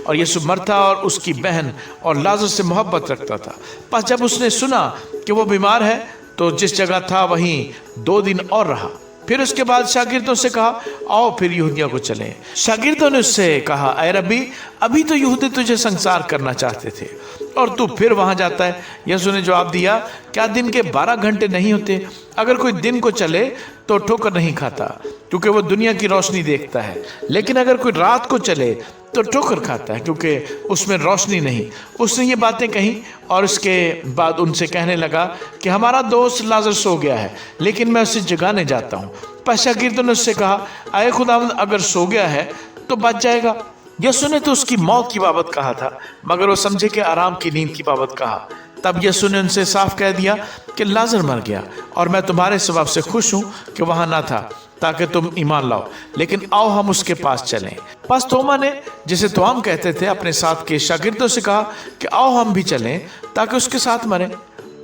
और यीशु मरथा और उसकी बहन और लाजर से मोहब्बत रखता था। बस जब उसने सुना कि वो बीमार है तो जिस जगह था वहीं 2 दिन और रहा। फिर उसके बाद शागिर्दों से कहा, आओ फिर यहूदिया को चलें। शागिर्दों ने उससे कहा, ऐ रब्बी, अभी तो यहूदी तुझे संसार करना चाहते थे और तू फिर वहां जाता है। यीशु ने जवाब दिया, क्या दिन के 12 घंटे नहीं होते? अगर कोई दिन को चले तो ठोकर नहीं खाता, क्योंकि वो दुनिया की रोशनी देखता है, लेकिन अगर कोई रात को चले तो ठोकर खाता है, क्योंकि उसमें रोशनी नहीं। उसने ये बातें कही और उसके बाद उनसे कहने लगा कि हमारा दोस्त लाजर सो गया है, लेकिन मैं उसे जगाने जाता हूँ। पर शागिर्दों ने उससे कहा, आए खुदावंद, अगर सो गया है तो बच जाएगा। यीशु ने तो उसकी मौत की बाबत कहा था, मगर वो समझे कि आराम की नींद की बाबत कहा। तब यीशु ने उनसे साफ कह दिया कि लाजर मर गया, और मैं तुम्हारे स्वभाव से खुश हूँ कि वहां ना था, ताकि तुम ईमान लाओ। लेकिन आओ हम उसके पास चलें। बस तोमा ने, जिसे तोआम कहते थे, अपने साथ के शागिर्दों से कहा कि आओ हम भी चलें ताकि उसके साथ मरें।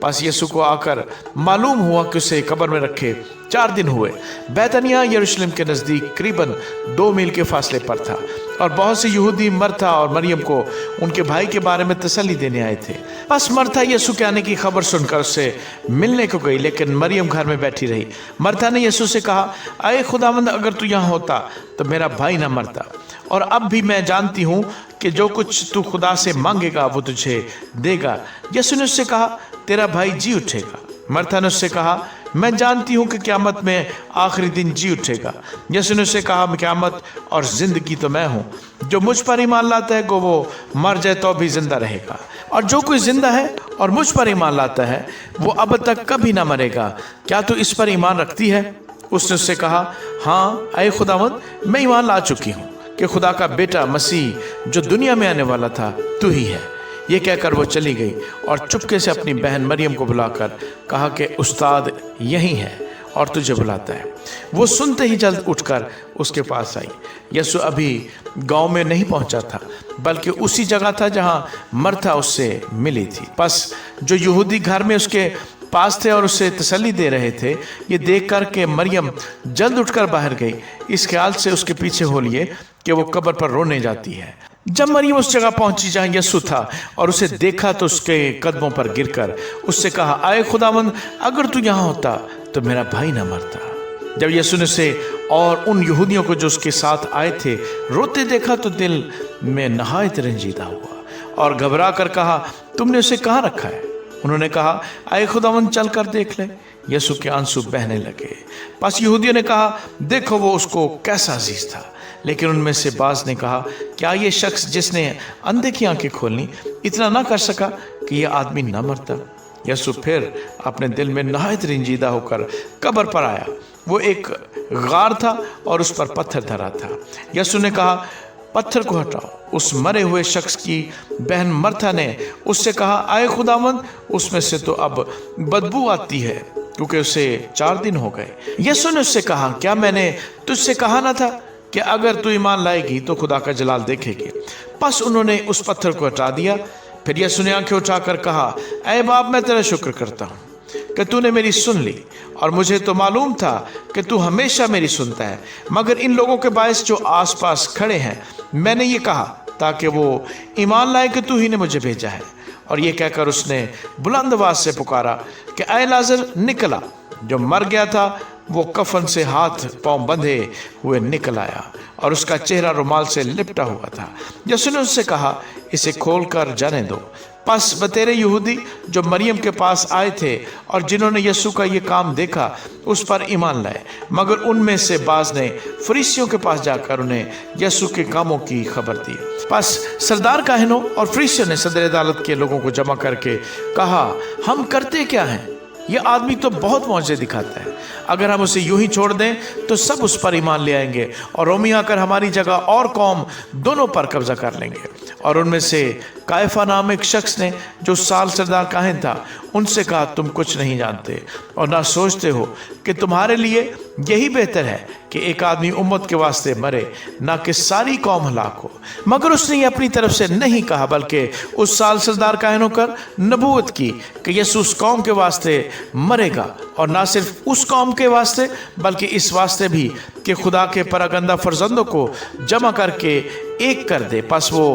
बस यीशु को आकर मालूम हुआ कि उसे कब्र में रखे 4 दिन हुए। बैतनिया यरूशलेम के नज़दीक करीबन 2 मील के फासले पर था, और बहुत से यहूदी मरथा और मरियम को उनके भाई के बारे में तसल्ली देने आए थे। बस मरथा यीशु के आने की खबर सुनकर उससे मिलने को गई, लेकिन मरियम घर में बैठी रही। मरथा ने यीशु से कहा, अरे खुदावंद, अगर तू यहाँ होता तो मेरा भाई ना मरता। और अब भी मैं जानती हूँ कि जो कुछ तू खुदा से मांगेगा वो तुझे देगा। यीशु ने उससे कहा, तेरा भाई जी उठेगा। मरथा ने उससे कहा, मैं जानती हूँ कि क़यामत में आखिरी दिन जी उठेगा। यीशु ने उससे कहा, क़यामत और ज़िंदगी तो मैं हूँ। जो मुझ पर ईमान लाता है वो मर जाए तो भी जिंदा रहेगा, और जो कोई जिंदा है और मुझ पर ईमान लाता है वो अब तक कभी ना मरेगा। क्या तू इस पर ईमान रखती है? उसने उससे कहा, हाँ ऐ खुदावंद, मैं ईमान ला चुकी हूँ कि खुदा का बेटा मसीह जो दुनिया में आने वाला था तू ही है। ये कहकर वो चली गई और चुपके से अपनी बहन मरियम को बुलाकर कहा कि उस्ताद यहीं है और तुझे बुलाता है। वो सुनते ही जल्द उठकर उसके पास आई। यीशु अभी गांव में नहीं पहुंचा था, बल्कि उसी जगह था जहां मरथा उससे मिली थी। बस जो यहूदी घर में उसके पास थे और उसे तसल्ली दे रहे थे, ये देख कर के मरियम जल्द उठकर बाहर गई, इस ख्याल से उसके पीछे हो लिए कि वो कब्र पर रोने जाती है। जब मरियम उस जगह पहुंची जहां यीशु था और उसे देखा तो उसके कदमों पर गिरकर उससे कहा, आए खुदावंद, अगर तू यहाँ होता तो मेरा भाई ना मरता। जब यीशु ने उसे और उन यहूदियों को जो उसके साथ आए थे रोते देखा तो दिल में नहायत रंजीदा हुआ और घबरा कर कहा, तुमने उसे कहाँ रखा है? उन्होंने कहा, आए खुदावंद, चल कर देख ले। यीशु के आंसू बहने लगे। बस यहूदियों ने कहा, देखो वो उसको कैसा अजीज था। लेकिन उनमें से बाज ने कहा, क्या ये शख्स जिसने अंधे की आंखें खोलनी इतना ना कर सका कि ये आदमी ना मरता? यीशु फिर अपने दिल में नहायत रंजीदा होकर कब्र पर आया। वो एक गार था और उस पर पत्थर धरा था। यीशु ने कहा, पत्थर को हटाओ। उस मरे हुए शख्स की बहन मरथा ने उससे कहा, आए खुदावंद, उसमें से तो अब बदबू आती है क्योंकि उसे 4 दिन हो गए। यीशु ने उससे कहा, क्या मैंने तुझसे कहा ना था कि अगर तू ईमान लाएगी तो खुदा का जलाल देखेगी? बस उन्होंने उस पत्थर को हटा दिया। फिर यीशु ने आंखें उठाकर कहा, ऐ बाप, मैं तेरा शुक्र करता हूँ कि तूने मेरी सुन ली, और मुझे तो मालूम था कि तू हमेशा मेरी सुनता है, मगर इन लोगों के बायस जो आसपास खड़े हैं मैंने ये कहा ताकि वो ईमान लाए कि तू ही ने मुझे भेजा है। और ये कहकर उसने बुलंद आवाज से पुकारा कि ऐ लाजर, निकला। जो मर गया था वो कफन से हाथ पांव बंधे हुए निकल आया और उसका चेहरा रुमाल से लिपटा हुआ था। यीशु ने उससे कहा, इसे खोल कर जाने दो। बस बतेरे यहूदी जो मरियम के पास आए थे और जिन्होंने यीशु का ये काम देखा उस पर ईमान लाए, मगर उनमें से बाज ने फरीसियों के पास जाकर उन्हें यीशु के कामों की खबर दी। बस सरदार काहिनों और फरीसियों ने सदर अदालत के लोगों को जमा करके कहा, हम करते क्या हैं? यह आदमी तो बहुत मौजे दिखाता है। अगर हम उसे यूं ही छोड़ दें तो सब उस पर ईमान ले आएंगे और रोमी आकर हमारी जगह और कौम दोनों पर कब्जा कर लेंगे। और उनमें से कायफा नाम एक शख्स ने, जो साल सरदार काहिन था, उनसे कहा, तुम कुछ नहीं जानते और ना सोचते हो कि तुम्हारे लिए यही बेहतर है कि एक आदमी उम्मत के वास्ते मरे, ना कि सारी कौम हलाक हो। मगर उसने ये अपनी तरफ से नहीं कहा, बल्कि उस साल सरदार काहिन होकर नबूवत की कि यीशु उस कौम के वास्ते मरेगा, और ना सिर्फ उस कौम के वास्ते बल्कि इस वास्ते भी कि खुदा के परागंदा फर्जंदों को जमा करके एक कर दे। बस वो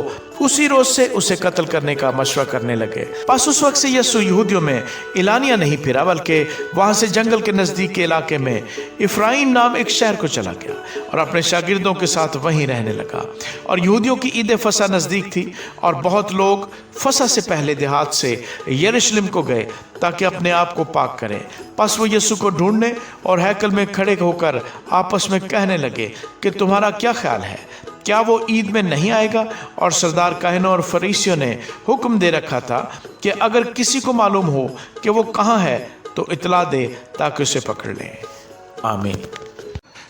उसी रोज से उसे कत्ल करने का मशवरा करने लगे। बस उस वक्त से यीशु यहूदियों में इलानिया नहीं फिरा, बल्कि वहां से जंगल के नजदीक के इलाके में इफ्राइम नाम एक शहर को चला गया और अपने शागिर्दों के साथ वहीं रहने लगा। और यहूदियों की ईद फसह नजदीक थी और बहुत लोग फसह से पहले देहात से यरूशलेम को गए ताकि अपने आप को पाक करें। बस वो यीशु को ढूंढने और हैकल में खड़े होकर आपस में कहने लगे कि तुम्हारा क्या ख्याल है, क्या वो ईद में नहीं आएगा? और सरदार काहिनों और फरीसियों ने हुक्म दे रखा था कि अगर किसी को मालूम हो कि वो कहाँ है तो इतला दे ताकि उसे पकड़ लें। आमीन।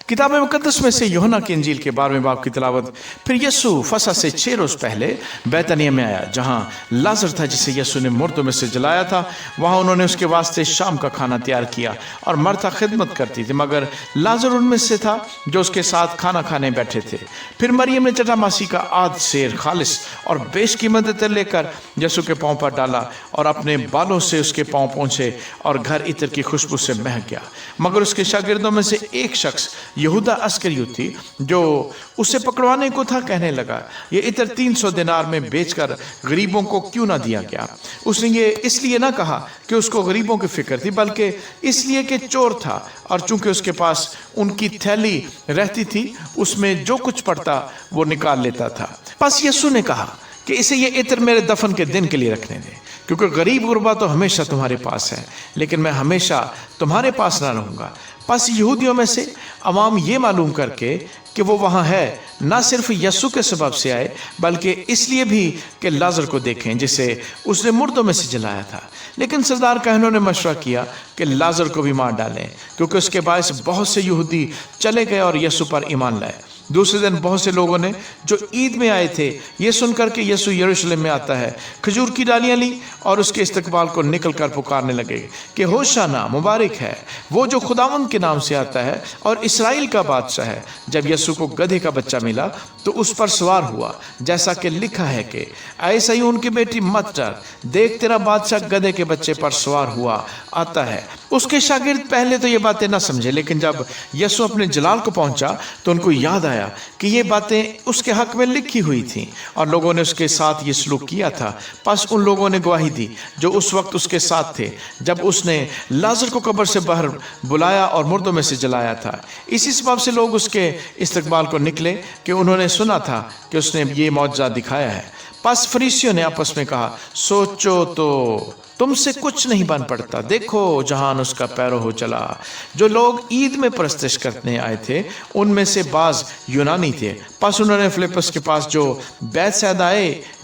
किताब मुकद्दस में से यूहन्ना की इंजील के 12वें बाब की तिलावत। फिर यीशु फसह से 6 रोज पहले बैतनिय्याह में आया, जहां लाजर था जिसे यीशु ने मुर्दों में से जलाया था। वहां उन्होंने उसके वास्ते शाम का खाना तैयार किया और मरथा खिदमत करती थी, मगर लाजर उनमें से था जो उसके साथ खाना खाने बैठे थे। फिर मरियम ने जटामासी का आध सेर खालिस और बेशकीमत इत्र लेकर यीशु के पांव पर डाला और अपने बालों से उसके पांव पोंछे और घर इत्र की खुशबू से महक गया। मगर उसके शागिर्दों में से एक शख्स यहूदा अस्करियोती जो उसे पकड़वाने को था, कहने लगा, ये इत्र 300 दिनार में बेचकर गरीबों को क्यों ना दिया गया? उसने ये इसलिए ना कहा कि उसको गरीबों की फिक्र थी, बल्कि इसलिए कि चोर था और चूंकि उसके पास उनकी थैली रहती थी, उसमें जो कुछ पड़ता वो निकाल लेता था। बस यीशु ने कहा कि इसे ये इत्र मेरे दफन के दिन के लिए रखने दें, क्योंकि गरीब गुरबा तो हमेशा तुम्हारे पास है, लेकिन मैं हमेशा तुम्हारे पास ना रहूँगा। बस यहूदियों में से अवाम ये मालूम करके कि वो वहाँ है, ना सिर्फ यीशु के सबब से आए, बल्कि इसलिए भी कि लाजर को देखें जिसे उसने मुर्दों में से जलाया था। लेकिन सरदार काहिनों ने मशवरा किया कि लाजर को भी मार डालें, क्योंकि उसके बायस बहुत से यहूदी चले गए और यीशु पर ईमान लाए। दूसरे दिन बहुत से लोगों ने जो ईद में आए थे ये सुनकर के यीशु यरूशलेम में आता है, खजूर की डालियां ली और उसके इस्तकबाल को निकल कर पुकारने लगे कि होशाना, मुबारक है वो जो खुदावंद के नाम से आता है और इस्राएल का बादशाह है। जब यीशु को गधे का बच्चा मिला तो उस पर सवार हुआ, जैसा कि लिखा है कि ऐसा ही उनकी बेटी मत डर, देख तेरा बादशाह गधे के बच्चे पर सवार हुआ आता है। उसके शागिर्द पहले तो ये बातें ना समझे, लेकिन जब यीशु अपने जलाल को पहुंचा तो उनको याद आया कि ये बातें उसके हक में लिखी हुई थीं और लोगों ने उसके साथ ये सलूक किया था। बस उन लोगों ने गवाही दी जो उस वक्त उसके साथ थे, जब उसने लाजर को कब्र से बाहर बुलाया और मुर्दों में से जलाया था। इसी सबब से लोग उसके इस्तकबाल को निकले कि उन्होंने सुना था कि उसने ये मौजज़ा दिखाया है। बस फरीसियों ने आपस में कहा, सोचो तो तुमसे कुछ नहीं बन पड़ता, देखो जहान उसका पैरों हो चला। जो लोग ईद में परस्तिश करने आए थे उनमें से बाज यूनानी थे। बस उन्होंने फिलिप्पस के पास जो बैतसैदा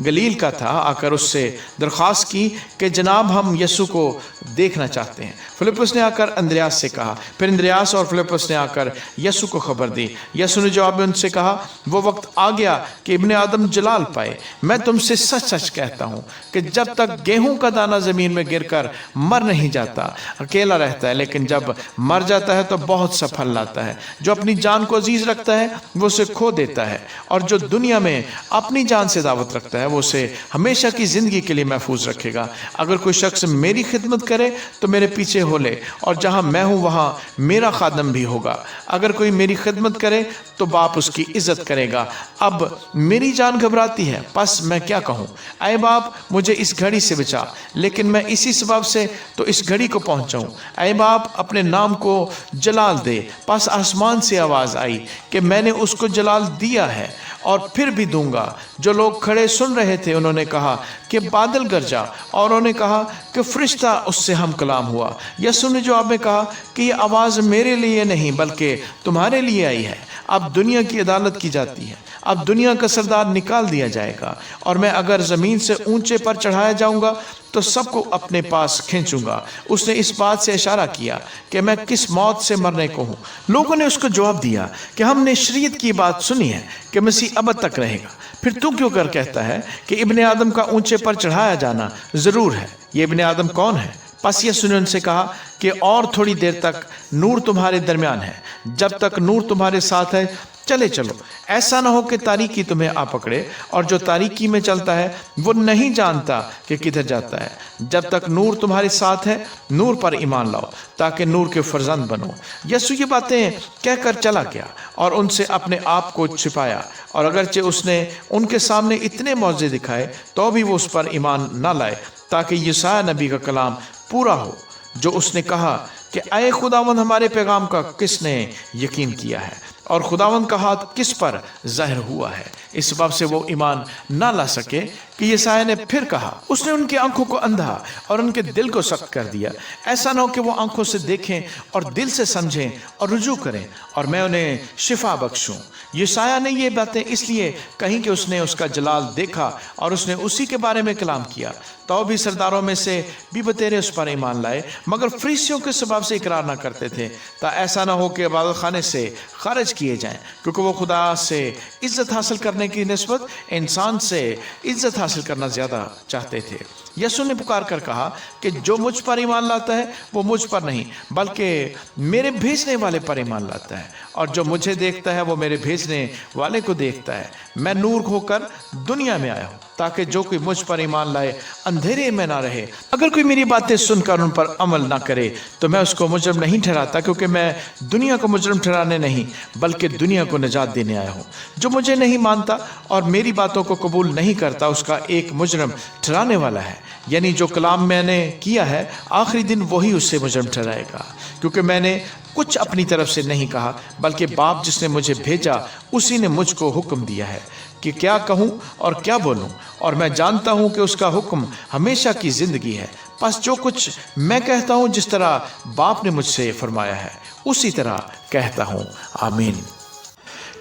गलील का था आकर उससे दरख्वास्त की कि जनाब हम यीशु को देखना चाहते हैं। फिलिप्पस ने आकर अंद्रयास से कहा, फिर अंद्रयास और फिलिप्पस ने आकर यीशु को खबर दी। यीशु ने जवाब में उनसे कहा, वो वक्त आ गया कि इब्ने आदम जलाल पाए। मैं तुमसे सच सच कहता हूँ कि जब तक गेहूं का दाना जमीन में गिरकर मर नहीं जाता, अकेला रहता है, लेकिन जब मर जाता है तो बहुत सा फल लाता है। जो अपनी जान को अजीज रखता है वो उसे खो देता है, और जो दुनिया में अपनी जान से दावत रखता है वो उसे हमेशा की जिंदगी के लिए महफूज रखेगा। अगर कोई शख्स मेरी खिदमत करे तो मेरे पीछे हो ले, और जहां मैं हूं वहां मेरा खादम भी होगा। अगर कोई मेरी खिदमत करे तो बाप उसकी इज्जत करेगा। अब मेरी जान घबराती है, बस मैं क्या कहूँ? ऐ बाप मुझे इस घड़ी से बचा, लेकिन मैं इसी सबब से तो इस घड़ी को पहुंचा हूँ। ऐ बाप अपने नाम को जलाल दे। बस आसमान से आवाज़ आई कि मैंने उसको जलाल दिया है और फिर भी दूंगा। जो लोग खड़े सुन रहे थे उन्होंने कहा कि बादल गरजा, और उन्होंने कहा कि फरिश्ता उससे हम कलाम हुआ। यीशु ने जवाब में कहा कि ये आवाज़ मेरे लिए नहीं बल्कि तुम्हारे लिए आई है। अब दुनिया की अदालत की जाती है, अब दुनिया का सरदार निकाल दिया जाएगा, और मैं अगर ज़मीन से ऊंचे पर चढ़ाया जाऊंगा तो सबको अपने पास खींचूंगा। उसने इस बात से इशारा किया कि मैं किस मौत से मरने को हूँ। लोगों ने उसको जवाब दिया कि हमने शरीयत की बात सुनी है कि मसीह अबद तक रहेगा, फिर तू क्यों कर कहता है कि इब्ने आदम का ऊंचे पर चढ़ाया जाना ज़रूर है? ये इब्ने आदम कौन है? बस यीशु ने उनसे कहा कि और थोड़ी देर तक नूर तुम्हारे दरमियान है। जब तक नूर तुम्हारे साथ है चले चलो, ऐसा ना हो कि तारीकी तुम्हें आ पकड़े, और जो तारीकी में चलता है वो नहीं जानता कि किधर जाता है। जब तक नूर तुम्हारे साथ है, नूर पर ईमान लाओ ताकि नूर के फर्जंद बनो। यसु ये बातें कहकर चला गया और उनसे अपने आप को छिपाया, और अगरचे उसने उनके सामने इतने मौजे दिखाए तो भी वो उस पर ईमान न लाए, ताकि यशायाह नबी का कलाम पूरा हो जो उसने कहा कि ऐ खुदावंद, हमारे पैगाम का किसने यकीन किया है और खुदावंद का हाथ किस पर ज़ाहिर हुआ है। इस बात से वो ईमान ना ला सके कि यशायाह ने फिर कहा, उसने उनकी आंखों को अंधा और उनके दिल को सख्त कर दिया। ऐसा ना हो कि वो आंखों से देखें और दिल से समझें और रुजू करें और मैं उन्हें शिफा बख्शूं। यशायाह ने ये बातें इसलिए कहीं कि उसने उसका जलाल देखा और उसने उसी के बारे में कलाम किया। तो भी सरदारों में से भी बतेरे उस पर ईमान लाए, मगर फरीसियों के स्वभाव से इकरार ना करते थे, ता ऐसा ना हो कि इबादत खाने से खारिज किए जाएं, क्योंकि वो खुदा से इज्जत हासिल करने की निस्बत इंसान से इज्जत हासिल करना ज़्यादा चाहते थे। यसु ने पुकार कर कहा कि जो मुझ पर ईमान लाता है वो मुझ पर नहीं बल्कि मेरे भेजने वाले पर ईमान लाता है, और जो मुझे देखता है वो मेरे भेजने वाले को देखता है। मैं नूर होकर दुनिया में आया हूँ ताकि जो कोई मुझ पर ईमान लाए अंधेरे में ना रहे। अगर कोई मेरी बातें सुनकर उन पर अमल ना करे तो मैं उसको मुजरिम नहीं ठहराता, क्योंकि मैं दुनिया को मुजरिम ठहराने नहीं बल्कि दुनिया को निजात देने आया हूँ। जो मुझे नहीं मानता और मेरी बातों को कबूल नहीं करता उसका एक मुजरिम ठहराने वाला है, यानी जो कलाम मैंने किया है आखिरी दिन वही उससे मुजरिम ठहराएगा, क्योंकि मैंने कुछ अपनी तरफ से नहीं कहा बल्कि बाप जिसने मुझे भेजा उसी ने मुझको हुक्म दिया है कि क्या कहूँ और क्या बोलूँ, और मैं जानता हूँ कि उसका हुक्म हमेशा की ज़िंदगी है। बस जो कुछ मैं कहता हूँ जिस तरह बाप ने मुझसे फरमाया है उसी तरह कहता हूँ। आमीन।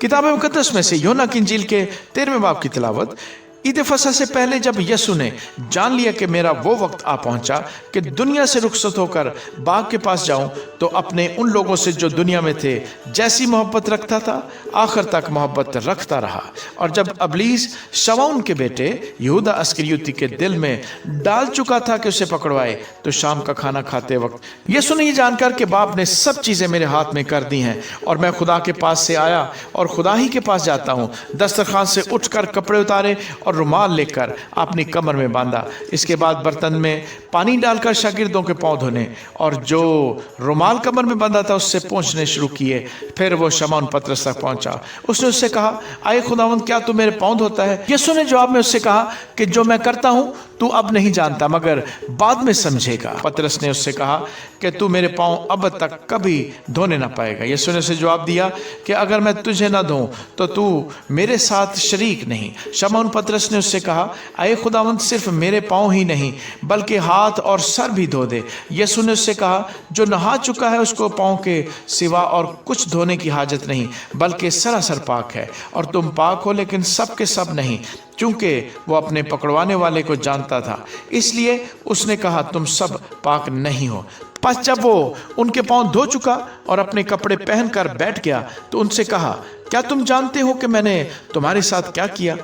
किताब मुकद्दस में से यूहन्ना की इंजील के 13वें बाब की तिलावत। ईद फसह से पहले जब यसु ने जान लिया कि मेरा वो वक्त आ पहुंचा कि दुनिया से रुखसत होकर बाप के पास जाऊं, तो अपने उन लोगों से जो दुनिया में थे जैसी मोहब्बत रखता था आखिर तक मोहब्बत रखता रहा। और जब अबलीस शमौन के बेटे यहूदा अस्करियोती के दिल में डाल चुका था कि उसे पकड़वाए, तो शाम का खाना खाते वक्त यसु ने ये जानकर कि बाप ने सब चीज़ें मेरे हाथ में कर दी हैं और मैं खुदा के पास से आया और खुदा ही के पास जाता हूँ, दस्तरखान से उठकर कपड़े उतारे और रुमाल लेकर अपनी कमर में बांधा। इसके बाद बर्तन में पानी डालकर शागिर्दों के पांव धोने और जो रुमाल कमर में बांधा था उससे पोंछने शुरू किए। फिर वो शमौन पतरस तक पहुंचा। उसने उससे कहा, आए खुदावंद, क्या तू मेरे पांव धोता है? यीशु ने जवाब में उससे कहा कि जो मैं करता हूं तू अब नहीं जानता मगर बाद में समझेगा। पतरस ने उससे कहा कि तू मेरे पांव अब तक कभी धोने ना पाएगा। यीशु ने उसे जवाब दिया कि अगर मैं तुझे ना धोऊं तो तू मेरे साथ शरीक नहीं। शमौन पतरस ने उससे कहा, आए खुदावंद, सिर्फ मेरे पांव ही नहीं बल्कि हाथ और सर भी धो दे। यीशु ने उससे कहा, जो नहा चुका है उसको पांव के सिवा और कुछ धोने की हाजत नहीं बल्कि सरासर पाक है। और तुम पाक हो लेकिन सब के सब नहीं, क्योंकि वो अपने पकड़वाने वाले को जानता था, इसलिए उसने कहा तुम सब पाक नहीं हो। बस जब वो उनके पांव धो चुका और अपने कपड़े पहनकर बैठ गया तो उनसे कहा, क्या तुम जानते हो कि मैंने तुम्हारे साथ क्या किया?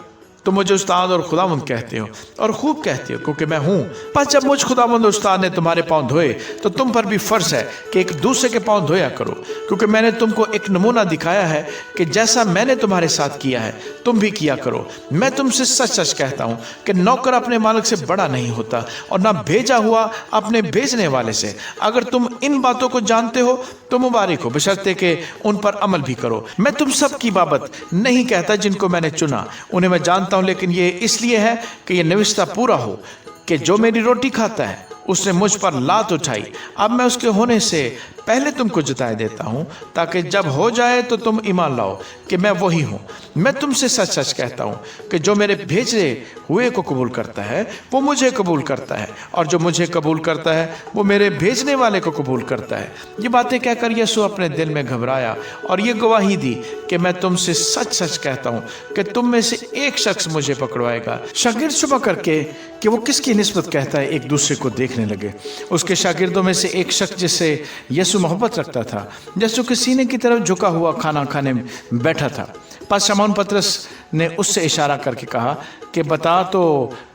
तुम मुझे उस्ताद और खुदावंद कहते हो और खूब कहते हो, क्योंकि मैं हूँ। बस जब मुझ खुदावंद उस्ताद ने तुम्हारे पांव धोए तो तुम पर भी फर्ज है कि एक दूसरे के पांव धोया करो, क्योंकि मैंने तुमको एक नमूना दिखाया है कि जैसा मैंने तुम्हारे साथ किया है तुम भी किया करो। मैं तुमसे सच सच कहता हूँ कि नौकर अपने मालिक से बड़ा नहीं होता और ना भेजा हुआ अपने भेजने वाले से। अगर तुम इन बातों को जानते हो तो मुबारक हो, बशर्ते कि उन पर अमल भी करो। मैं तुम सब की बाबत नहीं कहता जिनको मैंने चुना, उन्हें मैं जानता हूं, लेकिन ये इसलिए है कि ये निविष्टा पूरा हो कि जो मेरी रोटी खाता है उसने मुझ पर लात उठाई। अब मैं उसके होने से पहले तुमको जताए देता हूं ताकि जब हो जाए तो तुम ईमान लाओ कि मैं वही हूं। मैं तुमसे सच सच कहता हूं कि जो मेरे भेजे हुए को कबूल करता है वो मुझे कबूल करता है, और जो मुझे कबूल करता है वो मेरे भेजने वाले को कबूल करता है। ये बातें कहकर यीशु अपने दिल में घबराया और ये गवाही दी कि मैं तुमसे सच सच कहता हूं कि तुम में से एक शख्स मुझे पकड़वाएगा। शागिर्द शुबा करके कि वो किसकी निस्बत कहता है एक दूसरे को देखने लगे। उसके शागिर्दों में से एक शख्स जिससे यीशु मोहब्बत रखता था, यीशु के सीने की तरफ झुका हुआ खाना खाने में बैठा था। पास शमौन पतरस ने उससे इशारा करके कहा कि बता तो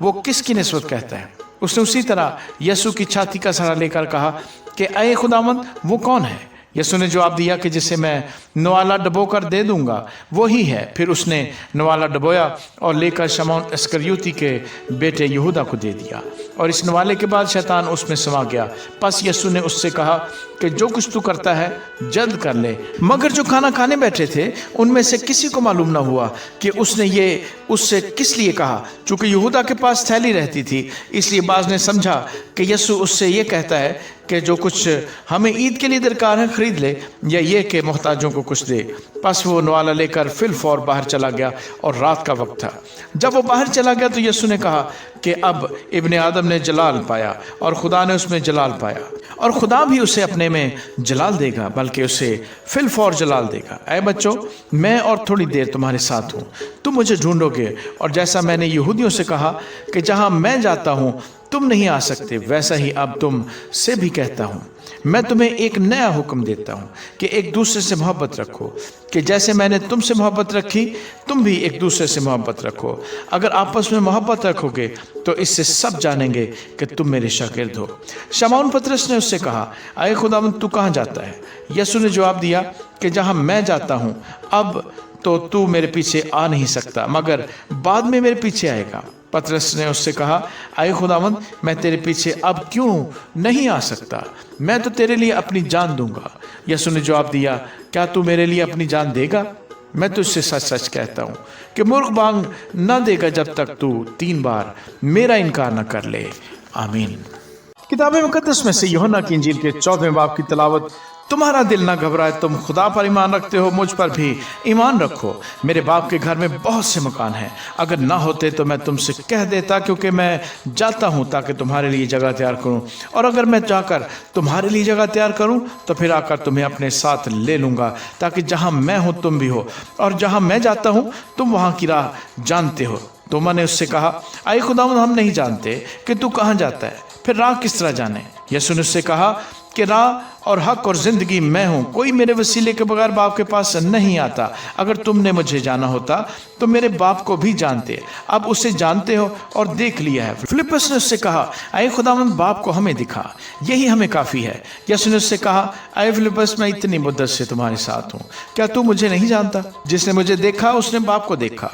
वो किसकी निस्बत कहता है। उसने उसी तरह यीशु की छाती का सहारा लेकर कहा कि ऐ खुदावंद, वो कौन है? यसु ने जवाब दिया कि जिसे मैं नवाला डबो कर दे दूंगा वही है। फिर उसने नवाला डबोया और लेकर शमौन इस्करियोती के बेटे यहूदा को दे दिया, और इस नवाले के बाद शैतान उसमें समा गया। बस यसु ने उससे कहा कि जो कुछ तू करता है जल्द कर ले। मगर जो खाना खाने बैठे थे उनमें से किसी को मालूम न हुआ कि उसने ये उससे किस लिए कहा। चूंकि यहूदा के पास थैली रहती थी, इसलिए बाज ने समझा कि यसु उससे ये कहता है कि जो कुछ हमें ईद के लिए दरकार है खरीद ले, या ये कि मोहताजों को कुछ दे। बस वो नवाला लेकर फिलफौर बाहर चला गया, और रात का वक्त था। जब वो बाहर चला गया तो यसु ने कहा कि अब इब्ने आदम ने जलाल पाया, और खुदा ने उसमें जलाल पाया, और खुदा भी उसे अपने में जलाल देगा, बल्कि उसे फिलफौर जलाल देगा। ऐ बच्चों, मैं और थोड़ी देर तुम्हारे साथ हूँ, तुम मुझे ढूंढोगे, और जैसा मैंने यहूदियों से कहा कि जहाँ मैं जाता हूँ तुम नहीं आ सकते, वैसा ही अब तुम से भी कहता हूँ। मैं तुम्हें एक नया हुक्म देता हूँ कि एक दूसरे से मोहब्बत रखो, कि जैसे मैंने तुमसे मोहब्बत रखी तुम भी एक दूसरे से मोहब्बत रखो। अगर आपस में मोहब्बत रखोगे तो इससे सब जानेंगे कि तुम मेरे शागिर्द हो। शमौन पतरस ने उससे कहा, आए खुदावंद तू कहाँ जाता है? यसु ने जवाब दिया कि जहाँ मैं जाता हूँ अब तो तू मेरे पीछे आ नहीं सकता, मगर बाद में मेरे पीछे आएगा। पतरस ने उससे कहा, आए खुदावंद मैं तेरे पीछे अब क्यों नहीं आ सकता? मैं तो तेरे लिए अपनी जान दूंगा। यसु ने जवाब दिया, क्या तू मेरे लिए अपनी जान देगा? मैं तुझसे सच सच कहता हूँ कि मुर्ग बांग न देगा जब तक तू 3 बार मेरा इनकार न कर ले। आमीन। किताब मुकद्दस में से यूहन्ना की इंजील के 14वें बाब की तिलावत। तुम्हारा दिल ना घबराए, तुम खुदा पर ईमान रखते हो, मुझ पर भी ईमान रखो। मेरे बाप के घर में बहुत से मकान हैं, अगर ना होते तो मैं तुमसे कह देता, क्योंकि मैं जाता हूँ ताकि तुम्हारे लिए जगह तैयार करूँ। और अगर मैं जाकर तुम्हारे लिए जगह तैयार करूँ तो फिर आकर तुम्हें अपने साथ ले लूँगा, ताकि जहाँ मैं हूँ तुम भी हो, और जहाँ मैं जाता हूँ तुम वहाँ की राह जानते हो। तोमा ने उससे कहा, आई खुदावंद हम नहीं जानते कि तू कहाँ जाता है, फिर राह किस तरह जाने? यसु ने उससे कहा कि राह और हक और जिंदगी मैं हूँ, कोई मेरे वसीले के बगैर बाप के पास नहीं आता। अगर तुमने मुझे जाना होता तो मेरे बाप को भी जानते, अब उसे जानते हो और देख लिया है। फिलिप्पस ने उससे कहा, आए खुदावंद बाप को हमें दिखा, यही हमें काफ़ी है। यसु ने उससे कहा, आए फिलिप्पस मैं इतनी मुद्दत से तुम्हारे साथ हूँ, क्या तू मुझे नहीं जानता? जिसने मुझे देखा उसने बाप को देखा।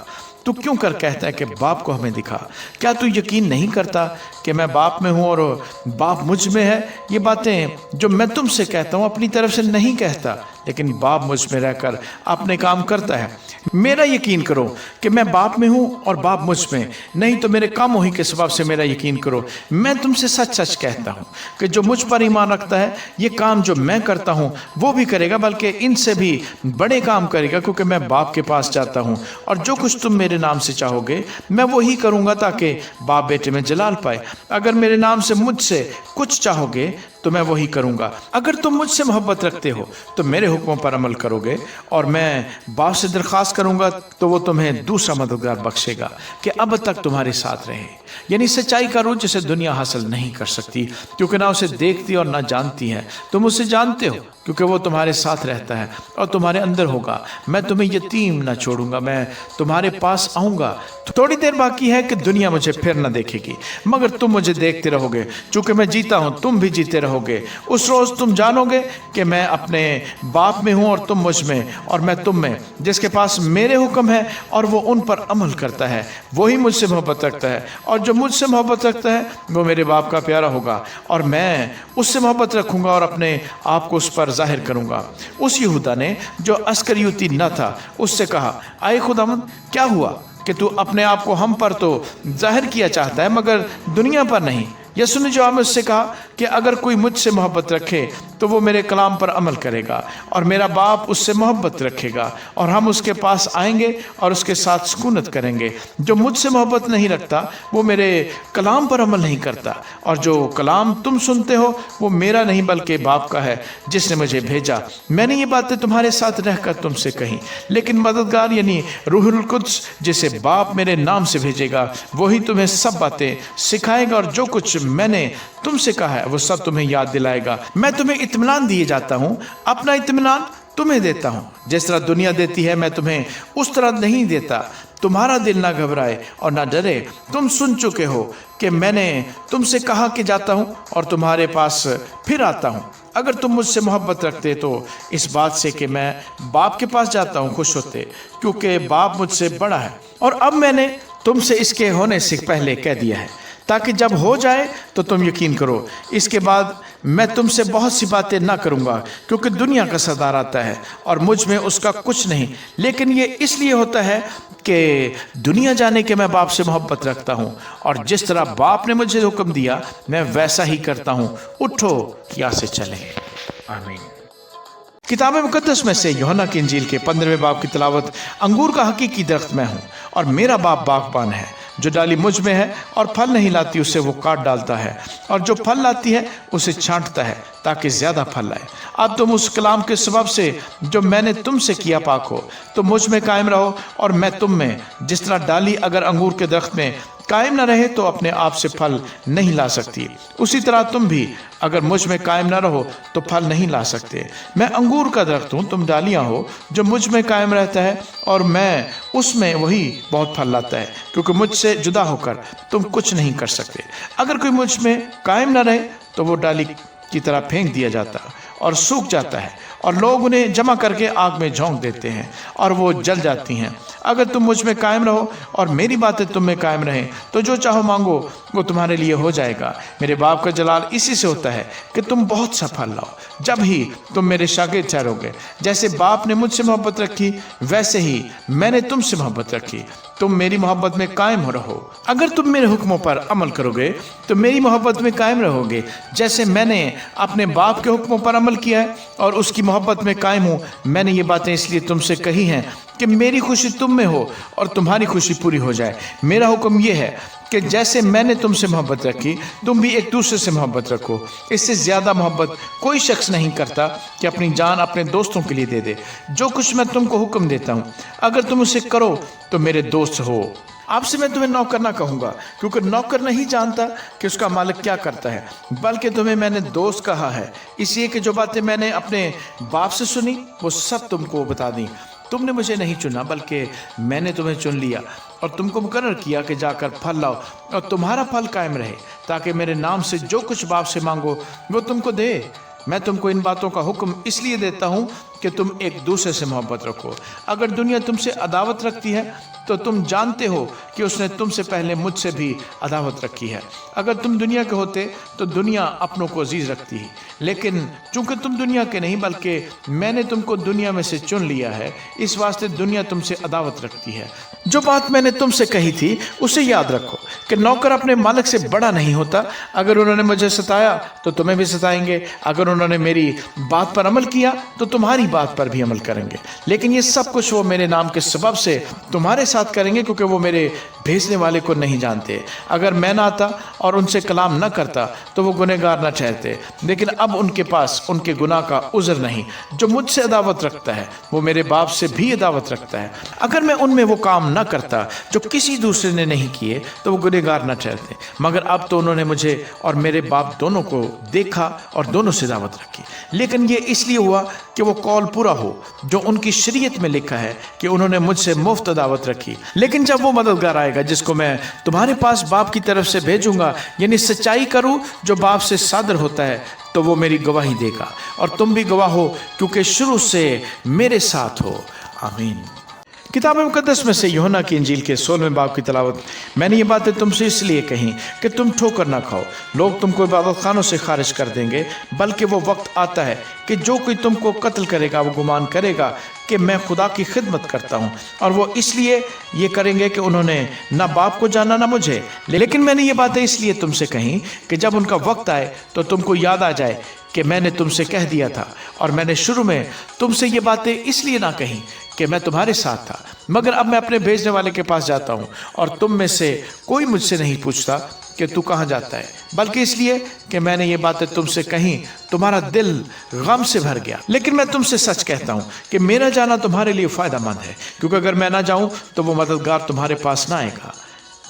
तू क्यों कर कहता है कि बाप को हमें दिखा? क्या तू यकीन नहीं करता कि मैं बाप में हूँ और बाप मुझ में है? ये बातें जो मैं तुमसे कहता हूँ अपनी तरफ से नहीं कहता, लेकिन बाप मुझ में रहकर अपने काम करता है। मेरा यकीन करो कि मैं बाप में हूँ और बाप मुझ में, नहीं तो मेरे कामों ही के सबब से मेरा यकीन करो। मैं तुमसे सच सच कहता हूँ कि जो मुझ पर ईमान रखता है ये काम जो मैं करता हूँ वो भी करेगा, बल्कि इनसे भी बड़े काम करेगा, क्योंकि मैं बाप के पास जाता हूँ। और जो कुछ तुम मेरे नाम से चाहोगे मैं वही करूँगा, ताकि बाप बेटे में जलाल पाए। अगर मेरे नाम से मुझसे कुछ चाहोगे तो मैं वही करूँगा। अगर तुम मुझसे मोहब्बत रखते हो तो मेरे हुक्मों पर अमल करोगे, और मैं बाप से दरख्वास्त करूँगा तो वो तुम्हें दूसरा मददगार बख्शेगा कि अब तक तुम्हारे साथ रहे, यानी सच्चाई का रूप जिसे दुनिया हासिल नहीं कर सकती, क्योंकि ना उसे देखती और ना जानती है। तुम उसे जानते हो क्योंकि वो तुम्हारे साथ रहता है और तुम्हारे अंदर होगा। मैं तुम्हें यतीम ना छोड़ूंगा, मैं तुम्हारे पास आऊँगा। थोड़ी देर बाकी है कि दुनिया मुझे फिर न देखेगी, मगर तुम मुझे देखते रहोगे। चूँकि मैं जीता हूँ तुम भी जीते रहोगे। उस रोज़ तुम जानोगे कि मैं अपने बाप में हूँ और तुम मुझ में और मैं तुम में। जिसके पास मेरे हुक्म है और वो उन पर अमल करता है वही मुझसे मोहब्बत रखता है, और जो मुझसे मोहब्बत रखता है वो मेरे बाप का प्यारा होगा, और मैं उससे मोहब्बत रखूँगा और अपने आप को उस पर जाहिर करूँगा। उस यहूदा ने जो अस्करियोती न था उससे कहा, आए खुदावंद क्या हुआ कि तू अपने आप को हम पर तो जाहिर किया चाहता है मगर दुनिया पर नहीं? यसु ने जवाब में उससे कहा कि अगर कोई मुझसे मोहब्बत रखे तो वो मेरे कलाम पर अमल करेगा, और मेरा बाप उससे मोहब्बत रखेगा और हम उसके पास आएंगे और उसके साथ सुकूनत करेंगे। जो मुझसे मोहब्बत नहीं रखता वो मेरे कलाम पर अमल नहीं करता, और जो कलाम तुम सुनते हो वो मेरा नहीं बल्कि बाप का है जिसने मुझे भेजा। मैंने ये बातें तुम्हारे साथ रहकर तुमसे कही, लेकिन मददगार यानी रूहुल कुद्स जिसे बाप मेरे नाम से भेजेगा वही तुम्हें सब बातें सिखाएगा, और जो कुछ मैंने तुमसे कहा है वो सब तुम्हें याद दिलाएगा। मैं तुम्हें इत्मीनान दिए जाता हूँ, अपना इत्मीनान तुम्हें देता हूँ। जिस तरह दुनिया देती है मैं तुम्हें उस तरह नहीं देता। तुम्हारा दिल ना घबराए और ना डरे। तुम सुन चुके हो कि मैंने तुमसे कहा कि जाता हूँ और तुम्हारे पास फिर आता हूँ। अगर तुम मुझसे मोहब्बत रखते तो इस बात से कि मैं बाप के पास जाता हूँ खुश होते, क्योंकि बाप मुझसे बड़ा है। और अब मैंने तुमसे इसके होने से पहले कह दिया है, ताकि जब हो जाए तो तुम यकीन करो। इसके बाद मैं तुमसे बहुत सी बातें ना करूँगा, क्योंकि दुनिया का सरदार आता है और मुझ में उसका कुछ नहीं, लेकिन ये इसलिए होता है कि दुनिया जाने के मैं बाप से मोहब्बत रखता हूँ, और जिस तरह बाप ने मुझे हुक्म दिया मैं वैसा ही करता हूँ। उठो, यहाँ से चलें। आमीन। किताब मुकद्दस में से यूहन्ना की इंजील के 15वें बाब की तिलावत। अंगूर का हकीकी दरख्त मैं हूँ और मेरा बाप बागबान है। जो डाली मुझ में है और फल नहीं लाती उसे वो काट डालता है, और जो फल लाती है उसे छांटता है ताकि ज्यादा फल लाए। अब तुम उस कलाम के सबब से जो मैंने तुमसे किया पाक हो। तुम मुझ में कायम रहो और मैं तुम में। जिस तरह डाली अगर अंगूर के दरख्त में कायम न रहे तो अपने आप से फल नहीं ला सकती, उसी तरह तुम भी अगर मुझ में कायम न रहो तो फल नहीं ला सकते। मैं अंगूर का दरख्त हूँ, तुम डालियाँ हो। जो मुझ में कायम रहता है और मैं उसमें, वही बहुत फल लाता है, क्योंकि मुझसे जुदा होकर तुम कुछ नहीं कर सकते। अगर कोई मुझ में कायम न रहे तो वो डाली की तरह फेंक दिया जाता और सूख जाता है, और लोग उन्हें जमा करके आग में झोंक देते हैं और वो जल जाती हैं। अगर तुम मुझ में कायम रहो और मेरी बातें तुम में कायम रहें तो जो चाहो मांगो वो तुम्हारे लिए हो जाएगा। मेरे बाप का जलाल इसी से होता है कि तुम बहुत सा फल लाओ, जब ही तुम मेरे शागिर्द ठहरोगे। जैसे बाप ने मुझसे मोहब्बत रखी वैसे ही मैंने तुमसे मोहब्बत रखी। तुम मेरी मोहब्बत में कायम रहो। अगर तुम मेरे हुक्मों पर अमल करोगे तो मेरी मोहब्बत में कायम रहोगे, जैसे मैंने अपने बाप के हुक्मों पर अमल किया है और उसकी मोहब्बत में कायम हूँ। मैंने ये बातें इसलिए तुमसे कही हैं कि मेरी खुशी तुम में हो और तुम्हारी खुशी पूरी हो जाए। मेरा हुक्म ये है कि जैसे मैंने तुमसे मोहब्बत रखी तुम भी एक दूसरे से मोहब्बत रखो। इससे ज़्यादा मोहब्बत कोई शख्स नहीं करता कि अपनी जान अपने दोस्तों के लिए दे दे। जो कुछ मैं तुमको हुक्म देता हूँ अगर तुम उसे करो तो मेरे दोस्त हो। आपसे मैं तुम्हें नौकर ना कहूँगा, क्योंकि नौकर नहीं जानता कि उसका मालिक क्या करता है, बल्कि तुम्हें मैंने दोस्त कहा है, इसलिए कि जो बातें मैंने अपने बाप से सुनी वो सब तुमको बता दी। तुमने मुझे नहीं चुना बल्कि मैंने तुम्हें चुन लिया और तुमको मुकर्रर किया कि जाकर फल लाओ और तुम्हारा फल कायम रहे, ताकि मेरे नाम से जो कुछ बाप से मांगो वो तुमको दे। मैं तुमको इन बातों का हुक्म इसलिए देता हूँ कि तुम एक दूसरे से मोहब्बत रखो। अगर दुनिया तुमसे अदावत रखती है तो तुम जानते हो कि उसने तुमसे पहले मुझसे भी अदावत रखी है। अगर तुम दुनिया के होते तो दुनिया अपनों को अजीज रखती है, लेकिन चूंकि तुम दुनिया के नहीं बल्कि मैंने तुमको दुनिया में से चुन लिया है, इस वास्ते दुनिया तुमसे अदावत रखती है। जो बात मैंने तुमसे कही थी उसे याद रखो कि नौकर अपने मालिक से बड़ा नहीं होता। अगर उन्होंने मुझे सताया तो तुम्हें भी सताएंगे, अगर उन्होंने मेरी बात पर अमल किया तो तुम्हारी बात पर भी अमल करेंगे। लेकिन ये सब कुछ वो मेरे नाम के सबब से तुम्हारे साथ करेंगे, क्योंकि वो मेरे भेजने वाले को नहीं जानते। अगर मैं ना आता और उनसे कलाम न करता तो वो गुनहगार न ठहरते, लेकिन अब उनके पास उनके गुनाह का उज़र नहीं। जो मुझसे अदावत रखता है वो मेरे बाप से भी अदावत रखता है। अगर मैं उनमें वो काम न करता जो किसी दूसरे ने नहीं किए तो वो गुनहगार न ठहरते, मगर अब तो उन्होंने मुझे और मेरे बाप दोनों को देखा और दोनों से दावत रखी। लेकिन ये इसलिए हुआ कि वो कौल पूरा हो जो उनकी शरीयत में लिखा है कि उन्होंने मुझसे मुफ्त दावत रखी। लेकिन जब वो मददगार आएगा जिसको मैं तुम्हारे पास बाप की तरफ से भेजूंगा, यानी सच्चाई करूं जो बाप से सादर होता है, तो वो मेरी गवाही देगा और तुम भी गवाह हो, क्योंकि शुरू से मेरे साथ हो। आमीन। किताब मुकद्दस में से यूहन्ना की इंजील के 16वें बाब की तिलावत। मैंने ये बातें तुमसे इसलिए कहीं कि तुम ठोकर ना खाओ। लोग तुमको इबादत खानों से खारिज कर देंगे, बल्कि वो वक्त आता है कि जो कोई तुमको कत्ल करेगा वो गुमान करेगा कि मैं खुदा की खिदमत करता हूँ, और वो इसलिए ये करेंगे कि उन्होंने ना बाप को जाना ना मुझे। लेकिन मैंने ये बातें इसलिए तुमसे कहीं कि जब उनका वक्त आए तो तुमको याद आ जाए कि मैंने तुमसे कह दिया था। और मैंने शुरू में तुमसे ये बातें इसलिए ना कहीं कि मैं तुम्हारे साथ था, मगर अब मैं अपने भेजने वाले के पास जाता हूँ और तुम में से कोई मुझसे नहीं पूछता कि तू कहाँ जाता है, बल्कि इसलिए कि मैंने ये बातें तुमसे कहीं तुम्हारा दिल गम से भर गया। लेकिन मैं तुमसे सच कहता हूँ कि मेरा जाना तुम्हारे लिए फ़ायदेमंद है, क्योंकि अगर मैं ना जाऊँ तो वो मददगार तुम्हारे पास ना आएगा,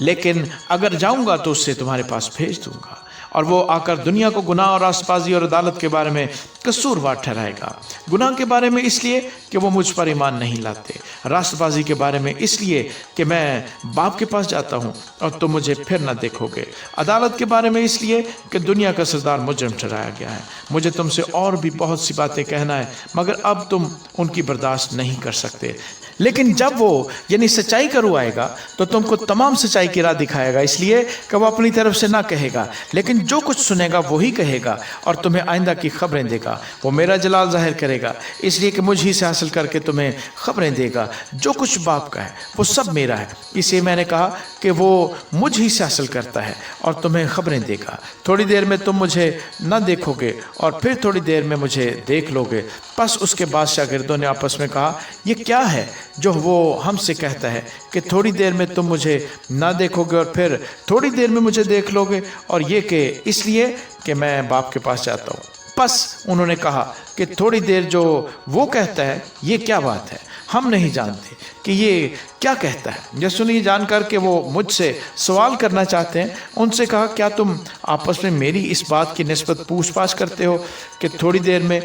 लेकिन अगर जाऊँगा तो उससे तुम्हारे पास भेज दूँगा। और वो आकर दुनिया को गुनाह और रास्तबाजी और अदालत के बारे में कसूरवार ठहराएगा। गुनाह के बारे में इसलिए कि वो मुझ पर ईमान नहीं लाते, रास्तबाजी के बारे में इसलिए कि मैं बाप के पास जाता हूँ और तुम मुझे फिर न देखोगे, अदालत के बारे में इसलिए कि दुनिया का सरदार मुजरिम ठहराया गया है। मुझे तुमसे और भी बहुत सी बातें कहना है, मगर अब तुम उनकी बर्दाश्त नहीं कर सकते। लेकिन जब वो यानी सच्चाई का रूह आएगा तो तुमको तमाम सच्चाई की राह दिखाएगा, इसलिए कि वो अपनी तरफ से ना कहेगा, लेकिन जो कुछ सुनेगा वही कहेगा और तुम्हें आइंदा की खबरें देगा। वो मेरा जलाल जाहिर करेगा, इसलिए कि मुझ ही से हासिल करके तुम्हें खबरें देगा। जो कुछ बाप का है वो सब मेरा है, इसलिए मैंने कहा कि वो मुझ ही से हासिल करता है और तुम्हें खबरें देगा। थोड़ी देर में तुम मुझे न देखोगे और फिर थोड़ी देर में मुझे देख लोगे। बस उसके बाद शागिर्दों ने आपस में कहा, ये क्या है जो वो हमसे कहता है कि थोड़ी देर में तुम मुझे ना देखोगे और फिर थोड़ी देर में मुझे देख लोगे, और ये कि इसलिए कि मैं बाप के पास जाता हूँ। बस उन्होंने कहा कि थोड़ी देर जो वो कहता है ये क्या बात है, हम नहीं जानते कि ये क्या कहता है। यीशु ने जानकर कि वो मुझसे सवाल करना चाहते हैं, उनसे कहा, क्या तुम आपस में मेरी इस बात की निस्बत पूछताछ करते हो कि थोड़ी देर में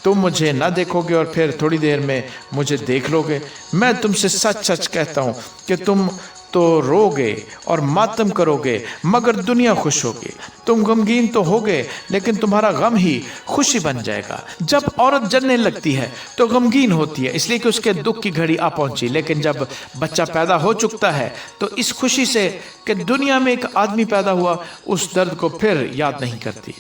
तुम मुझे ना देखोगे और फिर थोड़ी देर में मुझे देख लोगे? मैं तुमसे सच सच कहता हूँ कि तुम तो रोगे और मातम करोगे, मगर दुनिया खुश होगी। तुम गमगीन तो होगे, लेकिन तुम्हारा गम ही खुशी बन जाएगा। जब औरत जलने लगती है तो गमगीन होती है, इसलिए कि उसके दुख की घड़ी आ पहुंची, लेकिन जब बच्चा पैदा हो चुकता है तो इस खुशी से कि दुनिया में एक आदमी पैदा हुआ, उस दर्द को फिर याद नहीं करती।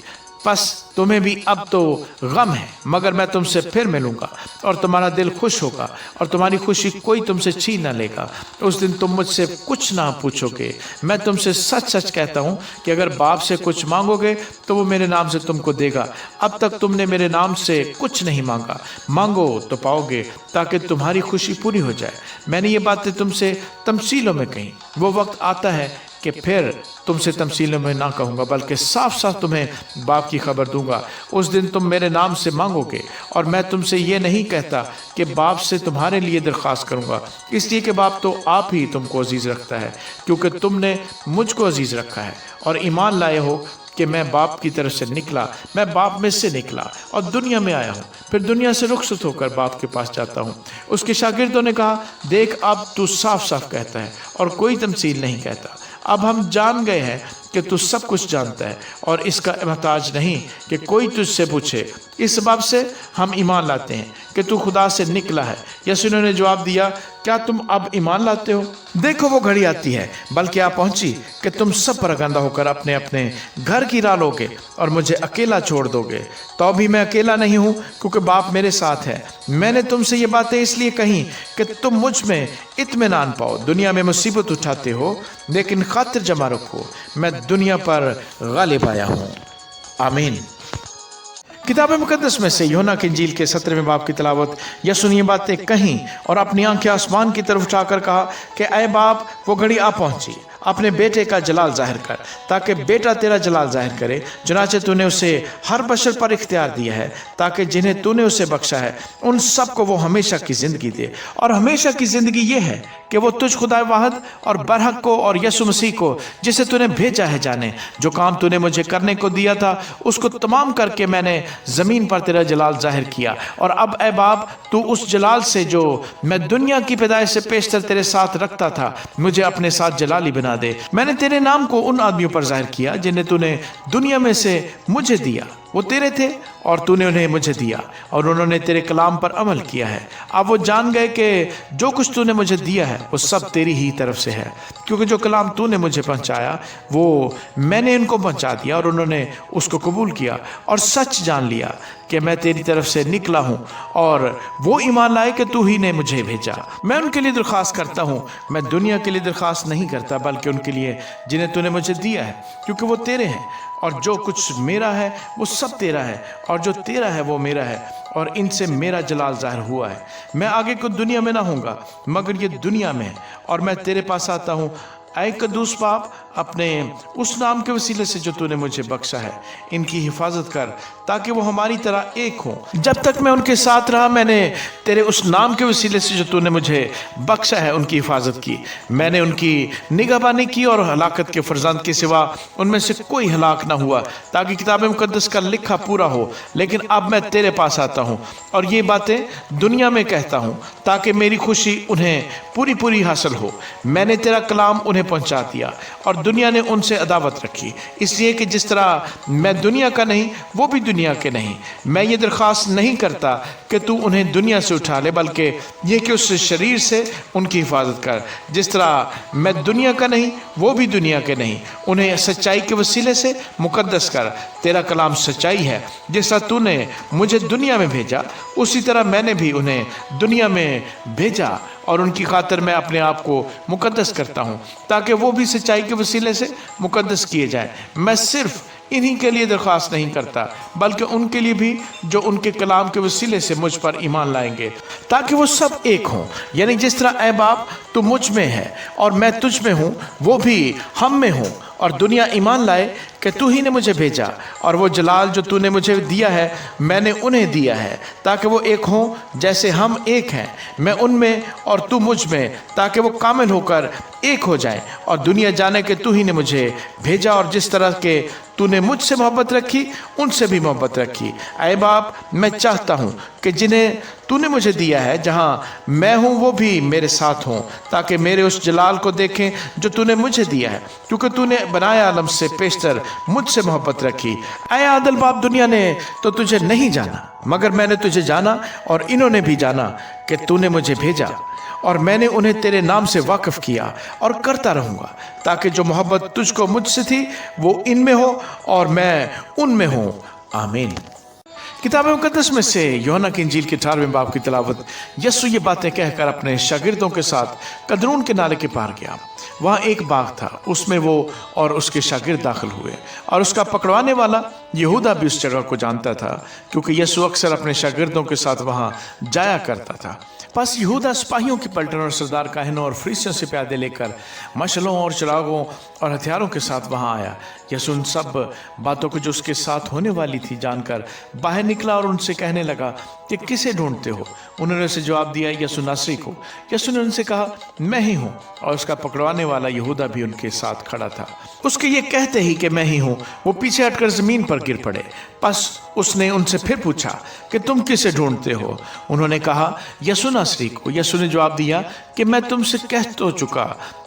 बस तुम्हें भी अब तो गम है, मगर मैं तुमसे फिर मिलूंगा और तुम्हारा दिल खुश होगा और तुम्हारी खुशी कोई तुमसे छीन न लेगा। उस दिन तुम मुझसे कुछ ना पूछोगे। मैं तुमसे सच सच कहता हूँ कि अगर बाप से कुछ मांगोगे तो वो मेरे नाम से तुमको देगा। अब तक तुमने मेरे नाम से कुछ नहीं मांगा, मांगो तो पाओगे, ताकि तुम्हारी खुशी पूरी हो जाए। मैंने ये बातें तुमसे तमसीलों में कही। वो वक्त आता है कि फिर तुमसे तमसीलों में ना कहूँगा, बल्कि साफ साफ तुम्हें बाप की खबर दूंगा। उस दिन तुम मेरे नाम से मांगोगे, और मैं तुमसे ये नहीं कहता कि बाप से तुम्हारे लिए दरख्वास्त करूँगा, इसलिए कि बाप तो आप ही तुमको अजीज़ रखता है, क्योंकि तुमने मुझको अजीज़ रखा है और ईमान लाए हो कि मैं बाप की तरफ से निकला, मैं बाप में से निकला और दुनिया में आया हूँ, फिर दुनिया से रुखसत होकर बाप के पास जाता हूँ। उसके शागिर्दों ने कहा, देख अब तू साफ साफ कहता है और कोई तमसील नहीं कहता। अब हम जान गए हैं कि तू सब कुछ जानता है और इसका मोहताज नहीं कि कोई तुझसे पूछे। इस बात से हम ईमान लाते हैं कि तू खुदा से निकला है। यीशु ने जवाब दिया, क्या तुम अब ईमान लाते हो? देखो वो घड़ी आती है, बल्कि आ पहुंची, कि तुम सब परगंदा होकर अपने अपने घर की राह लोगे और मुझे अकेला छोड़ दोगे। तो भी मैं अकेला नहीं हूँ, क्योंकि बाप मेरे साथ है। मैंने तुमसे ये बातें इसलिए कही कि तुम मुझ में इत्मीनान पाओ। दुनिया में मुसीबत उठाते हो, लेकिन खातिर जमा रखो, मैं दुनिया पर गालिब आया हूँ। आमीन। किताब मुकद्दस में से यूहन्ना की इंजील के 17वें बाब की तिलावत। यीशु ने ये बातें कहीं और अपनी आंखें आसमान की तरफ उठाकर कहा कि ऐ बाप, वो घड़ी आ पहुंची, अपने बेटे का जलाल जाहिर कर, ताकि बेटा तेरा जलाल जाहिर करे। चुनाचे तूने उसे हर बशर पर इख्तियार दिया है, ताकि जिन्हें तूने उसे बख्शा है उन सब को वो हमेशा की ज़िंदगी दे। और हमेशा की ज़िंदगी ये है कि वो तुझ खुदा वाहिद और बरहक को और यीशु मसीह को, जिसे तूने भेजा है, जाने। जो काम तूने मुझे करने को दिया था उसको तमाम करके मैंने ज़मीन पर तेरा जलाल जाहिर किया। और अब ऐ बाप, तू उस जलाल से जो मैं दुनिया की पैदाइश से पेशतर तेरे साथ रखता था, मुझे अपने साथ जलाली बना दे। मैंने तेरे नाम को उन आदमियों पर जाहिर किया जिन्हें तूने दुनिया में से मुझे दिया। वो तेरे थे और तूने उन्हें मुझे दिया, और उन्होंने तेरे कलाम पर अमल किया है। अब वो जान गए कि जो कुछ तूने मुझे दिया है वो सब तेरी ही तरफ से है, क्योंकि जो कलाम तूने मुझे पहुंचाया वो मैंने इनको पहुंचा दिया, और उन्होंने उसको कबूल किया और सच जान लिया कि मैं तेरी तरफ से निकला हूँ, और वो ईमान लाए कि तू ही ने मुझे भेजा। मैं उनके लिए दरख्वास्त करता हूँ, मैं दुनिया के लिए दरख्वास्त नहीं करता, बल्कि उनके लिए जिन्हें तूने मुझे दिया है, क्योंकि वो तेरे हैं। और जो कुछ मेरा है वो सब तेरा है, और जो तेरा है वो मेरा है, और इनसे मेरा जलाल ज़ाहिर हुआ है। मैं आगे को दुनिया में ना होऊंगा, मगर ये दुनिया में है, और मैं तेरे पास आता हूँ ऐ कद्दूस बाप, अपने उस नाम के वसीले से जो तूने मुझे बख्शा है, इनकी हिफाजत कर ताकि वो हमारी तरह एक हों। जब तक मैं उनके साथ रहा, मैंने तेरे उस नाम के वसीले से जो तूने मुझे बख्शा है उनकी हिफाजत की। मैंने उनकी निगहबानी की और हलाकत के फर्जंद के सिवा उनमें से कोई हलाक ना हुआ, ताकि किताब मुकद्दस का लिखा पूरा हो। लेकिन अब मैं तेरे पास आता हूँ और ये बातें दुनिया में कहता हूँ, ताकि मेरी खुशी उन्हें पूरी पूरी हासिल हो। मैंने तेरा कलाम उन्हें पहुँचा दिया और दुनिया ने उनसे अदावत रखी, इसलिए कि जिस तरह मैं दुनिया का नहीं, वो भी दुनिया के नहीं। मैं ये दरख्वास्त नहीं करता कि तू उन्हें दुनिया से उठा ले, बल्कि ये कि उस शरीर से उनकी हिफाजत कर। जिस तरह मैं दुनिया का नहीं, वो भी दुनिया के नहीं। उन्हें सच्चाई के वसीले से मुकद्दस कर। तेरा कलाम सच्चाई है। जैसा तूने मुझे दुनिया में भेजा, उसी तरह मैंने भी उन्हें दुनिया में भेजा, और उनकी खातिर मैं अपने आप को मुकद्दस करता हूँ, ताकि वो भी सच्चाई के वसीले से मुकद्दस किए जाएं। मैं सिर्फ इन्हीं के लिए दरख्वास्त नहीं करता, बल्कि उनके लिए भी जो उनके कलाम के वसीले से मुझ पर ईमान लाएंगे, ताकि वो सब एक हों। यानी जिस तरह ऐ बाप तू मुझ में है और मैं तुझ में हूँ, वो भी हम में हों, और दुनिया ईमान लाए कि तू ही ने मुझे भेजा। और वो जलाल जो तूने मुझे दिया है, मैंने उन्हें दिया है, ताकि वो एक हों जैसे हम एक हैं, मैं उनमें और तू मुझ में, ताकि वो कामिल होकर एक हो जाए और दुनिया जाने कि तू ही ने मुझे भेजा। और जिस तरह के तूने मुझसे मोहब्बत रखी, उनसे भी मोहब्बत रखी। ऐ बाप, मैं चाहता हूँ कि जिन्हें तूने मुझे दिया है, जहाँ मैं हूँ वो भी मेरे साथ हों, ताकि मेरे उस जलाल को देखें जो तूने मुझे दिया है, क्योंकि तूने बनाया आलम से पेशतर मुझसे मोहब्बत रखी। ऐ आदल बाप, दुनिया ने तो तुझे नहीं जाना, मगर मैंने तुझे जाना और इन्होंने भी जाना कि तूने मुझे भेजा, और मैंने उन्हें तेरे नाम से वाकिफ किया और करता रहूँगा, ताकि जो मोहब्बत तुझको मुझसे थी वो इनमें हो और मैं उनमें हूँ। आमीन। किताब मुकद्दस में से यूहन्ना की इंजील के 18वें बाब की तिलावत। यीशु ये बातें कहकर अपने शागिर्दों के साथ कदरून के नाले के पार गया। वहाँ एक बाग था, उसमें वो और उसके शागिर्द दाखिल हुए, और उसका पकड़वाने वाला यहूदा भी उस जगह को जानता था, क्योंकि यीशु अक्सर अपने शागिर्दों के साथ वहाँ जाया करता था। बस यहूदा सिपाहियों की पलटन और सरदार काहिनों और फरीसियों से प्यादे लेकर मशलों और चिरागों और हथियारों के साथ वहाँ आया। यीशु उन सब बातों को जो उसके साथ होने वाली थी जानकर बाहर निकला और उनसे कहने लगा कि किसे ढूंढते हो? उन्होंने उसे जवाब दिया, यीशु नासरी को। यीशु ने उनसे कहा, मैं ही हूँ। और उसका पकड़वाने वाला यहूदा भी उनके साथ खड़ा था। उसके ये कहते ही कि मैं ही हूँ, वो पीछे हटकर जमीन पर गिर पड़े। बस उसने उनसे फिर पूछा कि तुम किसे ढूंढते हो? उन्होंने कहा, यीशु नासरी को। यीशु ने जवाब दिया कि मैं तुमसे कह तो चुका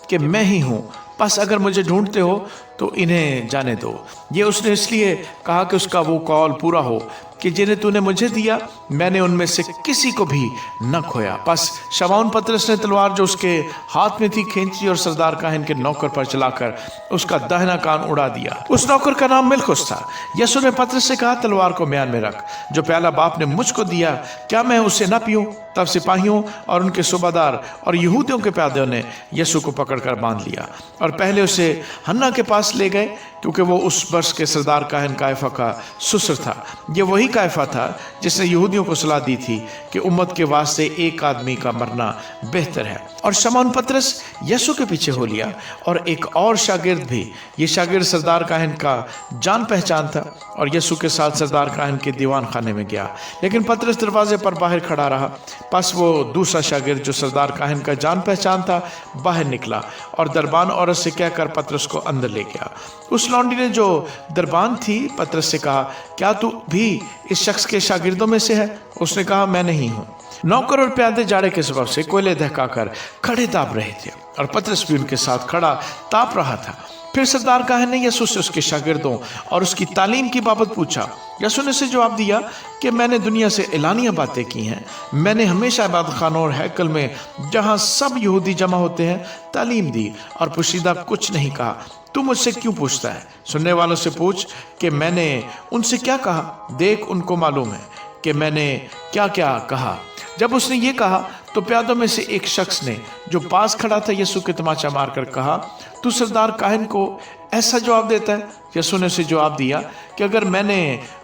कि मैं ही हूँ, बस अगर मुझे ढूंढते हो तो इन्हें जाने दो। ये उसने इसलिए कहा कि उसका वो कौल पूरा हो कि जिन्हें तूने मुझे दिया, मैंने उनमें से किसी को भी न खोया। बस शमौन पतरस ने तलवार जो उसके हाथ में थी खींची और सरदार काहिन के नौकर पर चलाकर उसका दाहिना कान उड़ा दिया। उस नौकर का नाम मिलखुस था। यीशु ने पतरस से कहा, तलवार को म्यान में रख। जो प्याला बाप ने मुझको दिया, क्या मैं उसे न पीऊं? तब सिपाहियों और उनके सूबादार और यहूदियों के प्यादों ने यीशु को पकड़कर बांध लिया और पहले उसे हन्ना के पास ले गए, क्योंकि वो उस वर्ष के सरदार काहिन कायफा का ससुर था। ये वही कायफा था जिसने यहूदियों को सलाह दी थी कि उम्मत के वास्ते एक आदमी का मरना बेहतर है। और शमौन पतरस यीशु के पीछे हो लिया, और एक और शागिर्द भी। ये शागिर्द सरदार काहिन का जान पहचान था और यीशु के साथ सरदार काहिन के दीवान खाने में गया। लेकिन पतरस दरवाजे पर बाहर खड़ा रहा। बस वो दूसरा शागिर्द जो सरदार काहिन का जान पहचान था बाहर निकला और दरबान औरत से कहकर पतरस को अंदर ले गया। उस लौंडी ने जो दरबान थी पतरस से कहा, क्या तू भी इस शख्स के शागिर्दों में से है? उसने कहा, मैं नहीं हूँ। नौकर और प्यादे जाड़े के सबब से कोयले दहकाकर खड़े ताप रहे थे और पतरस भी उनके साथ खड़ा ताप रहा था। फिर सरदार काहिन ने यीशु से उसके शागिर्दों और उसकी तालीम की बाबत पूछा। यीशु ने उसे जवाब दिया कि मैंने दुनिया से एलानिया बातें की हैं। मैंने हमेशा इबादत खानों और हैकल में, जहाँ सब यहूदी जमा होते हैं, तालीम दी और पोशीदा कुछ नहीं कहा। तू मुझसे क्यों पूछता है? सुनने वालों से पूछ कि मैंने उनसे क्या कहा। देख, उनको मालूम है कि मैंने क्या क्या कहा। जब उसने ये कहा तो प्यादों में से एक शख्स ने जो पास खड़ा था यीशु के तमाचा मारकर कहा, तू सरदार काहिन को ऐसा जवाब देता है? यीशु ने उसे जवाब दिया कि अगर मैंने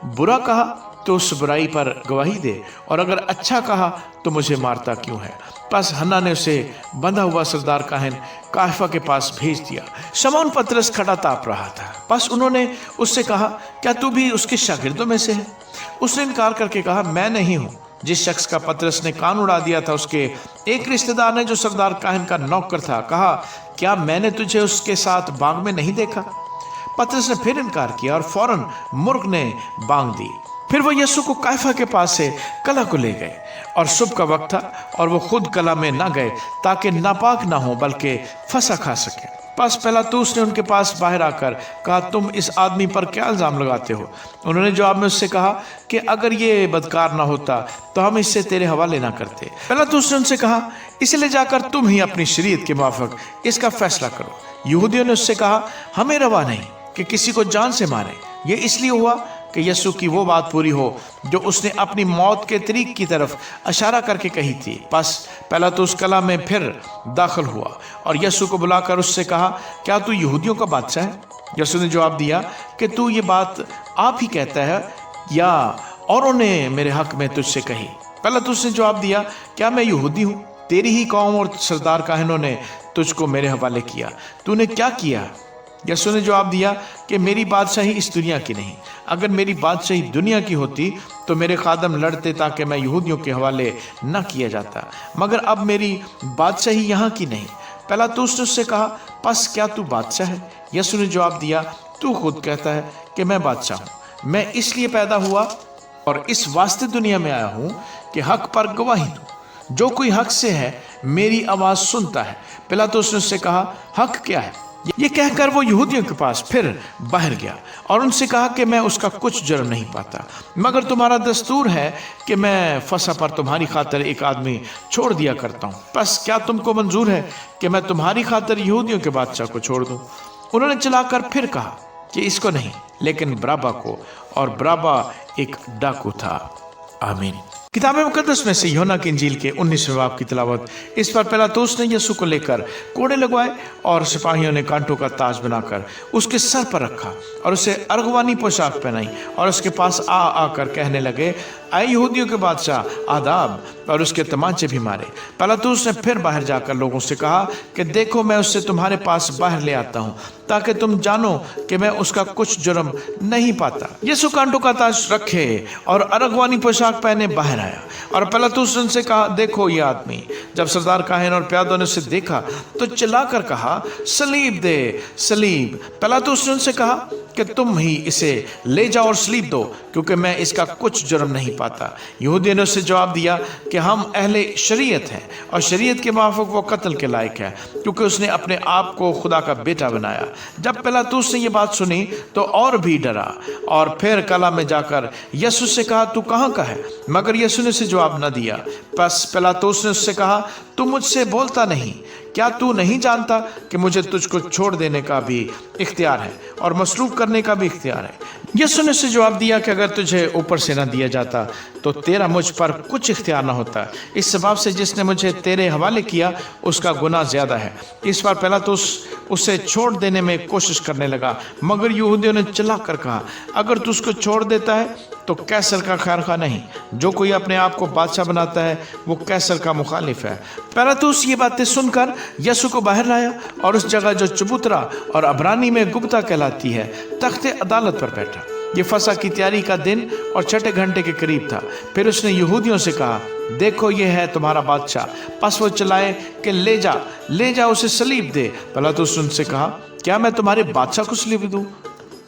बुरा कहा तो उस बुराई पर गवाही दे, और अगर अच्छा कहा तो मुझे मारता क्यों है? बस हन्ना ने उसे बंधा हुआ सरदार काहिन कायफा के पास भेज दिया। शमौन पतरस खड़ा ताप रहा था। बस उन्होंने उससे कहा, क्या तू भी उसके शागिर्दों में से है? उसने इनकार करके कहा, मैं नहीं हूँ। जिस शख्स का पतरस ने कान उड़ा दिया था, उसके एक रिश्तेदार ने, जो सरदार काहिन का नौकर था, कहा, क्या मैंने तुझे उसके साथ बाग में नहीं देखा? पतरस ने फिर इनकार किया और फौरन मुर्ग ने बांग दी। फिर वो यीशु को कायफा के पास से कला को ले गए और सुबह का वक्त था और वो खुद कला में ना गए ताकि नापाक ना हो बल्कि फंसा खा सके। बस पिलातुस ने उनके पास बाहर आकर कहा, तुम इस आदमी पर क्या इल्जाम लगाते हो? उन्होंने जवाब में उससे कहा कि अगर ये बदकार ना होता तो हम इससे तेरे हवाले ना करते। पिलातुस ने उनसे कहा, इसे ले जाकर तुम ही अपनी शरीयत के मुताबिक इसका फैसला करो। यहूदियों ने उससे कहा, हमें रवा नहीं कि किसी को जान से मारे। ये इसलिए हुआ कि यीशु की वो बात पूरी हो जो उसने अपनी मौत के तरीक की तरफ इशारा करके कही थी। बस पिलातुस कला में फिर दाखिल हुआ और यीशु को बुलाकर उससे कहा, क्या तू यहूदियों का बादशाह है? यीशु ने जवाब दिया कि तू ये बात आप ही कहता है या औरों ने मेरे हक में तुझसे कही? पिलातुस ने जवाब दिया, क्या मैं यहूदी हूँ? तेरी ही कौम और सरदार काहिनों ने तुझको मेरे हवाले किया। तूने क्या किया? यीशु ने जवाब दिया कि मेरी बादशाही इस दुनिया की नहीं। अगर मेरी बादशाही दुनिया की होती तो मेरे खादम लड़ते ताकि मैं यहूदियों के हवाले न किया जाता, मगर अब मेरी बादशाही यहाँ की नहीं। पिलातुस ने उससे कहा, बस क्या तू बादशाह है? यीशु ने जवाब दिया, तू खुद कहता है कि मैं बादशाह हूँ। मैं इसलिए पैदा हुआ और इस वास्ते दुनिया में आया हूँ कि हक पर गवाही दूँ। जो कोई हक से है मेरी आवाज़ सुनता है। पिलातुस ने उससे कहा, हक क्या है? ये कहकर वो यहूदियों के पास फिर बाहर गया और उनसे कहा कि मैं उसका कुछ जुर्म नहीं पाता, मगर तुम्हारा दस्तूर है कि मैं फसा पर तुम्हारी खातिर एक आदमी छोड़ दिया करता हूँ। बस क्या तुमको मंजूर है कि मैं तुम्हारी खातिर यहूदियों के बादशाह को छोड़ दूँ? उन्होंने चलाकर फिर कहा कि इसको नहीं, लेकिन बराबा को, और बराबा एक डाकू था। आमीन। किताब मुकद्दस में से यूहन्ना की इंजील के 19वें बाब की तिलावत। इस पर पिलातुस ने यीशु को लेकर कोड़े लगवाए और सिपाहियों ने कांटों का ताज बनाकर उसके सर पर रखा और उसे अर्गवानी पोशाक पहनाई और उसके पास आकर कहने लगे, आए यहूदियों के बादशाह, आदाब, और उसके तमाचे भी मारे। पिलातुस ने फिर बाहर जाकर लोगों से कहा कि देखो, मैं उससे तुम्हारे पास बाहर ले आता हूँ ताकि तुम जानो कि मैं उसका कुछ जुर्म नहीं पाता। यीशु कांटों का ताज रखे और अर्गवानी पोशाक पहने बाहर आया और पिलातुस ने उनसे कहा, देखो ये आदमी। जब सरदार काहिन और प्यादों ने उसे देखा तो चिल्लाकर कहा, सलीब दे, सलीब। पिलातुस ने उनसे कहा कि तुम ही इसे ले जाओ और सलीब दो, क्योंकि मैं इसका कुछ जुर्म नहीं पाता। यहूदियों ने उससे जवाब दिया कि हम अहले शरीयत हैं और शरीयत के मुताबिक वो कत्ल के लायक है, क्योंकि उसने अपने आप को खुदा का बेटा बनाया। जब पिलातुस ने ये बात सुनी तो और भी डरा और फिर कला में जाकर यीशु से कहा, तू कहाँ का है? मगर यीशु ने उसे जवाब न दिया। बस पिलातुस ने उससे कहा, तू मुझसे बोलता नहीं? क्या तू नहीं जानता कि मुझे तुझको छोड़ देने का भी इख्तियार है और मसलूब करने का भी इख्तियार है? यीशु ने उससे जवाब दिया कि अगर तुझे ऊपर से न दिया जाता तो तेरा मुझ पर कुछ इख्तियार न होता। इस सबब से जिसने मुझे तेरे हवाले किया उसका गुनाह ज़्यादा है। इस बार पिलातुस उसे छोड़ देने में कोशिश करने लगा, मगर यहूदियों ने चिल्लाकर कहा, अगर तू उसको छोड़ देता है तो कैसर का खैरखा नहीं। जो कोई अपने आप को बादशाह बनाता है वो कैसर का मुखालिफ है। पिलातुस ये बातें सुनकर यीशु को बाहर लाया और उस जगह जो चबूतरा और अबरानी में गुब्ता कहलाती है, तख्ते अदालत पर बैठा। ये फसह की तैयारी का दिन और छठे घंटे के करीब था। फिर उसने यहूदियों से कहा, देखो ये है तुम्हारा बादशाह। बस वो चिल्लाए कि ले जा उसे सलीब दे। पिलातुस उनसे कहा, क्या मैं तुम्हारे बादशाह को सलीब दूं?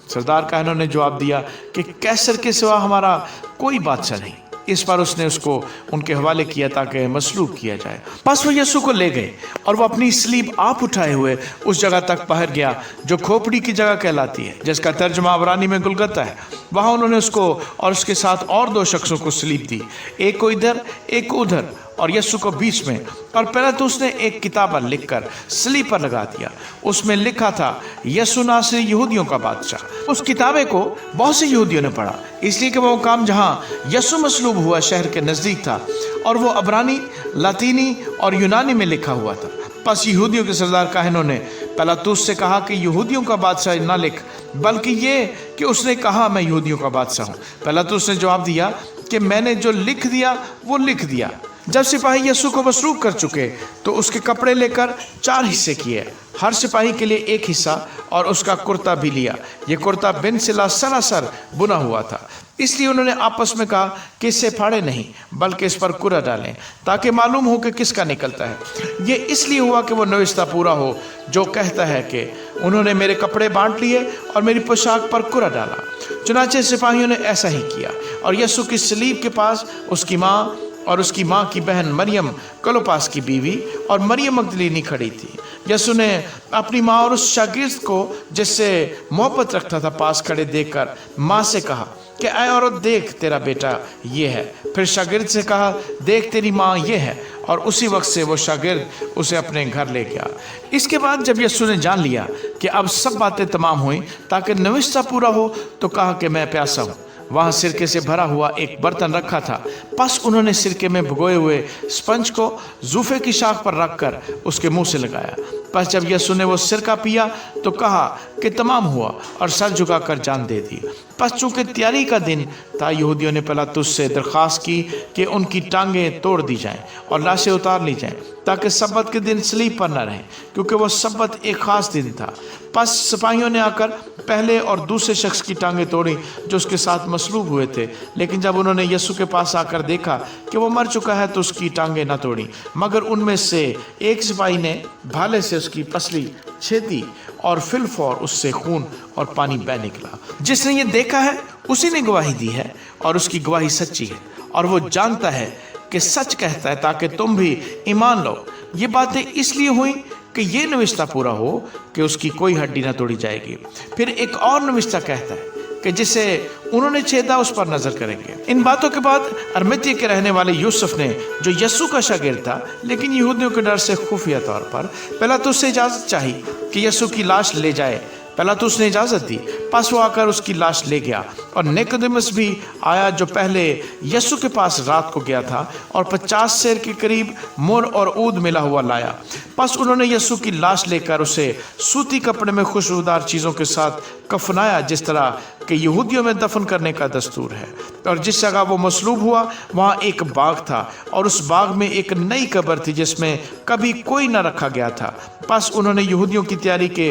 सरदार काहिनों ने जवाब दिया कि कैसर के सिवा हमारा कोई बादशाह नहीं। इस पर उसने उसको उनके हवाले किया ताकि मसलूब किया जाए। बस वो यीशु को ले गए और वो अपनी सलीब आप उठाए हुए उस जगह तक बाहर गया जो खोपड़ी की जगह कहलाती है, जिसका तर्जुमा अबरानी में गुलगता है। वहाँ उन्होंने उसको और उसके साथ और दो शख्सों को सलीब दी, एक को इधर एक को उधर और यीशु को बीच में। और पिलातुस ने एक किताब लिखकर सलीब पर लगा दिया। उसमें लिखा था, यीशु नासरी यहूदियों का बादशाह। उस किताबे को बहुत से यहूदियों ने पढ़ा, इसलिए कि वो काम जहाँ यीशु मसलूब हुआ शहर के नज़दीक था और वो अबरानी, लातीनी और यूनानी में लिखा हुआ था। बस यहूदियों के सरदार काहिनों ने पिलातुस से कहा कि यहूदियों का बादशाह ना लिख, बल्कि ये कि उसने कहा मैं यहूदियों का बादशाह हूँ। पिलातुस ने जवाब दिया कि मैंने जो लिख दिया वो लिख दिया। जब सिपाही यीशु को मसरूक कर चुके तो उसके कपड़े लेकर 4 हिस्से किए, हर सिपाही के लिए एक हिस्सा, और उसका कुर्ता भी लिया। ये कुर्ता बिन सिला सरासर बुना हुआ था, इसलिए उन्होंने आपस में कहा कि इसे फाड़े नहीं बल्कि इस पर कुरा डालें, ताकि मालूम हो कि किसका निकलता है। ये इसलिए हुआ कि वो नविश्ता पूरा हो जो कहता है कि उन्होंने मेरे कपड़े बांट लिए और मेरी पोशाक पर कुरा डाला। चुनाचे सिपाहियों ने ऐसा ही किया, और यीशु की सलीब के पास उसकी माँ और उसकी माँ की बहन मरियम, क्लोपास की बीवी, और मरियम मगदलीनी खड़ी थी। यीशु ने अपनी माँ और उस शागिर्द को जिससे मोहब्बत रखता था पास खड़े देखकर माँ से कहा कि ऐ औरत, देख तेरा बेटा ये है। फिर शागिर्द से कहा, देख तेरी माँ ये है, और उसी वक्त से वो शागिर्द उसे अपने घर ले गया। इसके बाद जब यीशु ने जान लिया कि अब सब बातें तमाम हुई ताकि नविश्ता पूरा हो, तो कहा कि मैं प्यासा हूँ। वहाँ सिरके से भरा हुआ एक बर्तन रखा था, बस उन्होंने सिरके में भिगोए हुए स्पंज को जूफे की शाख पर रखकर उसके मुंह से लगाया। बस जब यीशु ने वो सिरका पिया तो कहा कि तमाम हुआ, और सर झुकाकर जान दे दी। बस चूंकि तैयारी का दिन था, यहूदियों ने पिलातुस से दरख्वास्त की कि उनकी टांगें तोड़ दी जाएं और लाशें उतार ली जाएं, ताकि सब्बत के दिन सलीब पर न रहें, क्योंकि वो सब्बत एक खास दिन था। बस सिपाहियों ने आकर पहले और दूसरे शख्स की टांगें तोड़ी जो उसके साथ मसलूब हुए थे, लेकिन जब उन्होंने यीशु के पास आकर देखा कि वो मर चुका है तो उसकी टांगें न तोड़ी, मगर उनमें से एक सिपाही ने भाले से उसकी पसली छेदी और फिलफौर उससे खून और पानी बह निकला। जिसने ये देखा है उसी ने गवाही दी है, और उसकी गवाही सच्ची है, और वो जानता है कि सच कहता है, ताकि तुम भी ईमान लो। ये बातें इसलिए हुई कि ये नविश्ता पूरा हो कि उसकी कोई हड्डी ना तोड़ी जाएगी। फिर एक और नविश्ता कहता है कि जिसे उन्होंने छेदा उस पर नजर करेंगे। इन बातों के बाद अरमतिया के रहने वाले यूसुफ ने, जो यीशु का शागिर्द था लेकिन यहूदियों के डर से खुफिया तौर पर, पिलातुस से इजाजत चाही कि यीशु की लाश ले जाए। पिलातुस ने इजाजत दी, पास वो आकर उसकी लाश ले गया, और निकोदेमुस भी आया जो पहले यीशु के पास रात को गया था, और 50 सेर के करीब मुर और ऊद मिला हुआ लाया। बस उन्होंने यीशु की लाश लेकर उसे सूती कपड़े में खुशबूदार चीज़ों के साथ कफनाया, जिस तरह कि यहूदियों में दफन करने का दस्तूर है। और जिस जगह वो मसलूब हुआ वहाँ एक बाग था, और उस बाग में एक नई कब्र थी जिसमें कभी कोई न रखा गया था। बस उन्होंने यहूदियों की तैयारी के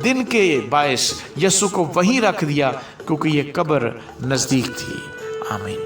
दिन के बायस यीशु को वहीं रख दिया, क्योंकि ये कब्र नज़दीक थी। आमीन।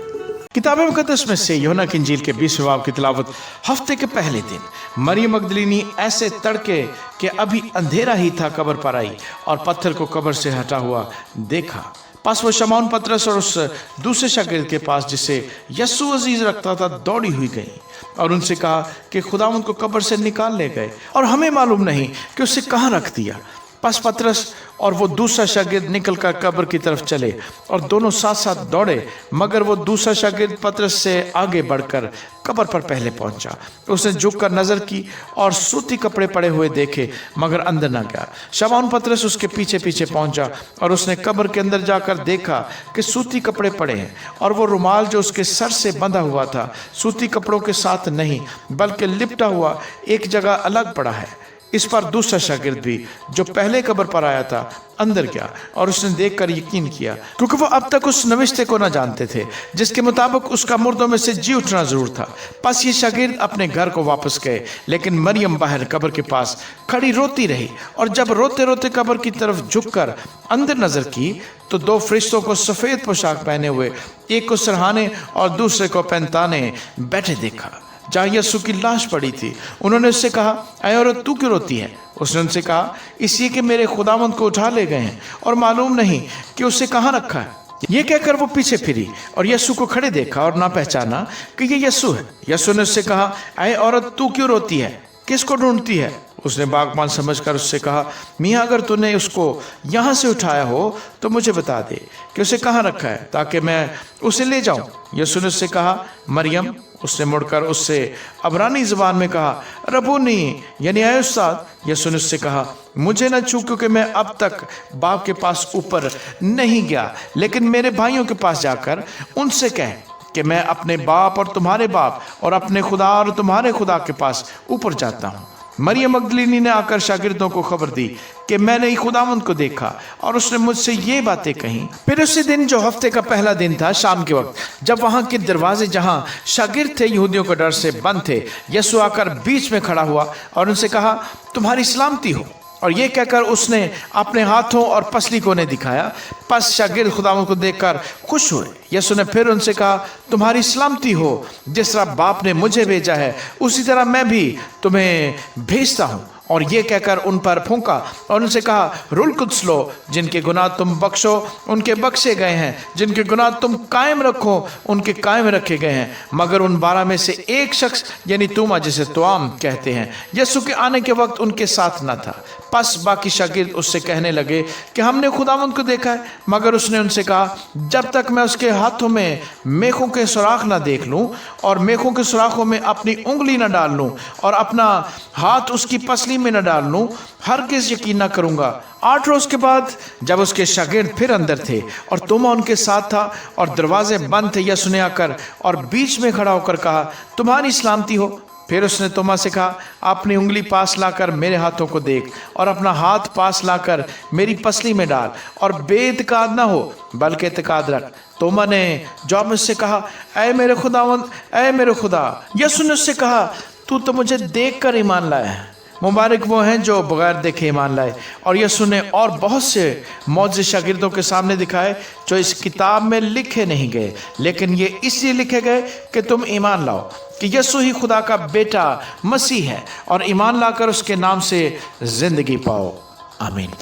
किताब मुकद्दस में से यूहन्ना की इंजील के 20वें बाब की तिलावत। हफ्ते के पहले दिन मरियम मगदलीनी ऐसे तड़के कि अभी अंधेरा ही था कब्र पर आई, और पत्थर को कब्र से हटा हुआ देखा। पास वो शमौन पतरस और उस दूसरे शागिर्द के पास जिसे यीशु अजीज रखता था दौड़ी हुई गई, और उनसे कहा कि खुदावंद को कब्र से निकाल ले गए, और हमें मालूम नहीं कि उसे कहाँ रख दिया। पास पतरस और वो दूसरा शागिर्द निकलकर कब्र की तरफ चले, और दोनों साथ साथ दौड़े, मगर वो दूसरा शागिर्द पतरस से आगे बढ़कर कब्र पर पहले पहुंचा। उसने झुककर नजर की और सूती कपड़े पड़े हुए देखे, मगर अंदर न गया। शमौन पतरस उसके पीछे पीछे पहुंचा, और उसने कब्र के अंदर जाकर देखा कि सूती कपड़े पड़े हैं, और वो रुमाल जो उसके सर से बंधा हुआ था सूती कपड़ों के साथ नहीं बल्कि लिपटा हुआ एक जगह अलग पड़ा है। इस पर दूसरा शागिर्द भी जो पहले कब्र पर आया था अंदर गया, और उसने देखकर यकीन किया, क्योंकि वो अब तक उस नविश्ते को न जानते थे जिसके मुताबिक उसका मुर्दों में से जी उठना जरूर था। बस ये शागिर्द अपने घर को वापस गए, लेकिन मरियम बाहर कब्र के पास खड़ी रोती रही, और जब रोते रोते कब्र की तरफ झुककर अंदर नजर की तो 2 फरिश्तों को सफेद पोशाक पहने हुए, एक को सरहाने और दूसरे को पैंताने बैठे देखा जहाँ यीशु की लाश पड़ी थी। उन्होंने उससे कहा, ऐ औरत, तू क्यों रोती है? उसने उनसे कहा, इसलिए कि मेरे खुदावंद को उठा ले गए हैं, और मालूम नहीं कि उसे कहाँ रखा है। ये कहकर वो पीछे फिरी और यीशु को खड़े देखा और ना पहचाना कि ये यीशु है। यीशु ने उससे कहा, ऐ औरत, तू क्यों रोती है? किसको ढूंढती है? उसने बागबान समझकर उससे कहा, मियाँ, अगर तूने उसको यहाँ से उठाया हो तो मुझे बता दे कि उसे कहाँ रखा है, ताकि मैं उसे ले जाऊं। यीशु ने उससे कहा, मरियम। उसने मुड़कर उससे अबरानी ज़बान में कहा, रबूनी, यानी ऐ उस्ताद। यीशु ने उससे कहा, मुझे न छू, क्योंकि मैं अब तक बाप के पास ऊपर नहीं गया, लेकिन मेरे भाइयों के पास जाकर उनसे कह कि मैं अपने बाप और तुम्हारे बाप और अपने खुदा और तुम्हारे खुदा के पास ऊपर जाता हूँ। मरियम मगदलीनी ने आकर शागिर्दों को खबर दी कि मैंने खुदावंद को देखा और उसने मुझसे ये बातें कही। फिर उसी दिन जो हफ्ते का पहला दिन था, शाम के वक्त, जब वहां के दरवाजे जहां शागिर्द थे यहूदियों के डर से बंद थे, यीशु आकर बीच में खड़ा हुआ और उनसे कहा, तुम्हारी सलामती हो। और ये कहकर उसने अपने हाथों और पसली को उन्हें दिखाया। पस शागिर्द खुदावंद को देखकर खुश हुए। यीशु ने फिर उनसे कहा, तुम्हारी सलामती हो। जिस तरह बाप ने मुझे भेजा है उसी तरह मैं भी तुम्हें भेजता हूँ। और ये कहकर उन पर फूंका और उनसे कहा, रूह कुद्स लो। जिनके गुनाह तुम बख्शो उनके बख्शे गए हैं, जिनके गुनाह तुम कायम रखो उनके कायम रखे गए हैं। मगर उन 12 में से एक शख्स यानी तोमा, जिसे तोआम कहते हैं, यीशु के आने के वक्त उनके साथ न था। पस बाकी शागिर्द उससे कहने लगे कि हमने खुदावंद को देखा है। मगर उसने उनसे कहा, जब तक मैं उसके हाथों में मेखों के सुराख न देख लूं और मेखों के सुराखों में अपनी उंगली न डाल लूं और अपना हाथ उसकी पसली में न डाल लूं, हरगिज़ यकीन न करूंगा। 8 रोज के बाद जब उसके शागिर्द फिर अंदर थे और तोमा उनके साथ था और दरवाजे बंद थे, यीशु ने आकर और बीच में खड़ा होकर कहा, तुम्हारी सलामती हो। फिर उसने तोमा से कहा, अपनी उंगली पास लाकर मेरे हाथों को देख और अपना हाथ पास लाकर मेरी पसली में डाल और बेइत्काद ना हो बल्कि इत्काद रख। तोमा ने जवाब में उससे कहा, ऐ मेरे खुदावंद, ऐ मेरे खुदा। यीशु ने उससे कहा, तू तो मुझे देख कर ईमान लाया है। मुबारक वो हैं जो बगैर देखे ईमान लाए। और यीशु ने और बहुत से मौजूद शागिर्दों के सामने दिखाए जो इस किताब में लिखे नहीं गए, लेकिन ये इसलिए लिखे गए कि तुम ईमान लाओ कि यीशु ही खुदा का बेटा मसीह है और ईमान लाकर उसके नाम से जिंदगी पाओ। आमीन।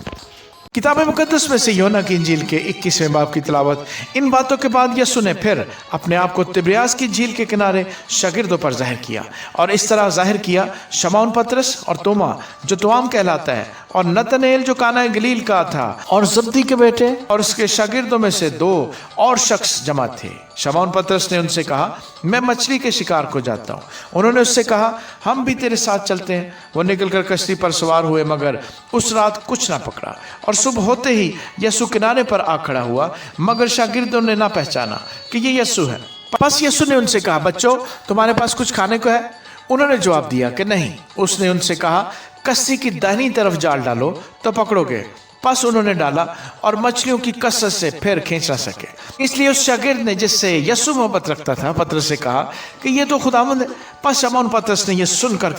किताब मुकद्दस में से यूहन्ना की इंजील के 21वें बाब की तिलावत। इन बातों के बाद यीशु ने फिर अपने आप को तिब्रियास की झील के किनारे शागिर्दों पर जाहिर किया और इस तरह जाहिर किया, शमौन पतरस और तोमा जो तोआम कहलाता है और नतनेल जो काना गलील का था और जब्दी के बेटे और उसके शागिर्दों में से 2 और शख्स जमा थे। शमौन पतरस ने उनसे कहा, मैं मछली के शिकार को जाता हूँ। उन्होंने उससे कहा, हम भी तेरे साथ चलते हैं। वो निकलकर कश्ती पर सवार हुए मगर उस रात कुछ ना पकड़ा। और सुबह होते ही यीशु किनारे पर आ खड़ा हुआ, मगर शागिर्दों ने ना पहचाना कि ये यीशु है। बस यीशु ने उनसे कहा, बच्चों तुम्हारे पास कुछ खाने को है? उन्होंने जवाब दिया कि नहीं। उसने उनसे कहा, कश्ती की दाहिनी तरफ जाल डालो तो पकड़ोगे। बस उन्होंने डाला और मछलियों की कसरत से फिर खींच ना सके। इसलिए उस शागिर्द ने जिससे यीशु मोहब्बत रखता था पतरस से कहा कि ये तो खुदावंद है। बस शमौन पतरस ने यह सुनकर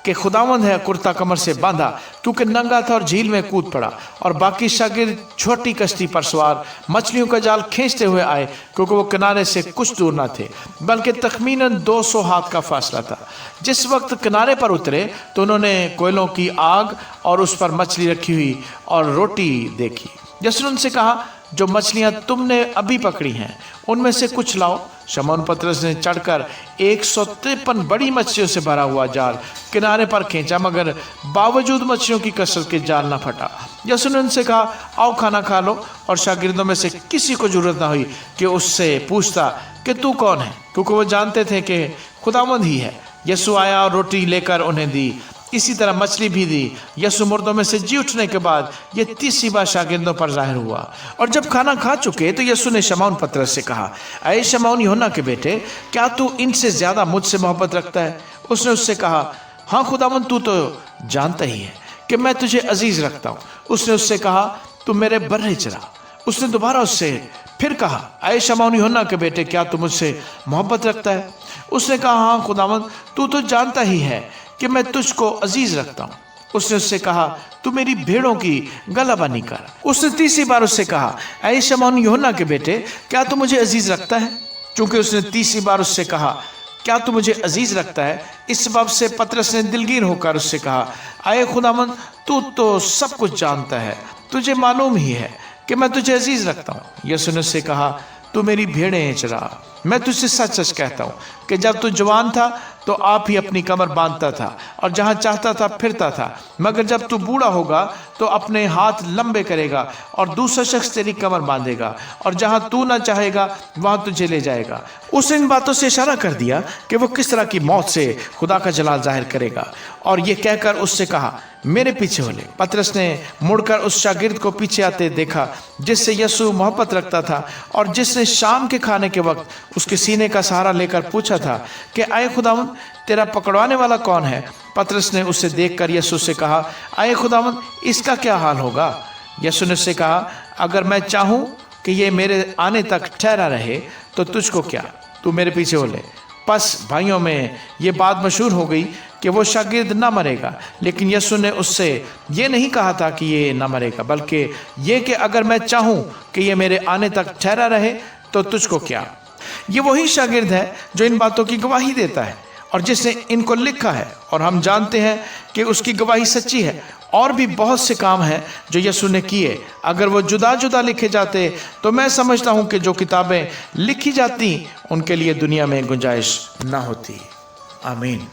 कि खुदावंद है कुर्ता कमर से बांधा, क्योंकि नंगा था और झील में कूद पड़ा। और बाकी शागिर्द छोटी कश्ती पर सवार मछलियों का जाल खींचते हुए आए, क्योंकि वो किनारे से कुछ दूर न थे बल्कि तखमीनन 200 हाथ का फासला था। जिस वक्त किनारे पर उतरे तो उन्होंने कोयलों की आग और उस पर मछली रखी हुई और रोटी देखी। यीशु ने उनसे कहा, जो मछलियां तुमने अभी पकड़ी हैं उनमें से कुछ लाओ। शमौन पतरस ने चढ़कर 153 बड़ी मछलियों से भरा हुआ जाल किनारे पर खींचा, मगर बावजूद मछलियों की कसरत के जाल न फटा। यीशु ने उनसे कहा, आओ खाना खा लो। और शागिर्दों में से किसी को जरूरत ना हुई कि उससे पूछता कि तू कौन है, क्योंकि वो जानते थे कि खुदावंद ही है। यीशु आया और रोटी लेकर उन्हें दी, इसी तरह मछली भी दी। यीशु मुर्दों में से जी उठने के बाद ये 30वीं बार शागिर्दों पर जाहिर हुआ। और जब खाना खा चुके तो यीशु ने शमौन पतरस से कहा, ऐ शमौन यूहन्ना के बेटे, क्या तू इनसे ज्यादा मुझसे मोहब्बत रखता है? उसने उससे कहा, हाँ खुदावंद, तू तो जानता ही है कि मैं तुझे अजीज रखता हूँ। उसने उससे कहा, तू मेरे बर्रे चरा। उसने दोबारा उससे फिर कहा, ऐ शमौन यूहन्ना के बेटे, क्या तू मुझसे मोहब्बत रखता है? उसने कहा, हाँ खुदावंद, तू तो जानता ही है कि मैं तुझको अजीज रखता हूँ। उसने उससे कहा, तू मेरी भेड़ों की गलाबानी कर। उसने 30वीं बार उससे कहा, ऐ शमौन यूहन्ना के बेटे, क्या तू मुझे अजीज रखता है? क्योंकि उसने 30वीं बार उससे कहा, क्या तू मुझे अजीज रखता है, इस बात से पतरस ने दिलगीर होकर उससे कहा, ऐ खुदावंद, तू तो सब कुछ जानता है, तुझे मालूम ही है कि मैं तुझे अजीज रखता हूँ। यीशु ने उससे कहा, तू मेरी भेड़ें चरा। मैं तुझसे सच सच कहता हूँ कि जब तू जवान था तो आप ही अपनी कमर बांधता था और जहाँ चाहता था फिरता था, मगर जब तू बूढ़ा होगा तो अपने हाथ लंबे करेगा और दूसरा शख्स तेरी कमर बांधेगा और जहाँ तू ना चाहेगा वहाँ तुझे ले जाएगा। उसने इन बातों से इशारा कर दिया कि वो किस तरह की मौत से खुदा का जलाल जाहिर करेगा, और ये कहकर उससे कहा, मेरे पीछे हो ले। पतरस ने मुड़कर उस शागिर्द को पीछे आते देखा जिससे यीशु मोहब्बत रखता था और जिसने शाम के खाने के वक्त उसके सीने का सहारा लेकर पूछा था कि आए खुदावंद, तेरा पकड़वाने वाला कौन है? पतरस ने उसे देखकर यीशु से कहा, आए खुदावंद, इसका क्या हाल होगा? यीशु ने उससे कहा, अगर मैं चाहूं कि ये मेरे आने तक ठहरा रहे तो तुझको क्या, तू मेरे पीछे हो ले। बस भाइयों में ये बात मशहूर हो गई कि वो शागिर्द ना मरेगा, लेकिन यीशु ने उससे ये नहीं कहा था कि ये ना मरेगा, बल्कि ये कि अगर मैं चाहूं कि ये मेरे आने तक ठहरा रहे तो तुझको क्या। ये वही शागिर्द है जो इन बातों की गवाही देता है और जिसने इनको लिखा है, और हम जानते हैं कि उसकी गवाही सच्ची है। और भी बहुत से काम हैं जो यीशु ने किए। अगर वो जुदा जुदा लिखे जाते तो मैं समझता हूँ कि जो किताबें लिखी जाती उनके लिए दुनिया में गुंजाइश ना होती। आमीन।